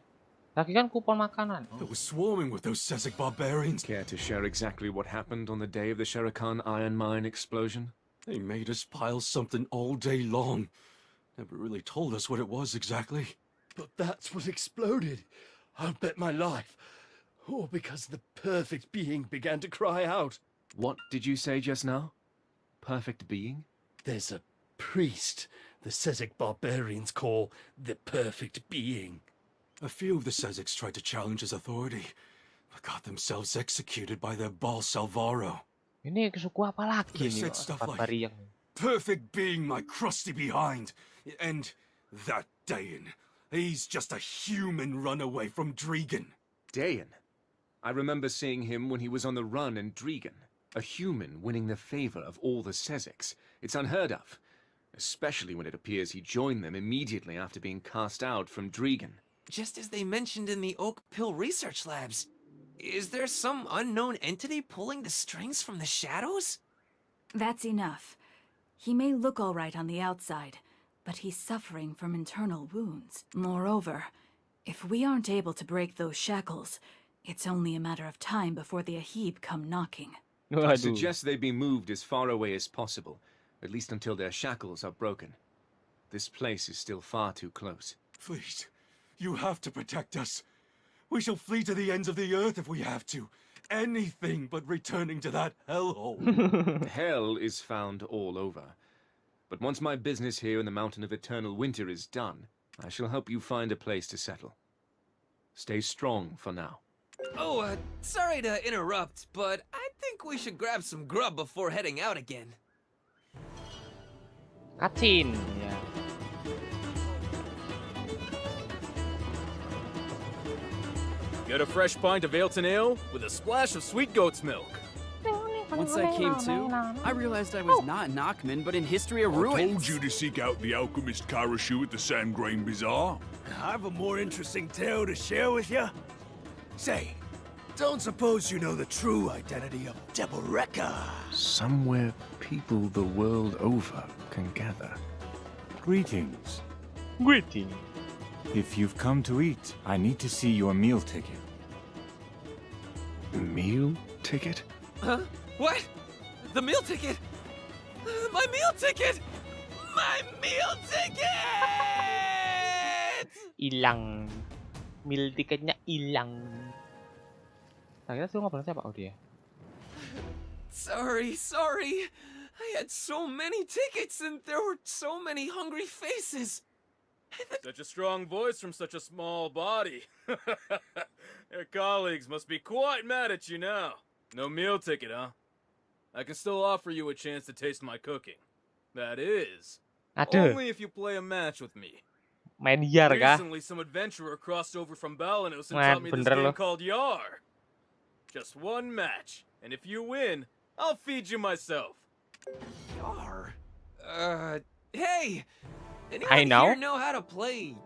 Lagi kan kupon makanan. It was swarming with those Sezek barbarians. Care to share exactly what happened on the day of the Sherakan iron mine explosion? They made us pile something all day long. Never really told us what it was exactly. But that's what exploded. I'll bet my life. All because the perfect being began to cry out. What did you say just now? Perfect being? There's a priest the Sezek barbarians call the perfect being. A few of the Sezeks tried to challenge his authority, but got themselves executed by their Baal Salvaro. Ini suku apa lagi They nih? said stuff like, Barbarian. perfect being, my crusty behind. And that Dayan, he's just a human runaway from Dregan. Dayan? I remember seeing him when he was on the run in Dregan. A human winning the favor of all the Sezeks. It's unheard of. Especially when it appears he joined them immediately after being cast out from Dregan. Just as they mentioned in the Oak Pill research labs. Is there some unknown entity pulling the strings from the shadows? That's enough. He may look all right on the outside, but he's suffering from internal wounds. Moreover, if we aren't able to break those shackles, it's only a matter of time before the Ahib come knocking. I suggest they be moved as far away as possible, at least until their shackles are broken. This place is still far too close. Please, you have to protect us. We shall flee to the ends of the earth if we have to. Anything but returning to that hellhole. Hell is found all over. But once my business here in the Mountain of Eternal Winter is done, I shall help you find a place to settle. Stay strong for now. Oh, sorry to interrupt, but I think we should grab some grub before heading out again. Cutscene. Ya. Get a fresh pint of Ailton Ale with a splash of sweet goat's milk. Once I came to, I realized I was not in Achman, but in History of Ruins. I told you to seek out the alchemist Karashu at the Sam Grain Bazaar. I have a more interesting tale to share with you. Say, don't suppose you know the true identity of Deboreka? Somewhere people the world over can gather. Greetings. Greeting. If you've come to eat, I need to see your meal ticket. Meal ticket? Huh? What? The meal ticket? My meal ticket! My meal ticket! Hilang. Meal tiketnya hilang. Nah, kita suruh ngobrol siapa? Oh, dia. Sorry. I had so many tickets and there were so many hungry faces. Such a strong voice from such a small body. Your colleagues must be quite mad at you now. No meal ticket, huh? I can still offer you a chance to taste my cooking. That is, only if you play a match with me. Main Yar kah? Recently, some adventurer crossed over from Balanos and Man, taught me this bener game loh. called Yar. Just one match, and if you win, I'll feed you myself. Yar? Hey! Anyone I know. here know how to play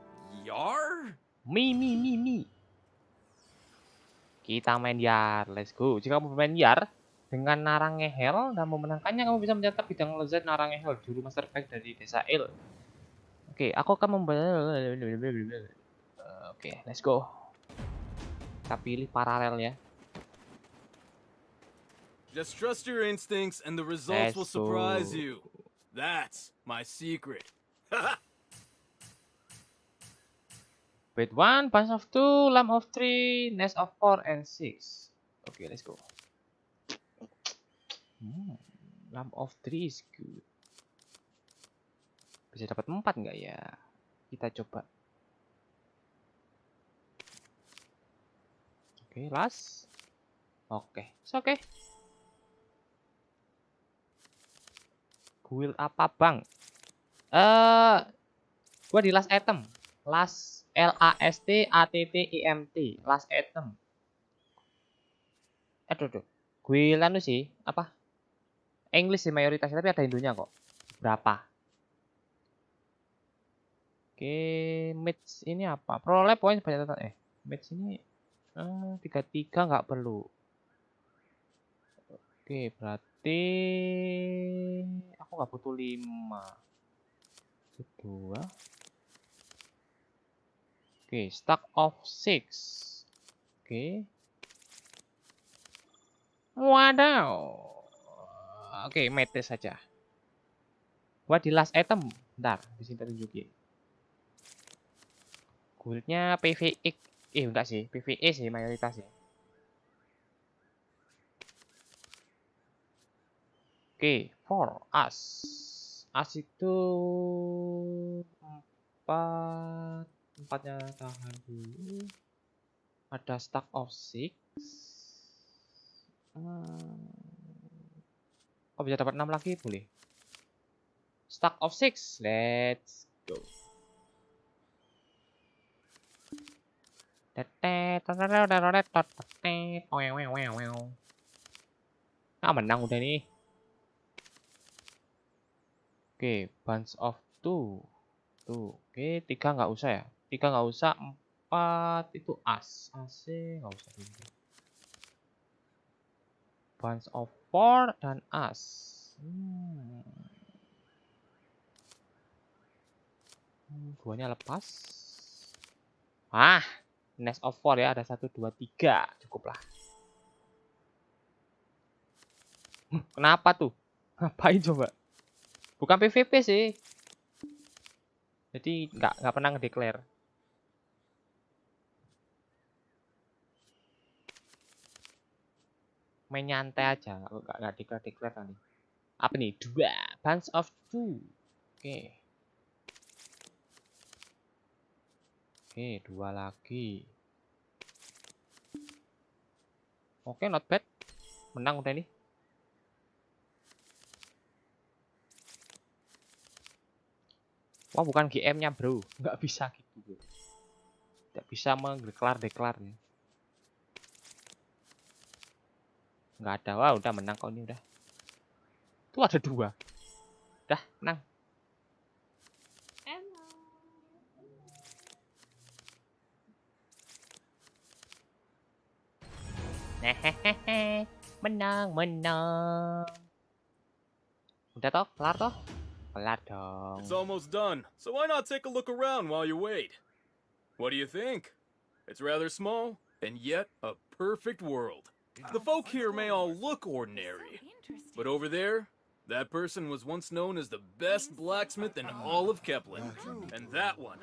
Yar? Me. Kita main Yar, let's go. Jika kamu bermain Yar dengan narang ngehel dan memenangkannya, kamu bisa mencetak bidang lezat narang ngehel, juru master pack dari desa El. Oke, aku akan Oke, let's go. Kita pilih paralel ya. Just trust your instincts and the results will Let's go. surprise you. That's my secret. Bed 1, bunch of 2, lamp of 3, nest of 4 and 6. Okay, let's go. Lamp of 3 is good. Bisa dapat 4 nggak ya? Kita coba. Oke, last. Oke, oke. Guild apa bang? Gua di last item. Last LASTATTEMT. Last item. Aduh. Guild anu sih, apa? English sih mayoritasnya, tapi ada Indonya kok. Berapa? Oke, match ini apa? Peroleh poin banyak match ini 33 nggak perlu. Oke, berarti aku nggak butuh 5. 2. Oke, stack of 6. Oke. Wadaw. Oke, mete saja. Gua di last item. Bentar, di sini tunjukin. Guildnya PVX. Enggak sih, PVE sih mayoritas ya. Oke, for us. As itu 4. 4-nya tahan dulu. Ada stack of 6. Oh, bisa dapat 6 lagi boleh. Stack of 6. Let's go. Menang udah nih. Oke, bunch of 2. Tuh, oke, 3 nggak usah ya. 3 nggak usah, 4 itu as. AC nggak usah dulu. Bunch of 4 dan as. Duanya lepas. Nest of 4 ya, ada 1, 2, 3. Cukup lah. Kenapa tuh? Ngapain coba? Bukan PVP sih. Jadi nggak pernah ngedeclare. Main nyantai aja, nggak declare tadi. Apa nih? 2. Bunch of 2. Oke. Oke, 2 lagi. Oke, not bad. Menang udah nih. Wah, bukan GM-nya, bro. Nggak bisa gitu. Nggak bisa mengdeklar nih. Nggak ada. Wah, udah menang kok ini udah. Tuh ada 2. Udah, menang. Menang. Udah toh, kelar toh? Kelar dong. It's almost done, so why not take a look around while you wait? What do you think? It's rather small, and yet a perfect world. The folk here may all look ordinary, but over there, that person was once known as the best blacksmith in all of Kepler. And that one,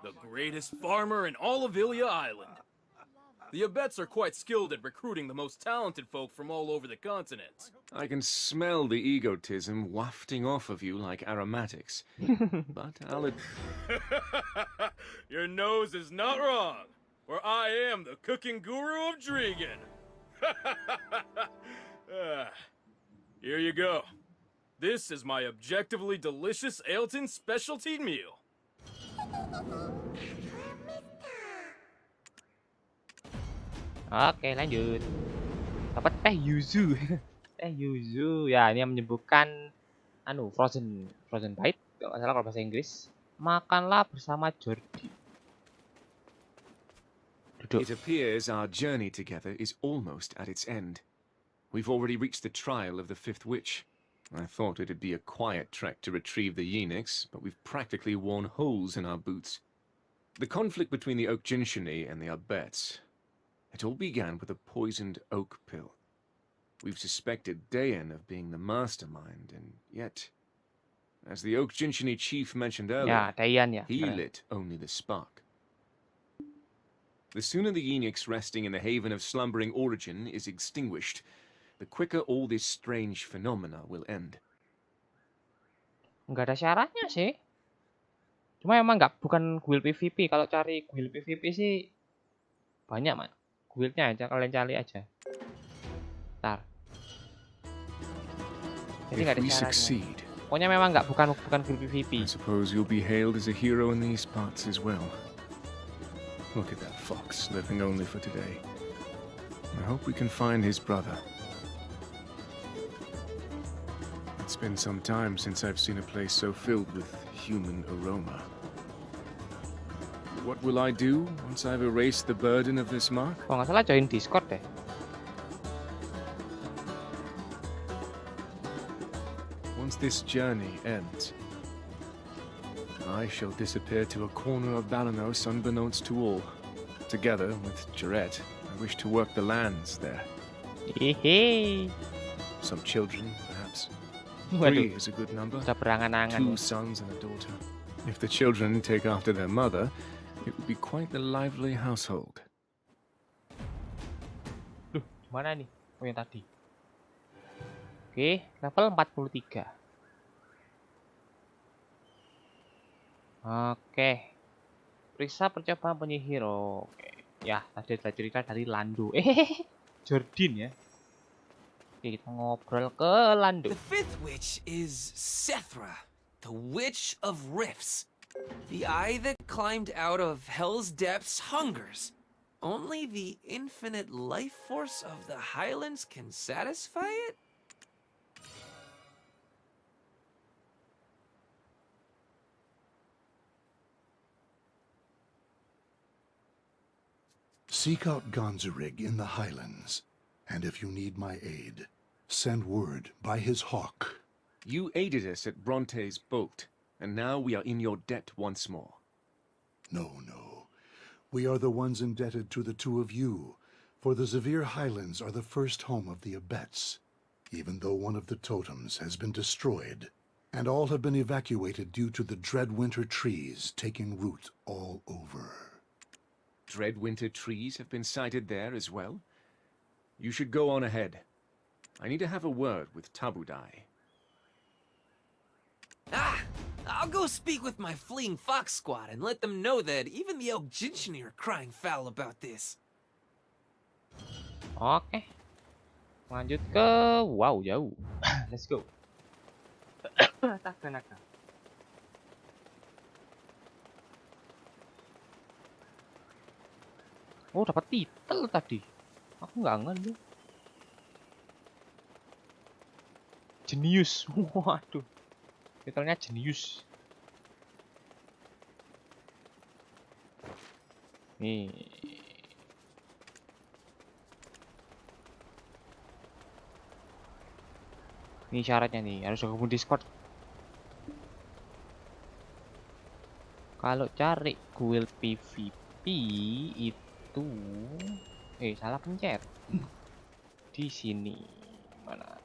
the greatest farmer in all of Ilya Island. The Abets are quite skilled at recruiting the most talented folk from all over the continent. I can smell the egotism wafting off of you like aromatics. But I'll... Your nose is not wrong, for I am the cooking guru of Dregan. Here you go. This is my objectively delicious Ailton specialty meal. Oke, lanjut. Dapat teh yuzu. Teh yuzu. Ya, ini yang menyebutkan frozen bite kalau nggak salah kalau bahasa Inggris. Makanlah bersama Jordi. Duduk. It appears our journey together is almost at its end. We've already reached the trial of the fifth witch. I thought it'd be a quiet trek to retrieve the eunuchs, but we've practically worn holes in our boots. The conflict between the Oak Jinshini and the Abets. It all began with a poisoned oak pill. We've suspected Dayan of being the mastermind, and yet, as the Oak Jinshini chief mentioned earlier, he lit only the spark. The sooner the Enix resting in the haven of slumbering origin is extinguished, the quicker all this strange phenomena will end. Nggak ada syaratnya sih. Cuma emang bukan guild PvP. Kalau cari guild PvP sih banyak, man. Guildnya aja kalian cari aja. Ntar. Jadi nggak ada syaratnya. Pokoknya memang bukan guild PvP. I suppose you'll be hailed as a hero in these parts as well. Look at that fox, living only for today. I hope we can find his brother. It's been some time since I've seen a place so filled with human aroma. What will I do once I've erased the burden of this mark? Kalau nggak salah join Discord deh. Once this journey ends, I shall disappear to a corner of Balanos unbeknownst to all. Together with Jarrett, I wish to work the lands there. Some children, perhaps. 3 is a good number. 2 sons and a daughter. If the children take after their mother, it would be quite the lively household. Duh, mana nih? Oh, yang tadi. Oke, level 43. Oke. Periksa percobaan penyihir. Oke. Ya, tadi ada cerita dari Lando. Jordan ya. Oke, kita ngobrol ke Lando. The fifth witch is Sethra, the witch of rifts. The eye that climbed out of hell's depths hungers. Only the infinite life force of the Highlands can satisfy it? Seek out Gonzarig in the Highlands, and if you need my aid, send word by his hawk. You aided us at Bronte's boat, and now we are in your debt once more. No. We are the ones indebted to the two of you, for the Zavir Highlands are the first home of the Abets, even though one of the totems has been destroyed, and all have been evacuated due to the dread winter trees taking root all over. Dread winter trees have been sighted there as well? You should go on ahead. I need to have a word with Tabudai. I'll go speak with my fleeing fox squad and let them know that even the Elk Jinchini are crying foul about this. Oke. Lanjut ke jauh. Let's go. Takanaka. Oh, dapat titel tadi. Aku nggak ngerti. Jenius. Waduh. Titelnya jenius. Nih. Ini syaratnya nih, harus gabung Discord. Kalau cari guild PvP itu salah pencet. Di sini. Mana?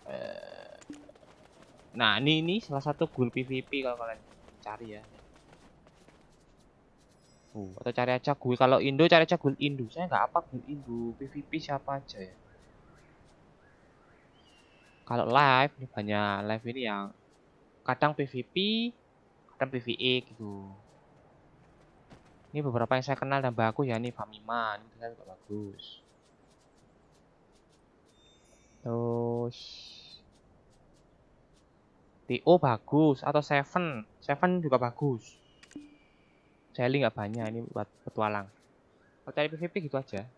Nah, ini salah satu guild PvP kalau kalian cari ya. Atau cari aja guild, kalau Indo cari aja guild Indo. Saya nggak apa guild Indo, PvP siapa aja ya. Kalau live ini banyak live ini yang kadang PvP, kadang PvE gitu. Ini beberapa yang saya kenal dan bagus ya, nih Famiman, ini juga bagus. Terus TO bagus, atau Seven juga bagus. Selling nggak banyak, ini buat petualang. Kalau cari PvP gitu aja.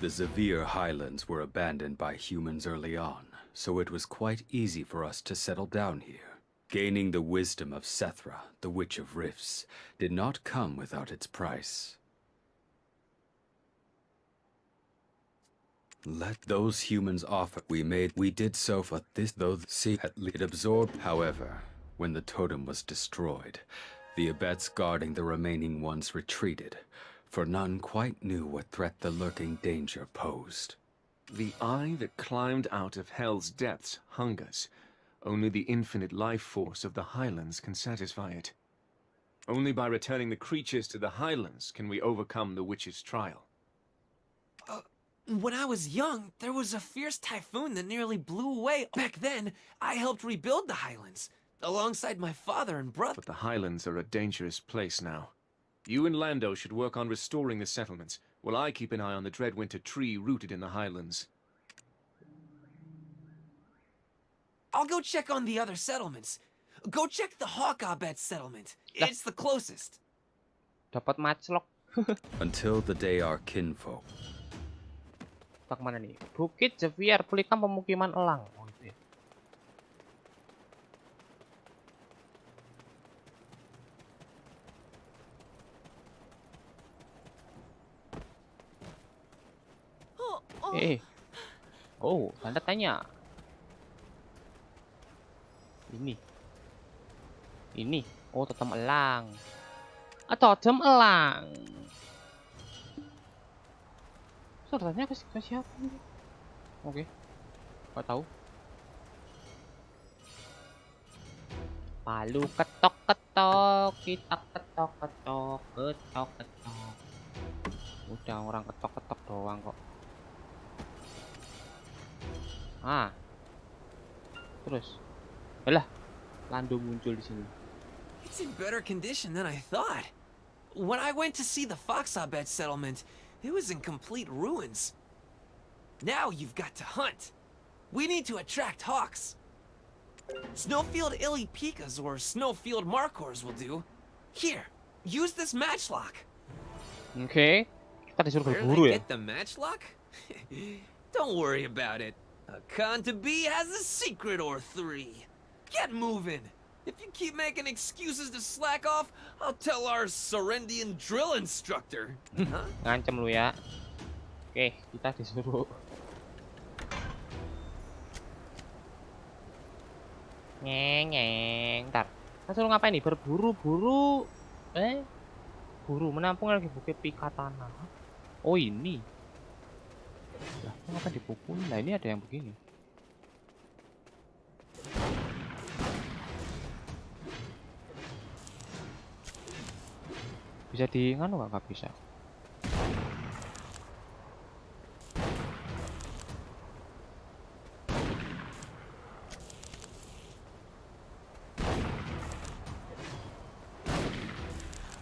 The Zavir Highlands were abandoned by humans early on, so it was quite easy for us to settle down here. Gaining the wisdom of Sethra, the Witch of Rifts, did not come without its price. Let those humans offer we did so for this, though it absorbed. However, when the totem was destroyed, the Abets guarding the remaining ones retreated, for none quite knew what threat the lurking danger posed. The eye that climbed out of hell's depths hungers. Only the infinite life force of the Highlands can satisfy it. Only by returning the creatures to the highlands can we overcome the witch's trial. When I was young, there was a fierce typhoon that nearly blew away. Back then, I helped rebuild the highlands, alongside my father and brother. But the highlands are a dangerous place now. You and Lando should work on restoring the settlements, while I keep an eye on the Dreadwinter tree rooted in the highlands. I'll go check on the other settlements. Go check the Hawkabet settlement. It's the closest. Dapat matchlock. Until the day our kinfolk. Kita kemana nih? Bukit Javier, pulihkan pemukiman elang. Oh, itu ya. Oh, tanda tanya. Ini. Oh, totem elang. Totem elang. Tanya ke siapa? Oke. Gak tahu. Palu ketok-ketok, kita ketok-ketok, ketok-ketok. Udah orang ketok-ketok doang kok. Terus. Alah, Lando muncul di sini. It's in better condition than I thought. When I went to see the Foxabet settlement, it was in complete ruins. Now you've got to hunt. We need to attract hawks. Snowfield Illipikas or Snowfield Markors will do. Here, use this matchlock. Oke, kita disuruh Where berburu they ya. get the matchlock? Don't worry about it. Akan has a secret or three. Get moving. If you keep making excuses to slack off, I'll tell our Sorendian drill instructor. Huh? Ngancem lu ya. Oke, kita disuruh. Nyeng. Ntar. Kita suruh ngapain nih? Berburu-buru. Buru menampung lagi bukit pikatana. Oh, ini. Lah, ngapain dipukulin? Nah, ini ada yang begini. Bisa di nganu nggak bisa.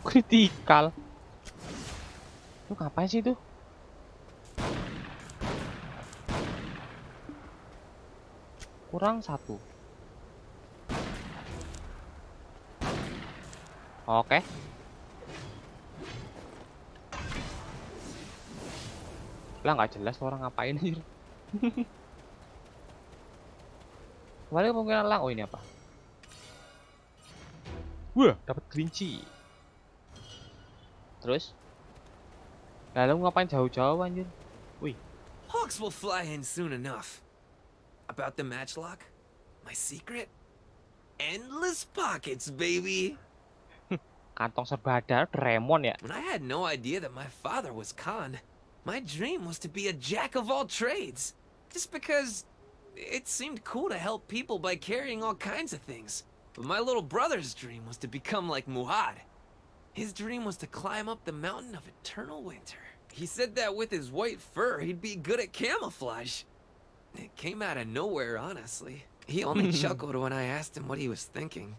Kritikal. Lu ngapain sih itu? Kurang 1. Oke. Lah nggak jelas orang ngapain anjir. Kemarin kemungkinan lang. Oh, ini apa? Wah, dapat kelinci. Terus? Lalu ngapain jauh-jauh anjir? Wih. Hawks will fly in soon enough. About the matchlock? My secret? Endless pockets, baby. Kantong serba ada, Doraemon ya. When I had no idea that my father was Khan, my dream was to be a jack of all trades. Just because it seemed cool to help people by carrying all kinds of things. But my little brother's dream was to become like Muhad. His dream was to climb up the mountain of eternal winter. He said that with his white fur, he'd be good at camouflage. It came out of nowhere, honestly. He only chuckled when I asked him what he was thinking.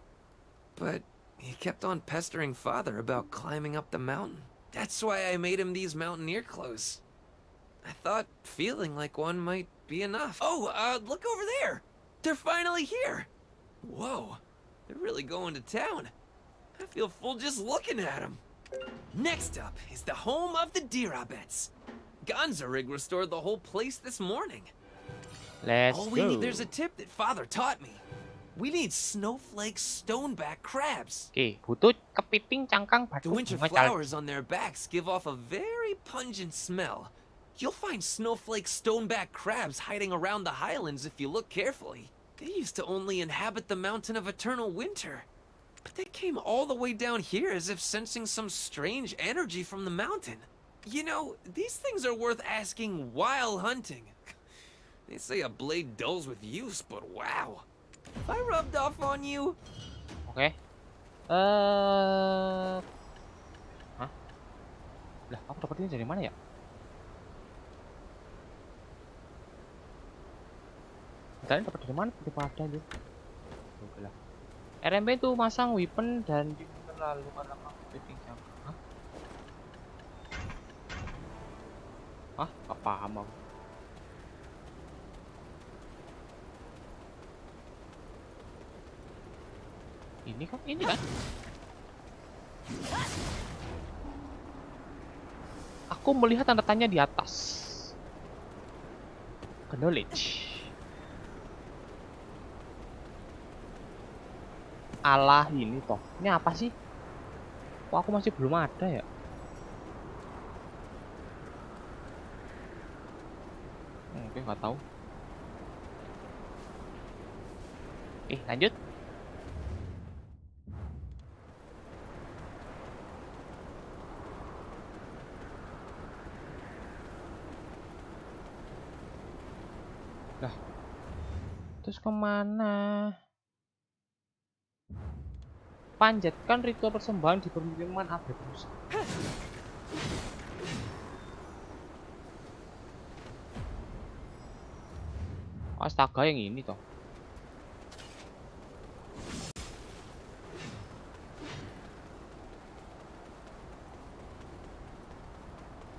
But he kept on pestering Father about climbing up the mountain. That's why I made him these mountaineer clothes. I thought feeling like one might be enough. Oh, look over there! They're finally here! Whoa, they're really going to town. I feel full just looking at them. Next up is the home of the Dirabets. Gonzarig restored the whole place this morning. Let's go. There's a tip that Father taught me. We need snowflake stoneback crabs. Oke, butuh kepiting cangkang The batu winter bunga flowers on their backs give off a very pungent smell. You'll find snowflake stoneback crabs hiding around the highlands if you look carefully. They used to only inhabit the mountain of eternal winter. But they came all the way down here as if sensing some strange energy from the mountain. You know, these things are worth asking while hunting. They say a blade dulls with use, but wow. If I rubbed off on you... Oke. Hah? Lah, aku dapat ini dari mana ya? Kalian dapat dari mana? Tidak ada aja. Oke lah. RMP itu masang weapon dan terlalu karena setting sama. Hah? Hah? Gak paham aku. Ini kan? Aku melihat tanda tanya di atas. Knowledge. Allah ini toh. Ini apa sih? Kok aku masih belum ada ya? Oke, nggak tahu. Lanjut. Lah. Terus kemana? Panjatkan ritual persembahan di permukiman abad rusak. Astaga, yang ini toh.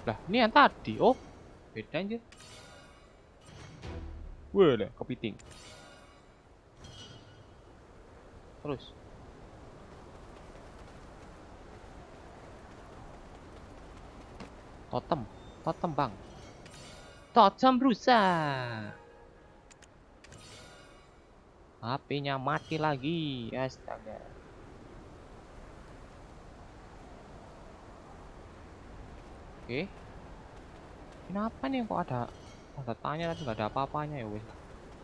Lah, ini yang tadi. Oh, beda aja. Wah, kepiting. Terus. Totem bang. Totem rusak. HP-nya mati lagi. Astaga. Oke. Kenapa nih kok ada tanda tanya tapi nggak ada apa-apanya ya wes.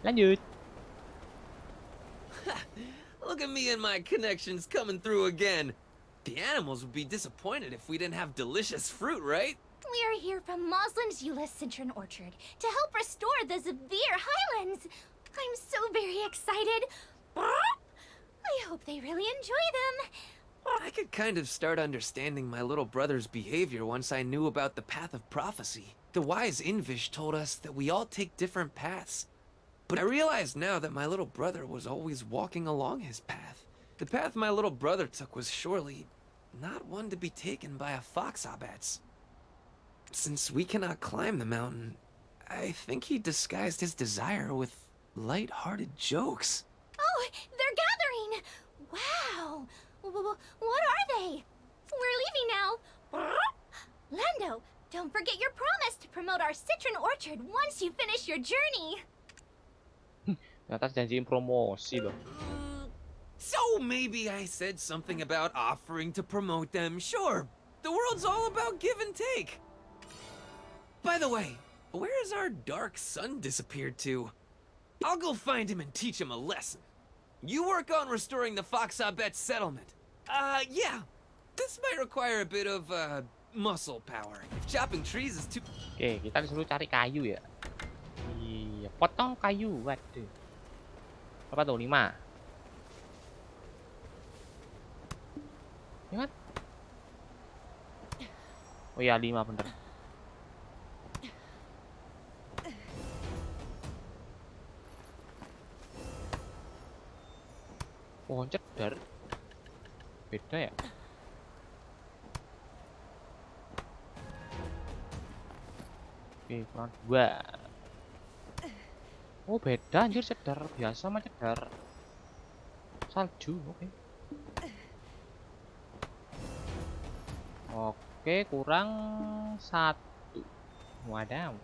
Lanjut. Look at me and my connections coming through again. The animals would be disappointed if we didn't have delicious fruit, right? We are here from Moslim's Euless Citron Orchard to help restore the Zabir Highlands. I'm so very excited. I hope they really enjoy them. I could kind of start understanding my little brother's behavior once I knew about the path of prophecy. The wise Invish told us that we all take different paths. But I realize now that my little brother was always walking along his path. The path my little brother took was surely not one to be taken by a fox abats. Since we cannot climb the mountain, I think he disguised his desire with light-hearted jokes. Oh, they're gathering! Wow! What are they? We're leaving now. Lando, don't forget your promise to promote our citron orchard once you finish your journey. Atas janjiin promosi loh. So maybe I said something about offering to promote them. Sure, the world's all about give and take. By the way, where has our dark son disappeared to? I'll go find him and teach him a lesson. You work on restoring the Foxabet settlement. Yeah. This might require a bit of, muscle power. If chopping trees is too... Oke, kita disuruh cari kayu ya. Iya, potong kayu. Waduh. Berapa tuh? 5. Ya kan? Oh ya, 5 bener. Pohon cedar. Beda ya? Oke, kurang 2. Oh, beda anjir, cedar biasa sama cedar salju. Oke. Oke, kurang 1. Wadaw.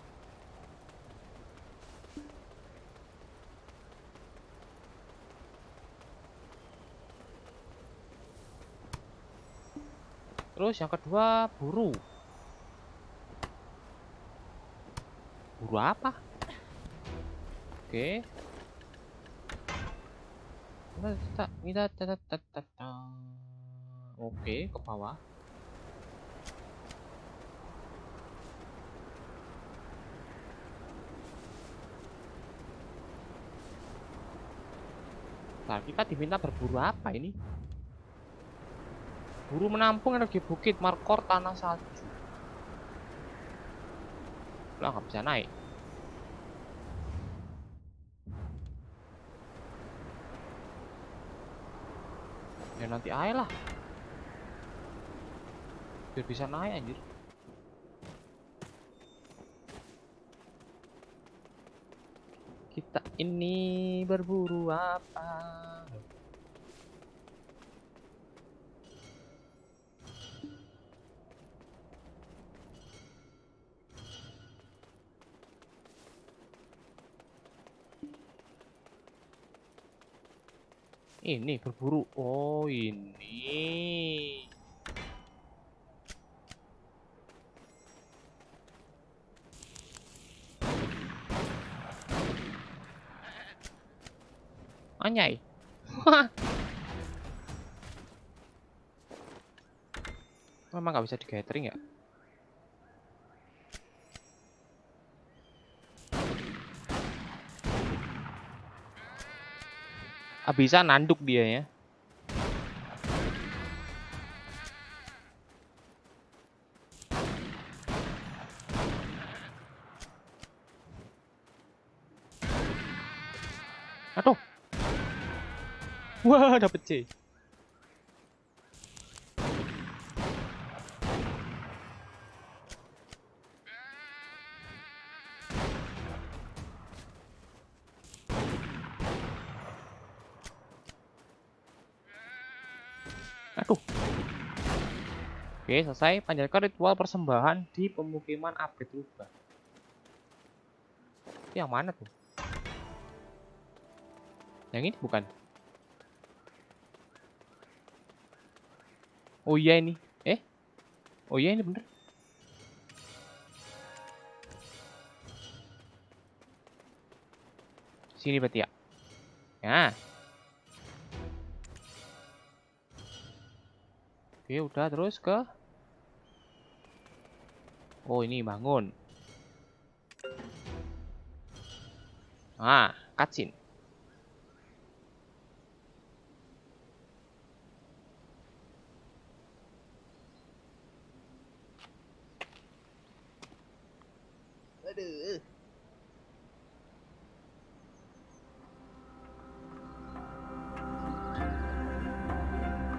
Terus yang kedua, buru. Buru apa? Oke. Oke, ke bawah. Nah, kita diminta berburu apa ini? Buru menampung energi bukit, markor tanah salju. Lah nggak bisa naik. Ya nanti aja lah. Biar bisa naik anjir. Kita ini berburu apa? Ini berburu. Oh, ini. Anyai. Memang nggak bisa di gathering ya? Bisa nanduk dia ya. Aduh. Wah, dapet C. Aduh. Oke, selesai. Panjatkan ritual persembahan di pemukiman upgrade rubah. Yang mana tuh? Yang ini bukan? Oh iya ini. Oh iya ini bener. Sini berarti ya. Nah. Oke, udah terus ke. Oh, ini bangun. Ah, cutscene. Aduh.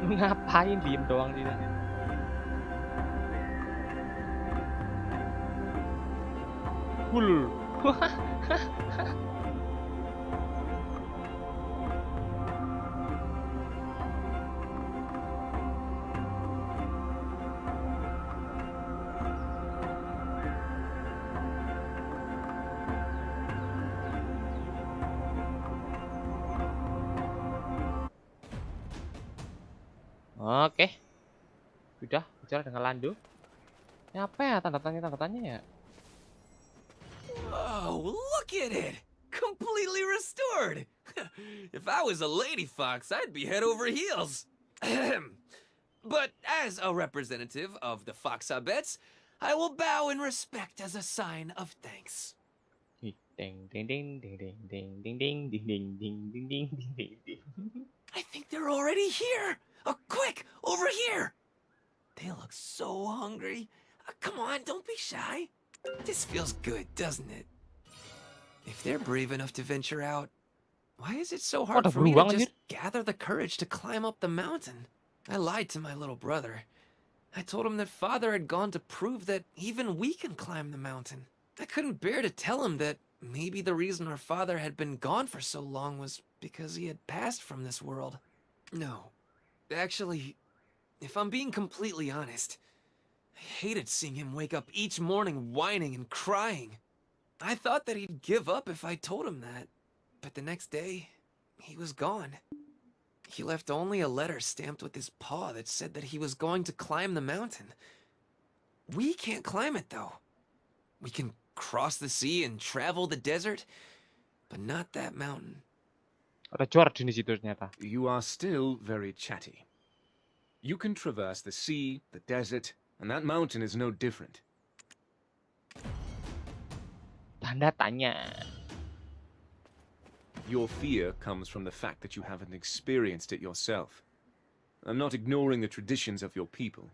Ngapain diem doang di sana? Cool. Oke. Sudah bicara dengan Lando. Ini apa ya tanda tanya ya? Oh, look at it! Completely restored! If I was a lady fox, I'd be head over heels. But as a representative of the Foxabets, I will bow in respect as a sign of thanks. Ding ding ding ding ding ding ding ding ding ding ding ding ding ding ding. I think they're already here! Quick! Over here! They look so hungry. Come on, don't be shy. This feels good, doesn't it? If they're brave enough to venture out, why is it so hard for me to just gather the courage to climb up the mountain? I lied to my little brother. I told him that Father had gone to prove that even we can climb the mountain. I couldn't bear to tell him that maybe the reason our father had been gone for so long was because he had passed from this world. No. Actually, if I'm being completely honest, I hated seeing him wake up each morning whining and crying. I thought that he'd give up if I told him that, but the next day, he was gone. He left only a letter stamped with his paw that said that he was going to climb the mountain. We can't climb it, though. We can cross the sea and travel the desert, but not that mountain. Ada George di situ ternyata. You are still very chatty. You can traverse the sea, the desert, and that mountain is no different. Tanda tanya. Your fear comes from the fact that you haven't experienced it yourself. I'm not ignoring the traditions of your people,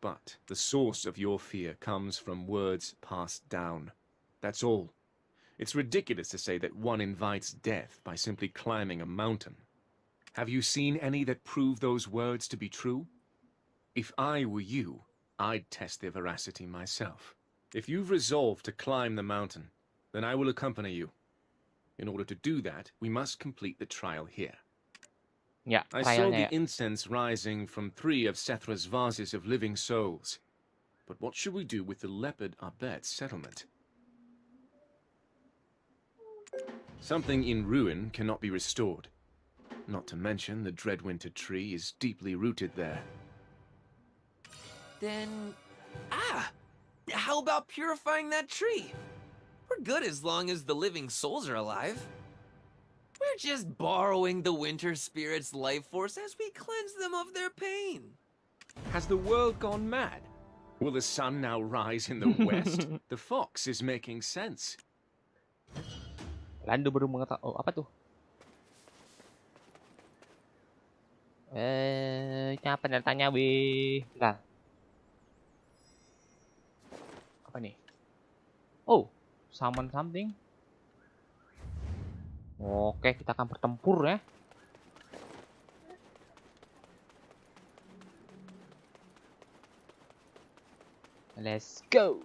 but the source of your fear comes from words passed down. That's all. It's ridiculous to say that one invites death by simply climbing a mountain. Have you seen any that prove those words to be true? If I were you, I'd test their veracity myself. If you've resolved to climb the mountain, then I will accompany you. In order to do that, we must complete the trial here. Ya, I saw trialnya the ya. incense rising from 3 of Sethra's vases of living souls. But what should we do with the leopard Abet's settlement? Something in ruin cannot be restored. Not to mention the Dreadwinter tree is deeply rooted there. Then... how about purifying that tree? We're good as long as the living souls are alive. We're just borrowing the winter spirit's life force as we cleanse them of their pain. Has the world gone mad? Will the sun now rise in the west? The fox is making sense. Lando baru mengetahui. Oh, apa tuh? Apa tanya weh? Bentar. Apa nih? Oh, summon something. Oke, kita akan bertempur ya. Let's go.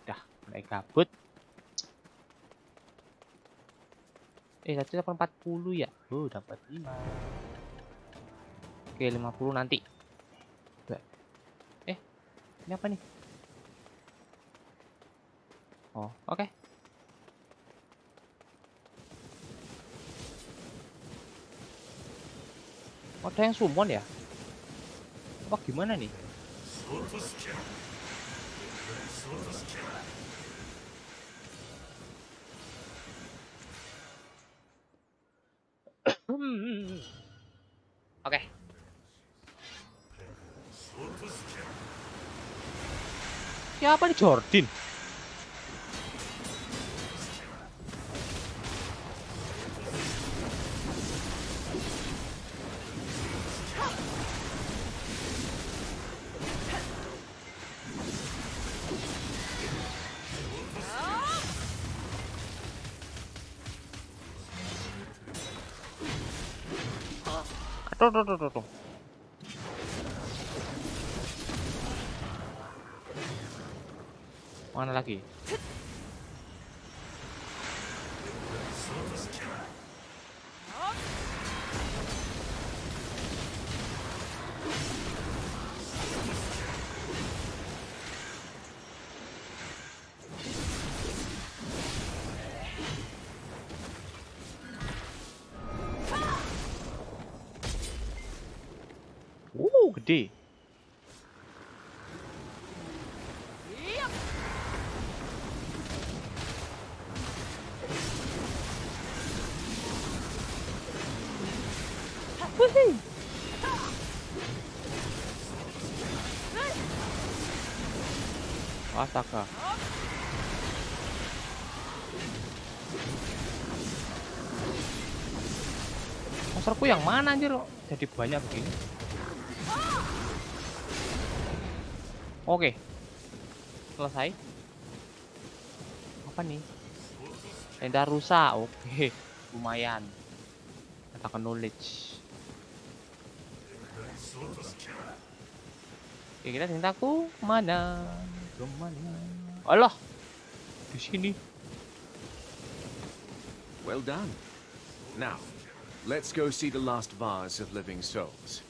Dah, mulai gabut. Tadi dapat 40 ya? Oh, dapat 5. Oke, 50 nanti. Ini apa nih? Oh, oke. Oh, ada yang summon ya? Apa gimana nih? Oke. Siapa nih Jordan? Tuh. Mana lagi? Gede. Astaga. Monsterku yang mana anjir? Jadi banyak begini. Oke. Selesai. Apa nih? Tenda rusa. Oke. Lumayan. Katakan knowledge. Oke, kita tindaku mana? Kemana? Allah. Di sini. Well done. Now, let's go see the last vase of living souls.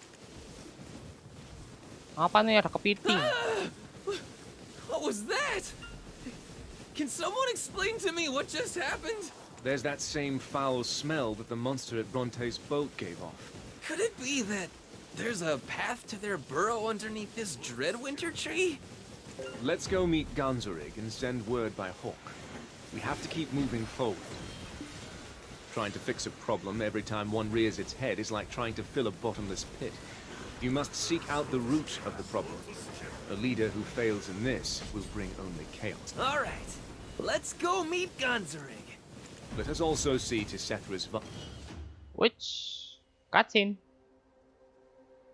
Apa nih, ada kepiting? What was that? Can someone explain to me what just happened? There's that same foul smell that the monster at Bronte's boat gave off. Could it be that there's a path to their burrow underneath this Dreadwinter tree? Let's go meet Ganzorig and send word by Hawk. We have to keep moving forward. Trying to fix a problem every time one rears its head is like trying to fill a bottomless pit. You must seek out the root of the problem. A leader who fails in this will bring only chaos. All right. Let's go meet Ganzarig. Let us also see to Sethra's Which cutscene?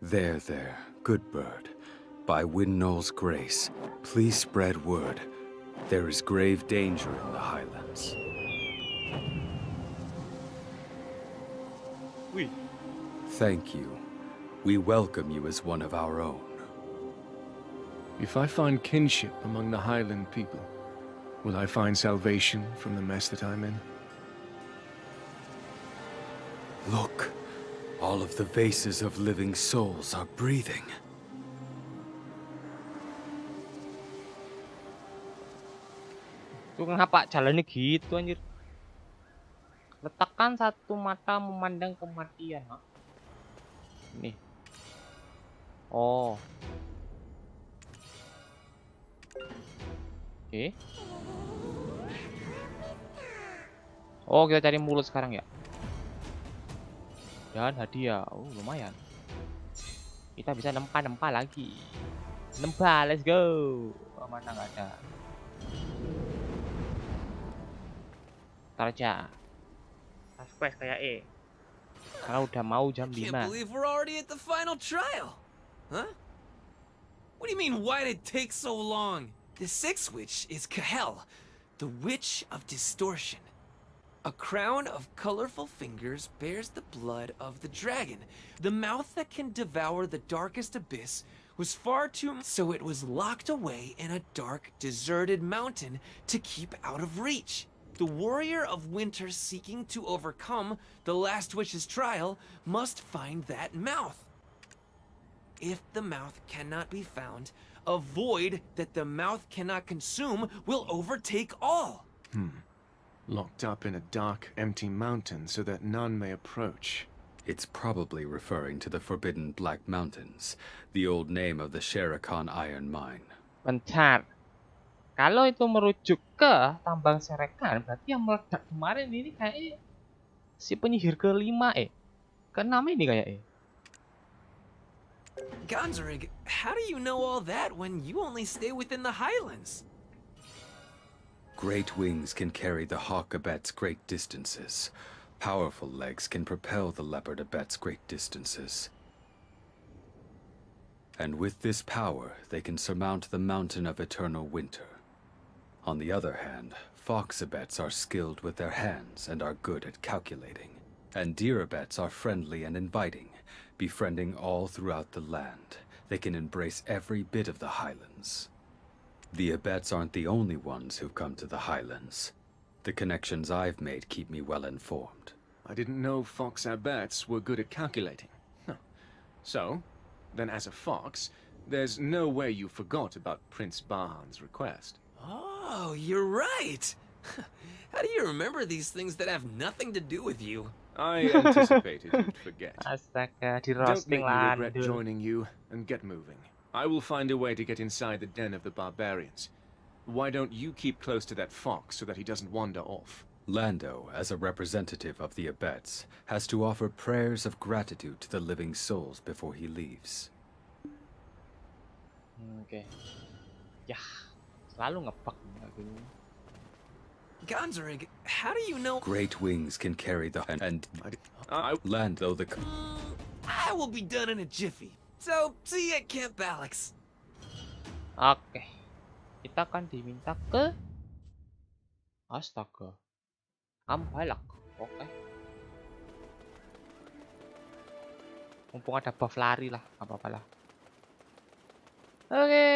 There, good bird. By Windknow's grace, please spread word. There is grave danger in the Highlands. Wih. Thank you. We welcome you as one of our own. If I find kinship among the Highland people, will I find salvation from the mess that I'm in? Look, all of the vases of living souls are breathing. Itu kenapa jalannya gitu anjir? Letakkan satu mata memandang kematian. Hah? Nih. Oh. Oke. Oh, kita cari mulut sekarang ya. Dan hadiah. Oh, lumayan. Kita bisa nempa-nempa lagi. Nempa, let's go. Oh, mana nggak ada. Ntar aja. Last quest kayak Karena udah mau jam 5. Can't believe we're already at the final trial. Huh? What do you mean, why did it take so long? The sixth witch is Kahel, the witch of distortion. A crown of colorful fingers bears the blood of the dragon. The mouth that can devour the darkest abyss was far too... So it was locked away in a dark, deserted mountain to keep out of reach. The warrior of winter seeking to overcome the last witch's trial must find that mouth. If the mouth cannot be found, a void that the mouth cannot consume will overtake all. Locked up in a dark, empty mountain so that none may approach. It's probably referring to the Forbidden Black Mountains, the old name of the Sherakan iron mine. Bentar. Kalau itu merujuk ke tambang Serekan, berarti yang meledak kemarin ini kayak si penyihir kelima keenam ini kayak Ganzarig, how do you know all that when you only stay within the Highlands? Great wings can carry the hawk abets great distances. Powerful legs can propel the leopard abets great distances. And with this power, they can surmount the mountain of eternal winter. On the other hand, fox abets are skilled with their hands and are good at calculating. And deer abets are friendly and inviting, befriending all throughout the land. They can embrace every bit of the Highlands. The abets aren't the only ones who've come to the Highlands. The connections I've made keep me well informed. I didn't know fox abets were good at calculating. Huh. So, then as a fox, there's no way you forgot about Prince Bahan's request. Oh, you're right. How do you remember these things that have nothing to do with you? I anticipated you'd forget. Astaga, di Don't roasting make me lah. regret joining you, and get moving. I will find a way to get inside the den of the barbarians. Why don't you keep close to that fox so that he doesn't wander off? Lando, as a representative of the abets, has to offer prayers of gratitude to the living souls before he leaves. Oke. Ya, selalu ngebug. Ganzarig, how do you know? Great wings can carry the and land though the. I will be done in a jiffy. So, see you at Camp Alex. Oke. Kita akan diminta ke Astaga. Ambalak. Oke. Mumpung ada buff lari lah, apa-apa lah. Oke.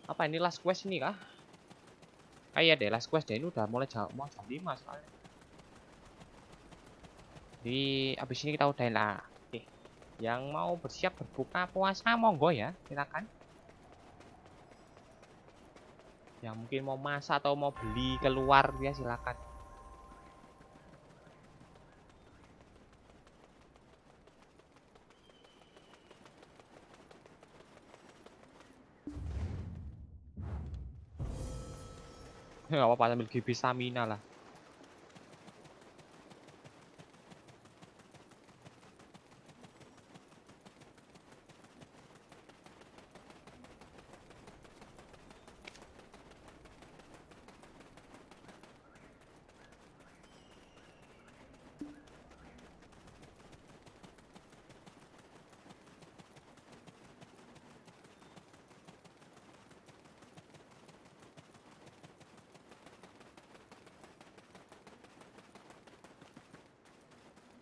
Apa ini last quest ini kah? Kayak deh last quest deh, ini udah mulai jam 5 soalnya. Jadi abis ini kita udahin lah. Oke. Yang mau bersiap berbuka puasa monggo ya, silakan. Yang mungkin mau masak atau mau beli keluar ya silakan. Nggak apa-apa sambil GB stamina lah.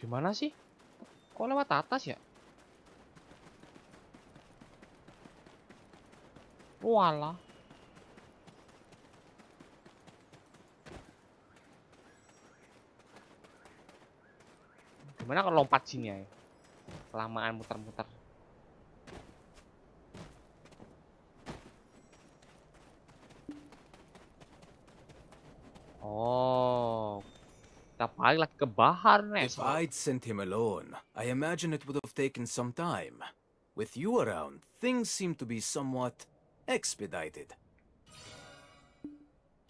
Di mana sih? Kok lewat atas ya? Walah. Gimana kalau lompat sini ya? Kelamaan muter-muter. Oh, kita balik lagi ke bahar nih. If I'd sent him alone, I imagine it would have taken some time. With you around, things seem to be somewhat expedited.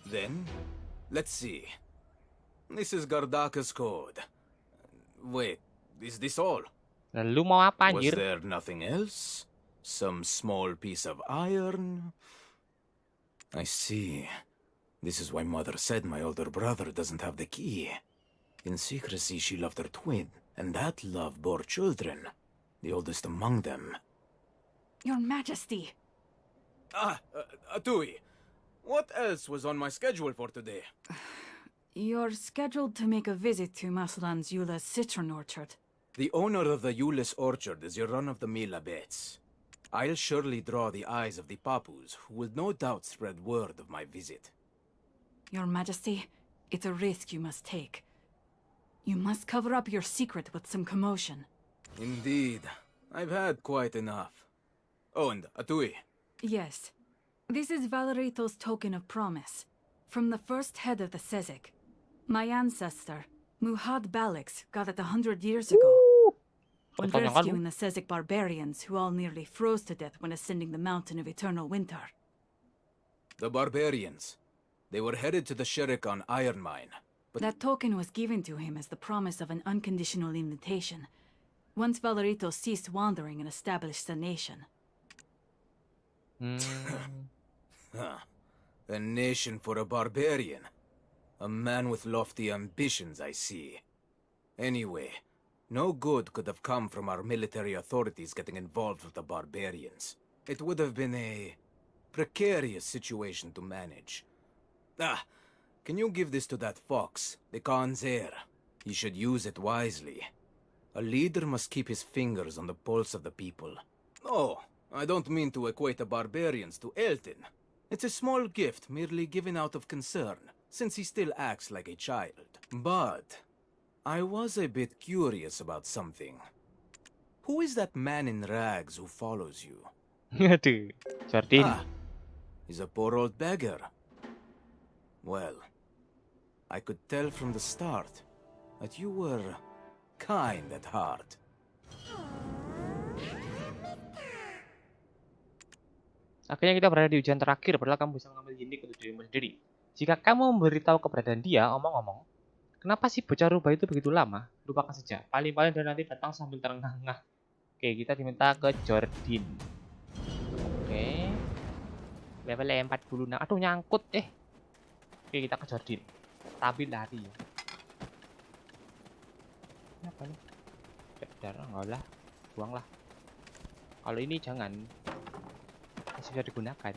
Then, let's see. This is Gardaka's code. Wait, is this all? Lalu mau apa, Was anjir? there nothing else? Some small piece of iron? I see. This is why Mother said my older brother doesn't have the key. In secrecy, she loved her twin, and that love bore children. The oldest among them. Your Majesty! Atui, what else was on my schedule for today? You're scheduled to make a visit to Maslan's Eula's citron orchard. The owner of the Euless orchard is your run-of-the-mill abbess. I'll surely draw the eyes of the Papus, who will no doubt spread word of my visit. Your Majesty, it's a risk you must take. You must cover up your secret with some commotion. Indeed. I've had quite enough. Oh, and Atui. Yes. This is Valerito's token of promise. From the first head of the Sezek. My ancestor, Muhad Balix, got it 100 years ago. When rescuing the Sezek barbarians who all nearly froze to death when ascending the Mountain of Eternal Winter. The barbarians. They were headed to the Sherikon iron mine. But that token was given to him as the promise of an unconditional invitation. Once Valerito ceased wandering and established a nation. A nation for a barbarian. A man with lofty ambitions, I see. Anyway, no good could have come from our military authorities getting involved with the barbarians. It would have been a precarious situation to manage. Can you give this to that fox, the Khan's heir? He should use it wisely. A leader must keep his fingers on the pulse of the people. Oh, I don't mean to equate the barbarians to Elton. It's a small gift merely given out of concern, since he still acts like a child. But I was a bit curious about something. Who is that man in rags who follows you? Aduh, Jordan. He's a poor old beggar. Well, I could tell from the start that you were kind at heart. Akhirnya kita berada di ujian terakhir, padahal kamu bisa mengambil unik untuk dirimu sendiri. Jika kamu memberitahu keberadaan dia, omong-omong, kenapa sih bocah rubah itu begitu lama? Lupakan saja. Paling-paling dia nanti datang sambil terengah-engah. Oke, kita diminta ke Jordan. Oke. Level 46. Aduh, nyangkut. Oke, kita ke Jordan. Stabil lari. Ini apa nih? Darah, enggak lah. Buang lah. Kalau ini jangan. Masih bisa digunakan.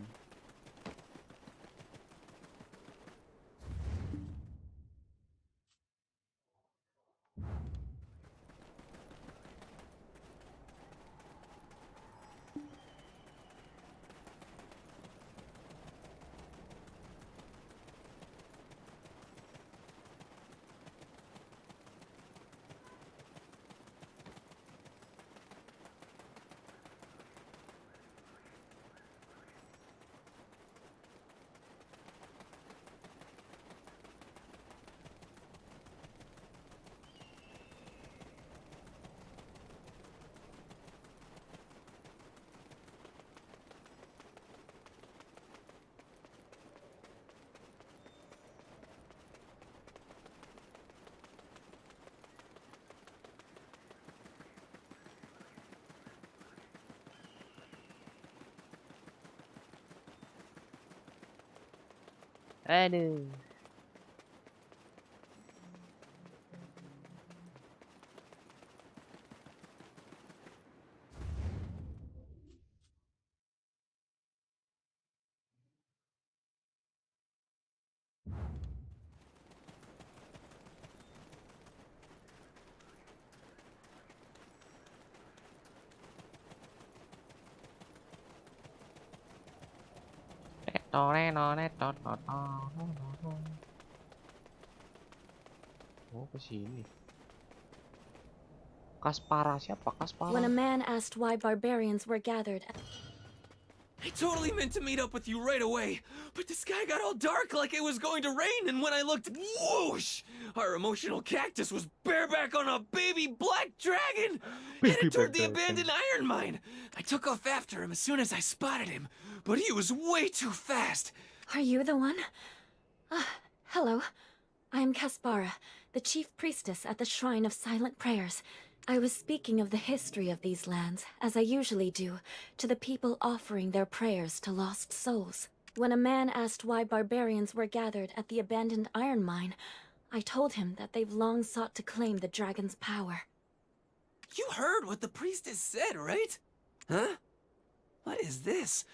Aduh. Oh, ke sini. Kaspara siapa? Kaspara. When a man asked why barbarians were gathered. I totally meant to meet up with you right away, but the sky got all dark like it was going to rain, and when I looked, whoosh! Our emotional cactus was bareback on a baby black dragon, headed toward the abandoned iron mine. I took off after him as soon as I spotted him, but he was way too fast. Are you the one? Hello. I am Kaspara, the chief priestess at the Shrine of Silent Prayers. I was speaking of the history of these lands, as I usually do, to the people offering their prayers to lost souls. When a man asked why barbarians were gathered at the abandoned iron mine, I told him that they've long sought to claim the dragon's power. You heard what the priestess said, right? Huh? What is this?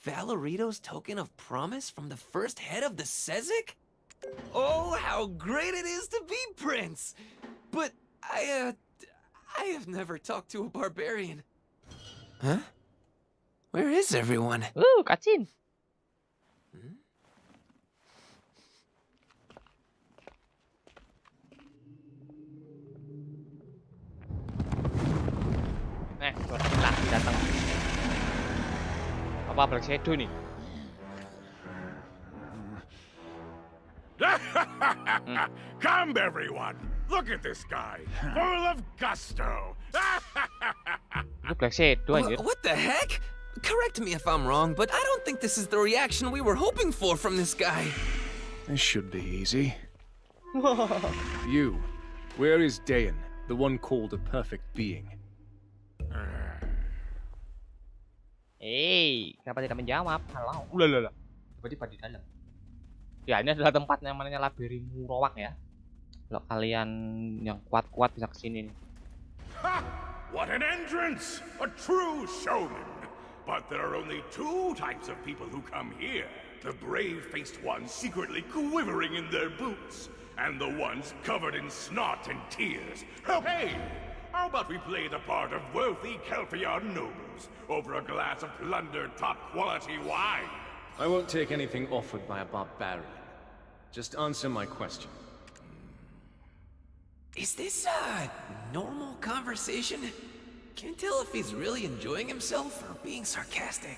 Valorito's token of promise from the first head of the Sezek? Oh, how great it is to be Prince! But I have never talked to a barbarian. Huh? Where is everyone? Ooh, cutscene. Suara lagi datang. Apa Black Shadow nih? Come, everyone! Look at this guy, full of gusto. Itu Black Shadow anjir. What the heck? Correct me if I'm wrong, but I don't think this is the reaction we were hoping for from this guy. This should be easy. You, where is Dayan, the one called a perfect being? Kenapa tidak menjawab? Halo. Ulah. Tiba-tiba di dalam. Ya, ini adalah tempat yang namanya Laberi Murawak ya. Kalau kalian yang kuat-kuat bisa kesini nih. Ha! What an entrance! A true showman! But there are only two types of people who come here. The brave-faced ones secretly quivering in their boots, and the ones covered in snot and tears. Hey! How about we play the part of wealthy Kelpiar nobles over a glass of plundered top-quality wine? I won't take anything offered by a barbarian. Just answer my question. Is this a normal conversation? Can't tell if he's really enjoying himself or being sarcastic.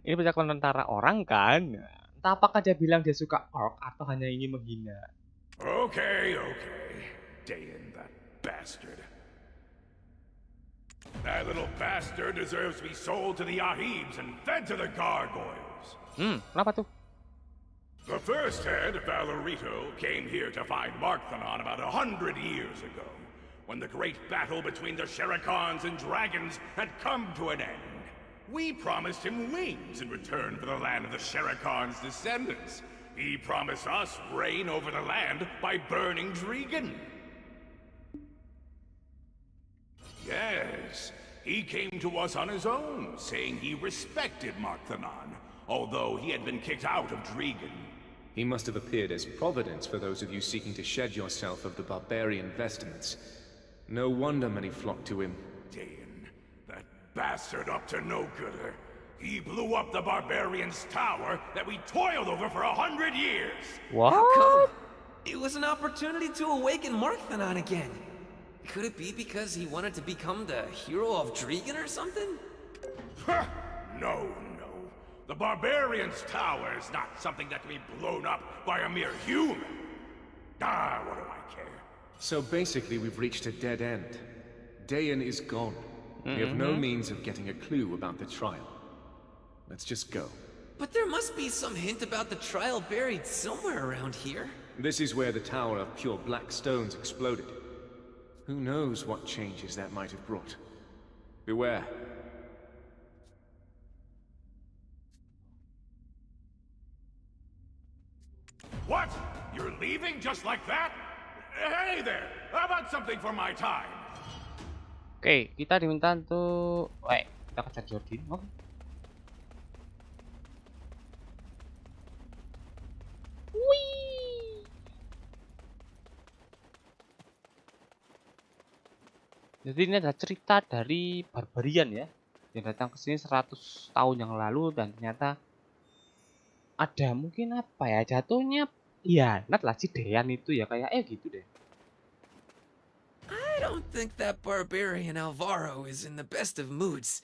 Ini percakapan antara orang kan? Entah apakah dia bilang dia suka orc atau hanya ingin menghina. Okay. Dayan, that bastard. That little bastard deserves to be sold to the Ahibs and fed to the gargoyles. Kenapa tuh? The first head, Valorito, came here to find Markthanon about 100 years ago, when the great battle between the Sherikans and dragons had come to an end. We promised him wings in return for the land of the Sherikans' descendants. He promised us reign over the land by burning Dregan. Yes, he came to us on his own, saying he respected Markthanon, although he had been kicked out of Dregan. He must have appeared as providence for those of you seeking to shed yourself of the barbarian vestments. No wonder many flocked to him. Dayan, that bastard up to no gooder. He blew up the barbarian's tower that we toiled over for 100 years. What? How come? It was an opportunity to awaken Markthanon again. Could it be because he wanted to become the hero of Dregan or something? No. The barbarian's tower is not something that can be blown up by a mere human. What do I care? So basically we've reached a dead end. Dayan is gone. We have no means of getting a clue about the trial. Let's just go. But there must be some hint about the trial buried somewhere around here. This is where the tower of pure black stones exploded. Who knows what changes that might have brought. Beware. What? You're leaving just like that? Hey there! How about something for my time? Oke, kita diminta untuk... kita kejar Jordan. Oke. Jadi ini adalah cerita dari barbarian ya, yang datang ke sini 100 tahun yang lalu dan ternyata ada mungkin apa ya, jatuhnya hianat lah si Dean itu ya, kayak gitu deh. I don't think that barbarian Alvaro is in the best of moods.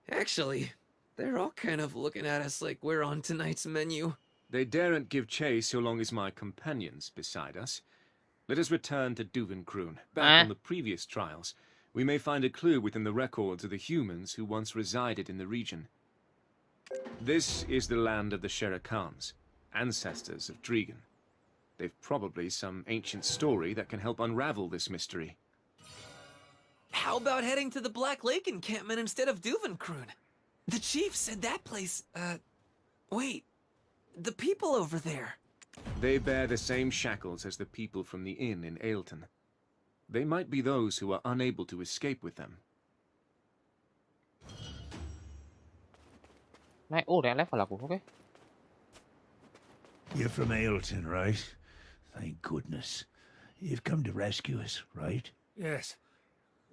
Actually, they're all kind of looking at us like we're on tonight's menu. They daren't give chase so long as my companion's beside us. Let us return to Duvenkroon. Back on the previous trials, we may find a clue within the records of the humans who once resided in the region. This is the land of the Sherakans, ancestors of Dregan. They've probably some ancient story that can help unravel this mystery. How about heading to the Black Lake encampment instead of Duvenkroon? The chief said that place, wait, the people over there. They bear the same shackles as the people from the inn in Ailton. They might be those who are unable to escape with them. Naik level aku, oke. You're from Ailton, right? Thank goodness. You've come to rescue us, right? Yes.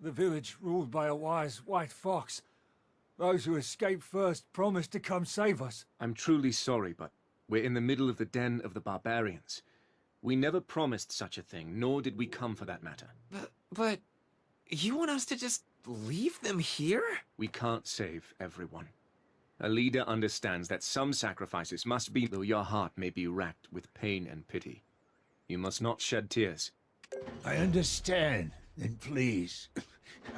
The village ruled by a wise white fox. Those who escaped first promised to come save us. I'm truly sorry, but we're in the middle of the den of the barbarians. We never promised such a thing, nor did we come for that matter. But you want us to just leave them here? We can't save everyone. A leader understands that some sacrifices must be, though your heart may be racked with pain and pity. You must not shed tears. I understand. Then please,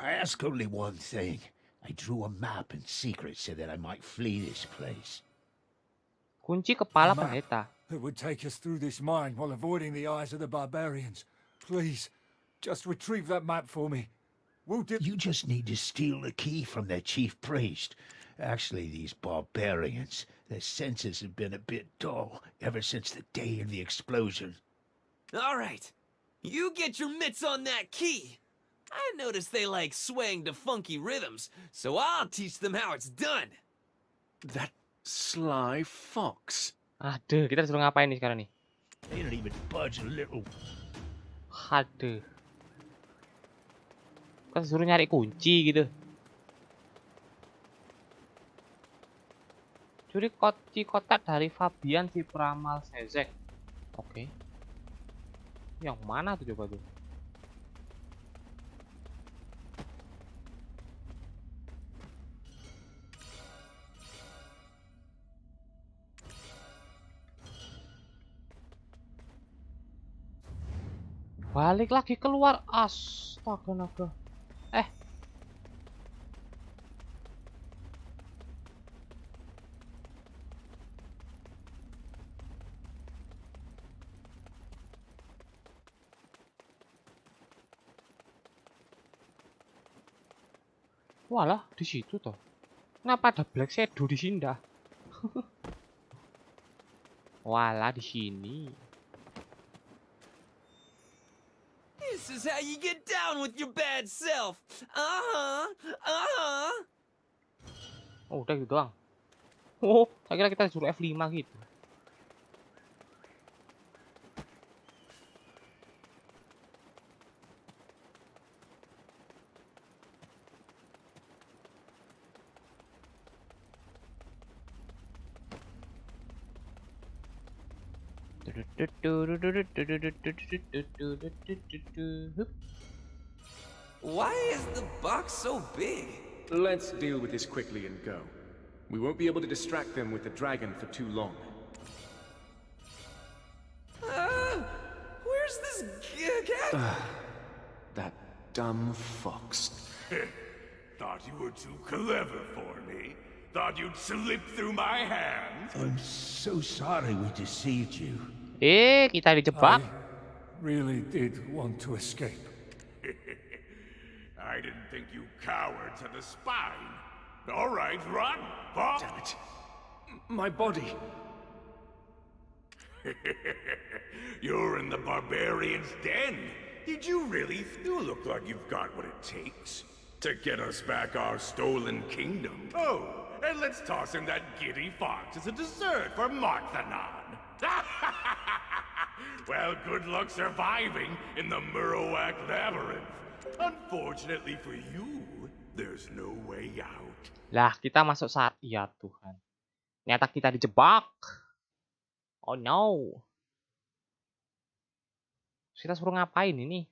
I ask only one thing. I drew a map in secret so that I might flee this place. Kunci kepala pendeta. It would take us through this mine while avoiding the eyes of the barbarians. Please, just retrieve that map for me. You just need to steal the key from their chief priest. Actually, these barbarians, their senses have been a bit dull ever since the day of the explosion. All right. You get your mitts on that key. I noticed they like swaying to funky rhythms, so I'll teach them how it's done. That sly fox. Aduh, kita disuruh ngapain nih sekarang nih? They don't even budge a little. Aduh. Kita disuruh nyari kunci gitu. Curi kunci kotak dari Fabian si peramal Sezek. Oke. Yang mana tuh coba tuh? Balik lagi keluar. Astaga naga. Walah, di situ toh. Kenapa ada black shadow di sini dah? Walah, di sini. This is how you get down with your bad self. Oh, udah gitu doang. Oh, saya kira kita suruh F5 gitu. Why is the box so big? Let's deal with this quickly and go. We won't be able to distract them with the dragon for too long. Where's this cat? That dumb fox. Thought you were too clever for me. Thought you'd slip through my hands. I'm so sorry we deceived you. Kita dijebak. I really did want to escape. I didn't think you cowards had the spine. All right, run. Damn it. My body. You're in the barbarian's den. Did you really? You look like you've got what it takes to get us back our stolen kingdom. Oh, and let's toss in that giddy fox as a dessert for Marthanon. Well, good luck surviving in the Murowak Labyrinth. Unfortunately for you, there's no way out. Lah, kita masuk saat iya Tuhan. Ternyata kita dijebak. Oh no. Kita suruh ngapain ini?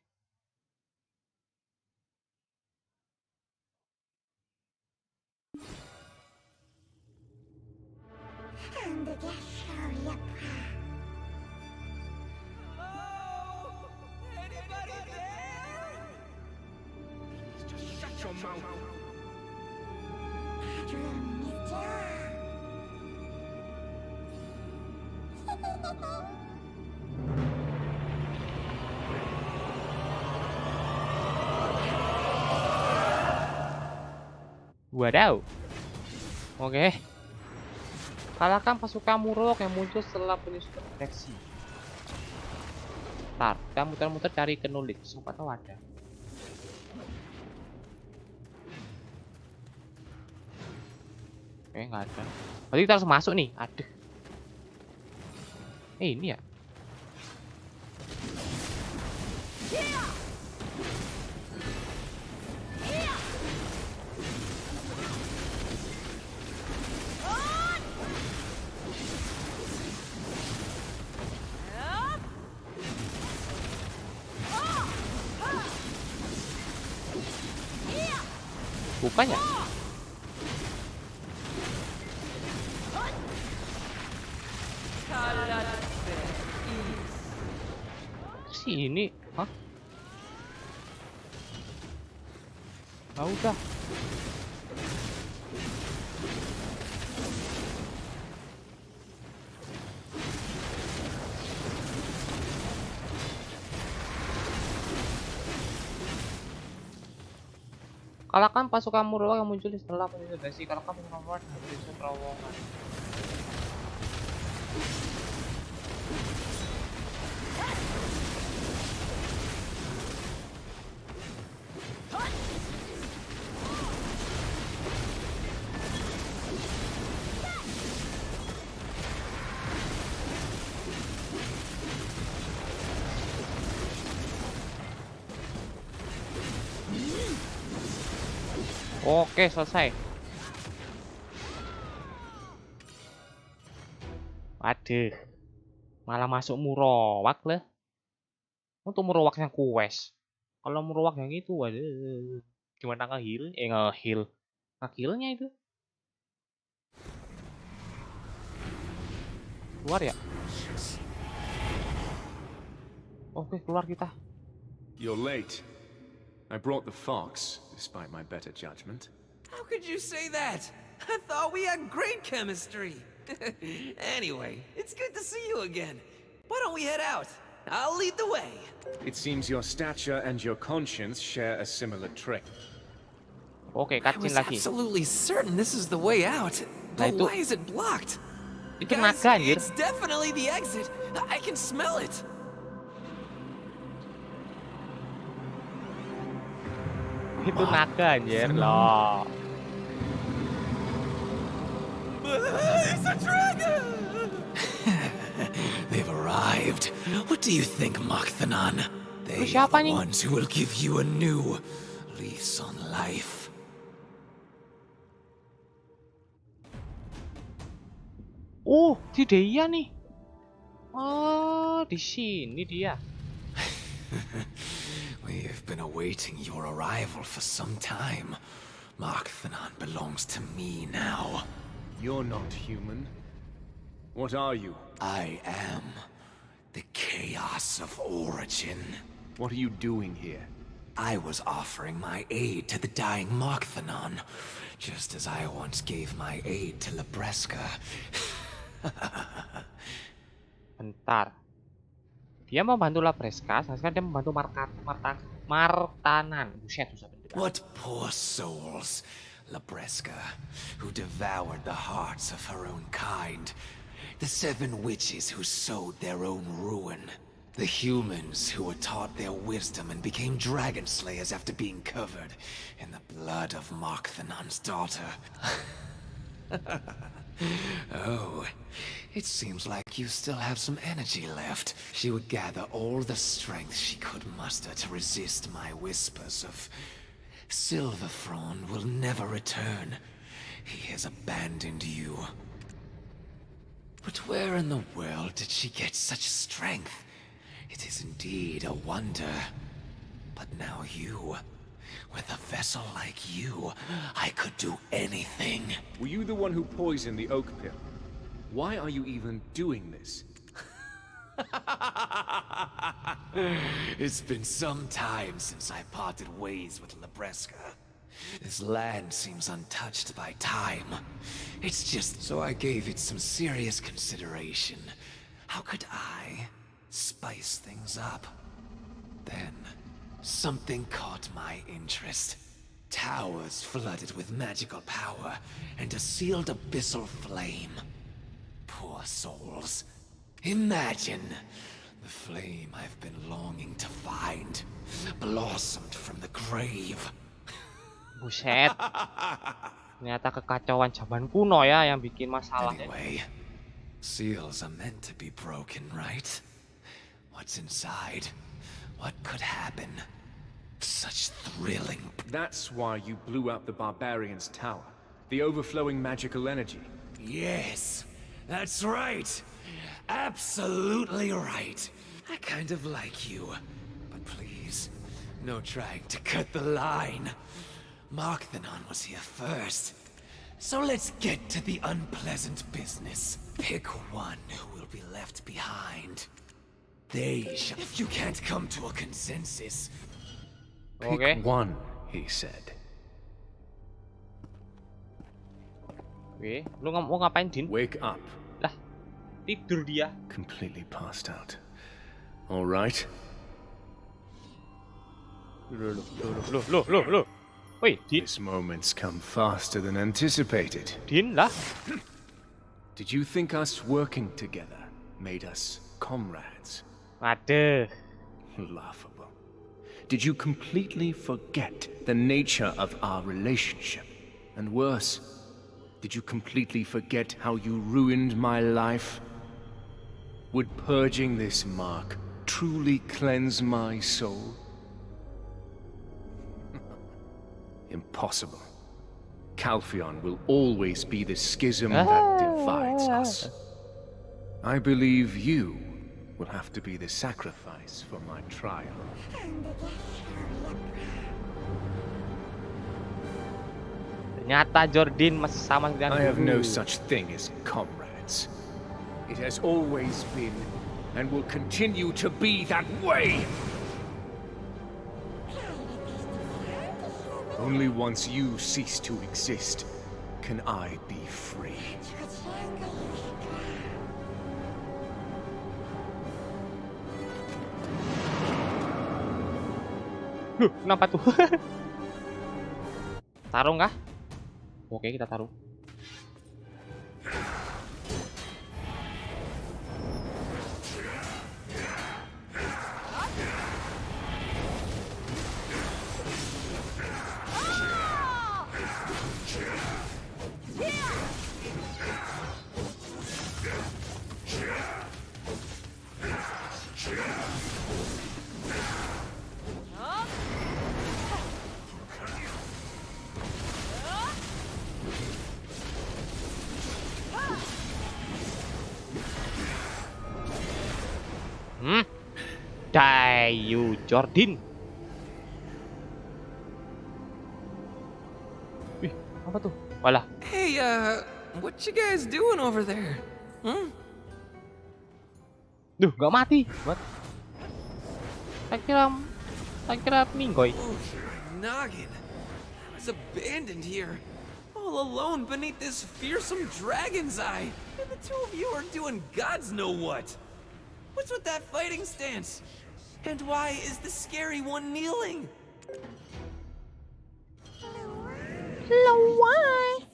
Wadaw. Oke. Kalahkan pasukan Murok yang muncul setelah penyusupan deteksi. Ntar, kita muter-muter cari ke nulik. Siapa tahu ada. Oke, nggak ada. Berarti kita harus masuk nih. Aduh. Ini ya. Bukannya? Sini, hah? Ah, udah. Kalahkan pasukan Murwa yang muncul setelah penyusup. Kalahkan pasukan Murwa yang muncul terowongan. Oke, selesai. Waduh. Malah masuk Murowak lah. Untuk Murowak yang quest. Kalau Murowak yang itu, waduh. Gimana nge-heal? Nge-heal. Nge-healnya itu. Keluar ya? Oke, keluar kita. You're late. I brought the fox, despite my better judgment. How could you say that? I thought we had great chemistry. Anyway, it's good to see you again. Why don't we head out? I'll lead the way. It seems your stature and your conscience share a similar trait. Oke, I was cutscene lagi. absolutely certain this is the way out. But why is it blocked? Itu Guys, naga, anjir. it's definitely the exit. I can smell it. Itu naga anjir loh. It's a dragon! They've arrived. What do you think, Makthanan? They are the ones who will give you a new lease on life. Oh, di dia nih. Oh, di sini dia. We've been awaiting your arrival for some time. Makthanan belongs to me now. You're not human. What are you? I am the chaos of origin. What are you doing here? I was offering my aid to the dying Makthanan, just as I once gave my aid to Libresca. Bentar. Dia membantu Libresca, sekarang dia membantu Martanan. Buset, susah bener. What poor souls. Libresca, who devoured the hearts of her own kind. The 7 witches who sowed their own ruin. The humans who were taught their wisdom and became dragon slayers after being covered in the blood of Makthanan's daughter. Oh, it seems like you still have some energy left. She would gather all the strength she could muster to resist my whispers of Silverfrond will never return. He has abandoned you. But where in the world did she get such strength? It is indeed a wonder. But now you, with a vessel like you, I could do anything. Were you the one who poisoned the oak pill? Why are you even doing this? It's been some time since I parted ways with Lebreska. This land seems untouched by time. It's just so I gave it some serious consideration. How could I spice things up? Then, something caught my interest. Towers flooded with magical power and a sealed abyssal flame. Poor souls. Imagine the flame I've been longing to find blossomed from the grave. Buset. Ternyata kekacauan zaman kuno ya yang bikin masalah. Anyway, seals are meant to be broken, right? What's inside? What could happen? Such thrilling. That's why you blew up the barbarian's tower. The overflowing magical energy. Yes, that's right. Absolutely right. I kind of like you. But please, no trying to cut the line. Markthenon was here first. So let's get to the unpleasant business. Pick one who will be left behind. They shall... If you can't come to a consensus... Pick one, he said. Oke, lu mau ngapain, Din? Wake up. Lah, tidur dia. Completely passed out. All right. Loh. Wait, Din. This moment's come faster than anticipated. Din lah. Did you think us working together made us comrades? Waduh. Laughable. Did you completely forget the nature of our relationship? And worse, did you completely forget how you ruined my life? Would purging this mark truly cleanse my soul? Impossible. Calpheon will always be the schism that divides us. I believe you will have to be the sacrifice for my trial. Ternyata Jordan masih sama dengan I have no such thing as comrades. It has always been and will continue to be that way. Only once you cease to exist can I be free. Kenapa tuh? Taruh kah? Oke, kita taruh. Dayu Jordan. Wih, apa tuh? Walah. Hey, what you guys doing over there? Duh, gak mati. What? Saya kira minggoy. Noggin. I was abandoned here, all alone beneath this fearsome dragon's eye. And the two of you are doing gods know what. What's with that fighting stance? And why is the scary one kneeling? Lawai.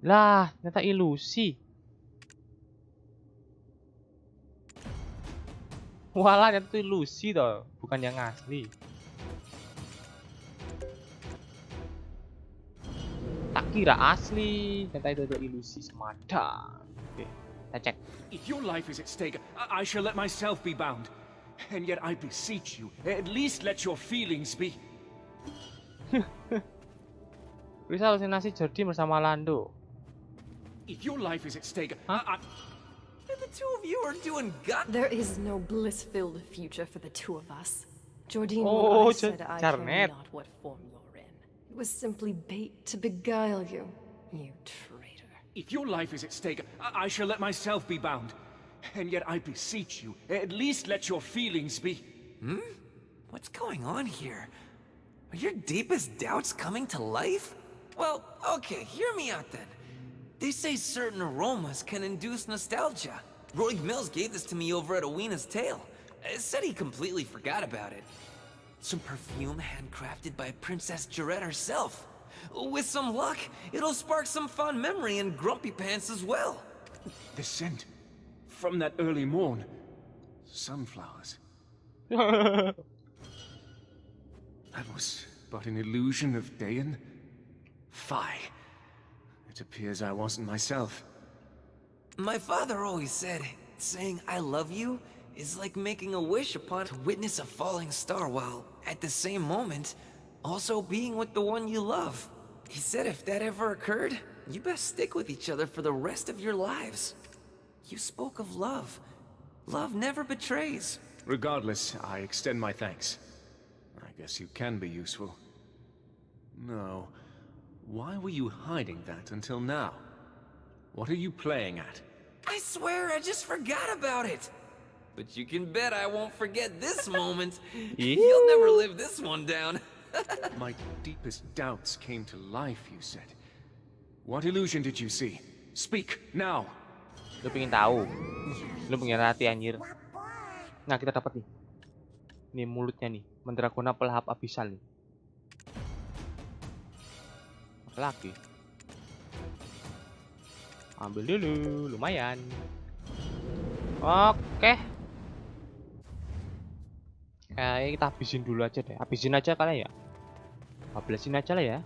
Lah, ternyata ilusi. Walah, itu ilusi toh, bukan yang asli. Tak kira asli, ternyata itu ilusi semata. Oke, kita cek. If your life is at stake, I shall let myself be bound. And yet I beseech you, at least let your feelings be. Bisa halusinasi Jordi bersama Lando. If your life is at stake, The two of you are doing gut. There is no bliss-filled future for the two of us. Jordine, Oh, when I said I care Jarnet. not what form you're in, it was simply bait to beguile you, you traitor. if your life is at stake, I shall let myself be bound. And yet I beseech you, at least let your feelings be... What's going on here? Are your deepest doubts coming to life? Well, okay, hear me out then. They say certain aromas can induce nostalgia. Roy Mills gave this to me over at Oweena's Tale. It said he completely forgot about it. Some perfume handcrafted by Princess Jarette herself. With some luck, it'll spark some fond memory in Grumpy Pants as well. The scent from that early morn. Sunflowers. That was but an illusion of Dayan. Fie. It appears I wasn't myself. My father always said, saying I love you is like making a wish upon to witness a falling star while, at the same moment, also being with the one you love. He said if that ever occurred, you best stick with each other for the rest of your lives. You spoke of love. Love never betrays. Regardless, I extend my thanks. I guess you can be useful. No. Why were you hiding that until now? What are you playing at? I swear I just forgot about it. But you can bet I won't forget this moment. You'll never live this one down. My deepest doubts came to life, you said. What illusion did you see? Speak, now! Lu pengen tahu? Lu pengen hati anjir. Nah, kita dapat nih. Nih mulutnya nih, Mandragona pelahap abisal nih. Apa lagi? Ambil dulu, lumayan. Oke. Kayaknya kita habisin dulu aja deh. Habisin aja kali ya. 15-in aja lah ya.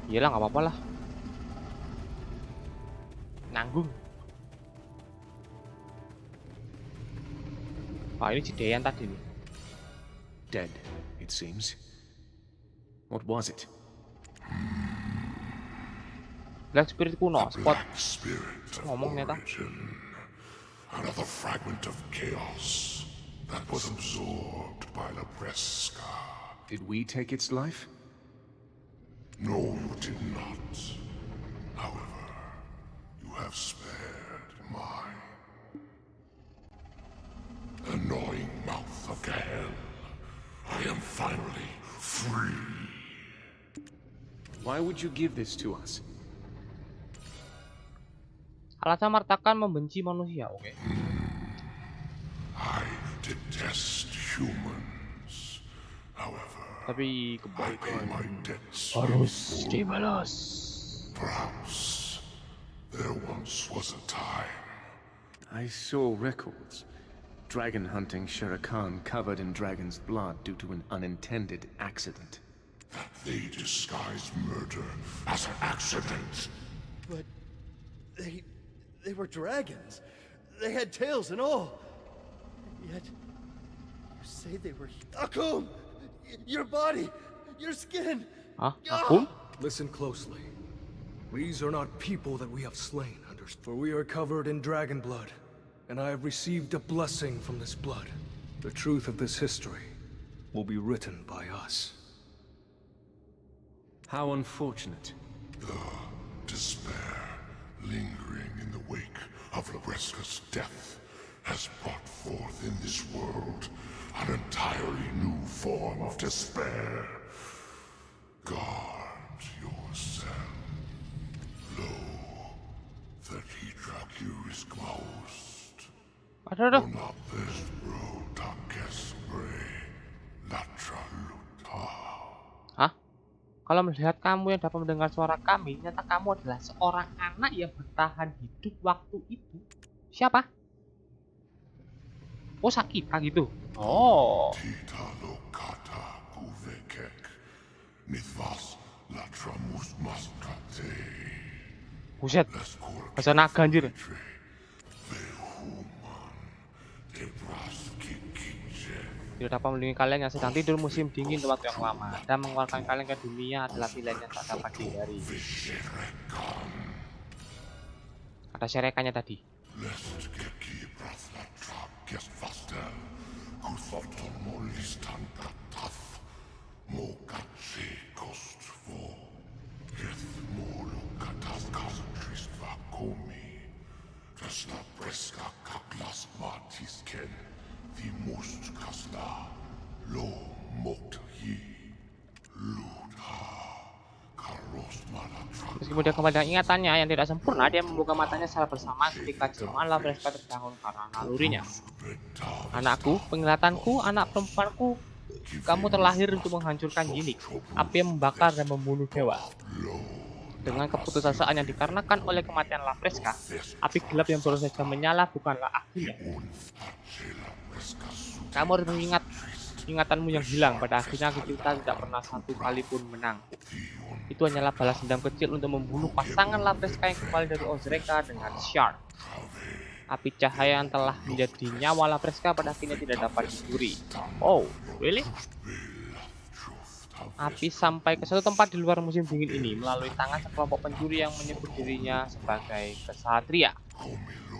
Iyalah, nggak apa-apa lah. Nanggung. Wah, ini si Deyan tadi nih. Dead, it seems. What was it? Black Spirit kuno, spot. Black Spirit of Ngomong neta. origin. Another fragment of chaos that was absorbed by Labreska. Did we take its life? No, you did not. However, you have spared mine. Annoying mouth of Gahel. I am finally free. Why would you give this to us? Alasan Martakan membenci manusia, oke. I detest humans. However, Tapi I pay my debts harus dibalas. Perhaps there once was a time. I saw records. Dragon hunting Shere Khan covered in dragon's blood due to an unintended accident. That they disguised murder as an accident. But they were dragons. They had tails and all. Yet you say they were Akum! Your body, your skin. Huh? Akum? Listen closely. These are not people that we have slain, for we are covered in dragon blood, and I have received a blessing from this blood. The truth of this history will be written by us. How unfortunate. The despair lingering in the wake of Labreska's death has brought forth in this world an entirely new form of despair. Guard yourself. Lo, that he is closed. Aduh. Hah? Kalau melihat kamu yang dapat mendengar suara kami, ternyata kamu adalah seorang anak yang bertahan hidup waktu itu. Siapa? Oh, Sakita gitu. Oh. Buset. Bahasa naga anjir. Tidak dapat melindungi kalian yang sedang tidur musim dingin di waktu yang lama, dan mengeluarkan kalian ke dunia adalah pilihan yang tak dapat dihindari. Ada serekannya tadi. Meskipun dia kembali dengan ingatannya yang tidak sempurna, dia membuka matanya secara bersama ketika jelmaan Lavreska terbangun karena nalurinya. Anakku, penglihatanku, anak perempuanku, kamu terlahir untuk menghancurkan Yinik, api yang membakar dan membunuh dewa. Dengan keputusasaan yang dikarenakan oleh kematian Lavreska, api gelap yang baru saja menyala bukanlah akhirnya. Kamu harus mengingat ingatanmu yang hilang. Pada akhirnya kita tidak pernah satu kali pun menang. Itu hanyalah balas dendam kecil untuk membunuh pasangan Lavreska yang kembali dari Ozreka dengan Shard. Api cahaya yang telah menjadi nyawa Lavreska pada akhirnya tidak dapat dicuri. Oh, really? Api sampai ke suatu tempat di luar musim dingin ini melalui tangan sekelompok pencuri yang menyebut dirinya sebagai kesatria.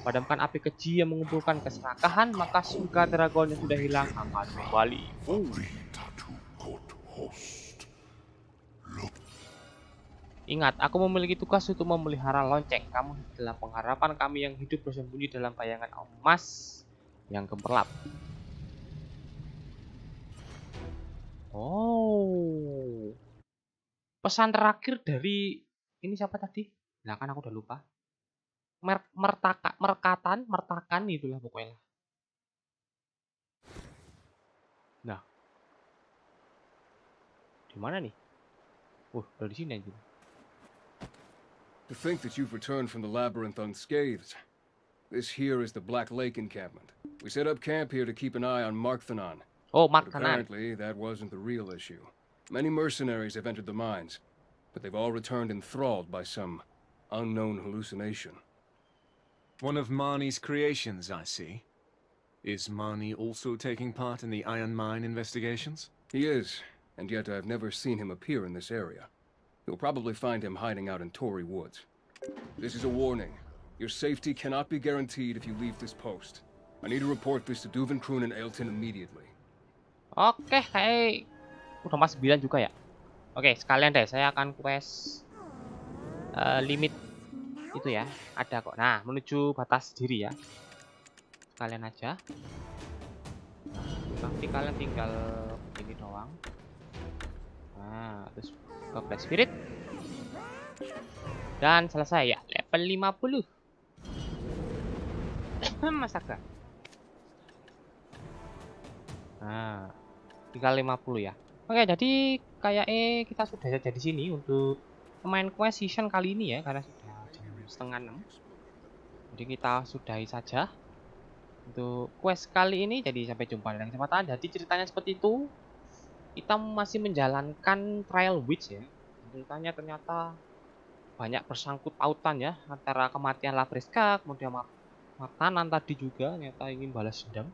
Padamkan api keji yang mengumpulkan keserakahan, maka surga dragon yang sudah hilang akan kembali. Ingat, aku memiliki tugas untuk memelihara lonceng. Kamu adalah pengharapan kami yang hidup bersembunyi dalam bayangan emas yang gemerlap. Oh, pesan terakhir dari ini siapa tadi? Nah, kan aku udah lupa. Mertakan itulah pokoknya. Nah, di mana nih? Dari sini aja. To think that you've returned from the labyrinth unscathed. This here is the Black Lake encampment. We set up camp here to keep an eye on Markthanan. Oh, But Markthanan. apparently, that wasn't the real issue. Many mercenaries have entered the mines, but they've all returned enthralled by some unknown hallucination. One of Marnie's creations, I see. Is Marnie also taking part in the iron mine investigations? He is, and yet I've never seen him appear in this area. You'll probably find him hiding out in Tory Woods. This is a warning. Your safety cannot be guaranteed if you leave this post. I need to report this to Duvenkroon and Ailton immediately. Oke, kayak udah mas 9 juga ya. Oke, sekalian deh saya akan quest limit itu ya, ada kok. Nah, menuju batas diri ya. Sekalian aja. Nanti kalian tinggal ini doang. Nah, terus ke Black Spirit. Dan selesai ya, level 50. Masaka. Nah, tinggal 50 ya. Oke, jadi kayak kita sudah saja di sini untuk main quest season kali ini ya, karena sudah jam 5:30. Jadi kita sudahi saja untuk quest kali ini. Jadi sampai jumpa di lain kesempatan. Jadi ceritanya seperti itu. Kita masih menjalankan trial witch ya. Ceritanya ternyata banyak bersangkut pautan ya antara kematian Lavreska, kemudian Markthanan tadi juga ternyata ingin balas dendam.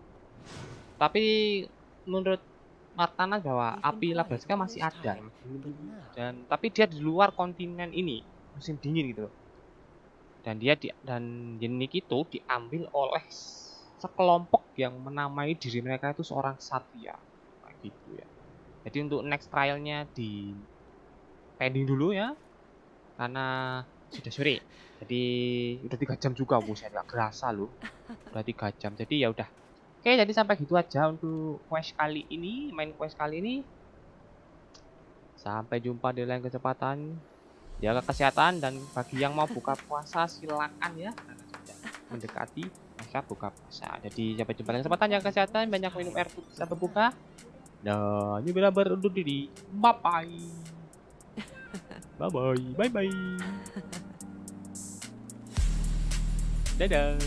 Tapi menurut Markthanan bahwa api Lavreska masih ada, dan tapi dia di luar kontinen ini musim dingin gitu. Dan Yinik itu diambil oleh sekelompok yang menamai diri mereka itu seorang satria, kayak gitu ya. Jadi untuk next trialnya di pending dulu ya, karena sudah sore. Jadi udah 3 jam juga, buset nggak kerasa loh, udah 3 jam. Jadi ya udah. Oke, jadi sampai gitu aja untuk quest kali ini, main quest kali ini. Sampai jumpa di lain kesempatan. Jaga kesehatan, dan bagi yang mau buka puasa silakan ya, karena sudah mendekati masa buka puasa. Jadi sampai jumpa di lain kesempatan. Jaga kesehatan, banyak minum air putih sampai berbuka. Dan ini bila berundur diri. Bye bye. Bye bye. Bye bye. Dadah.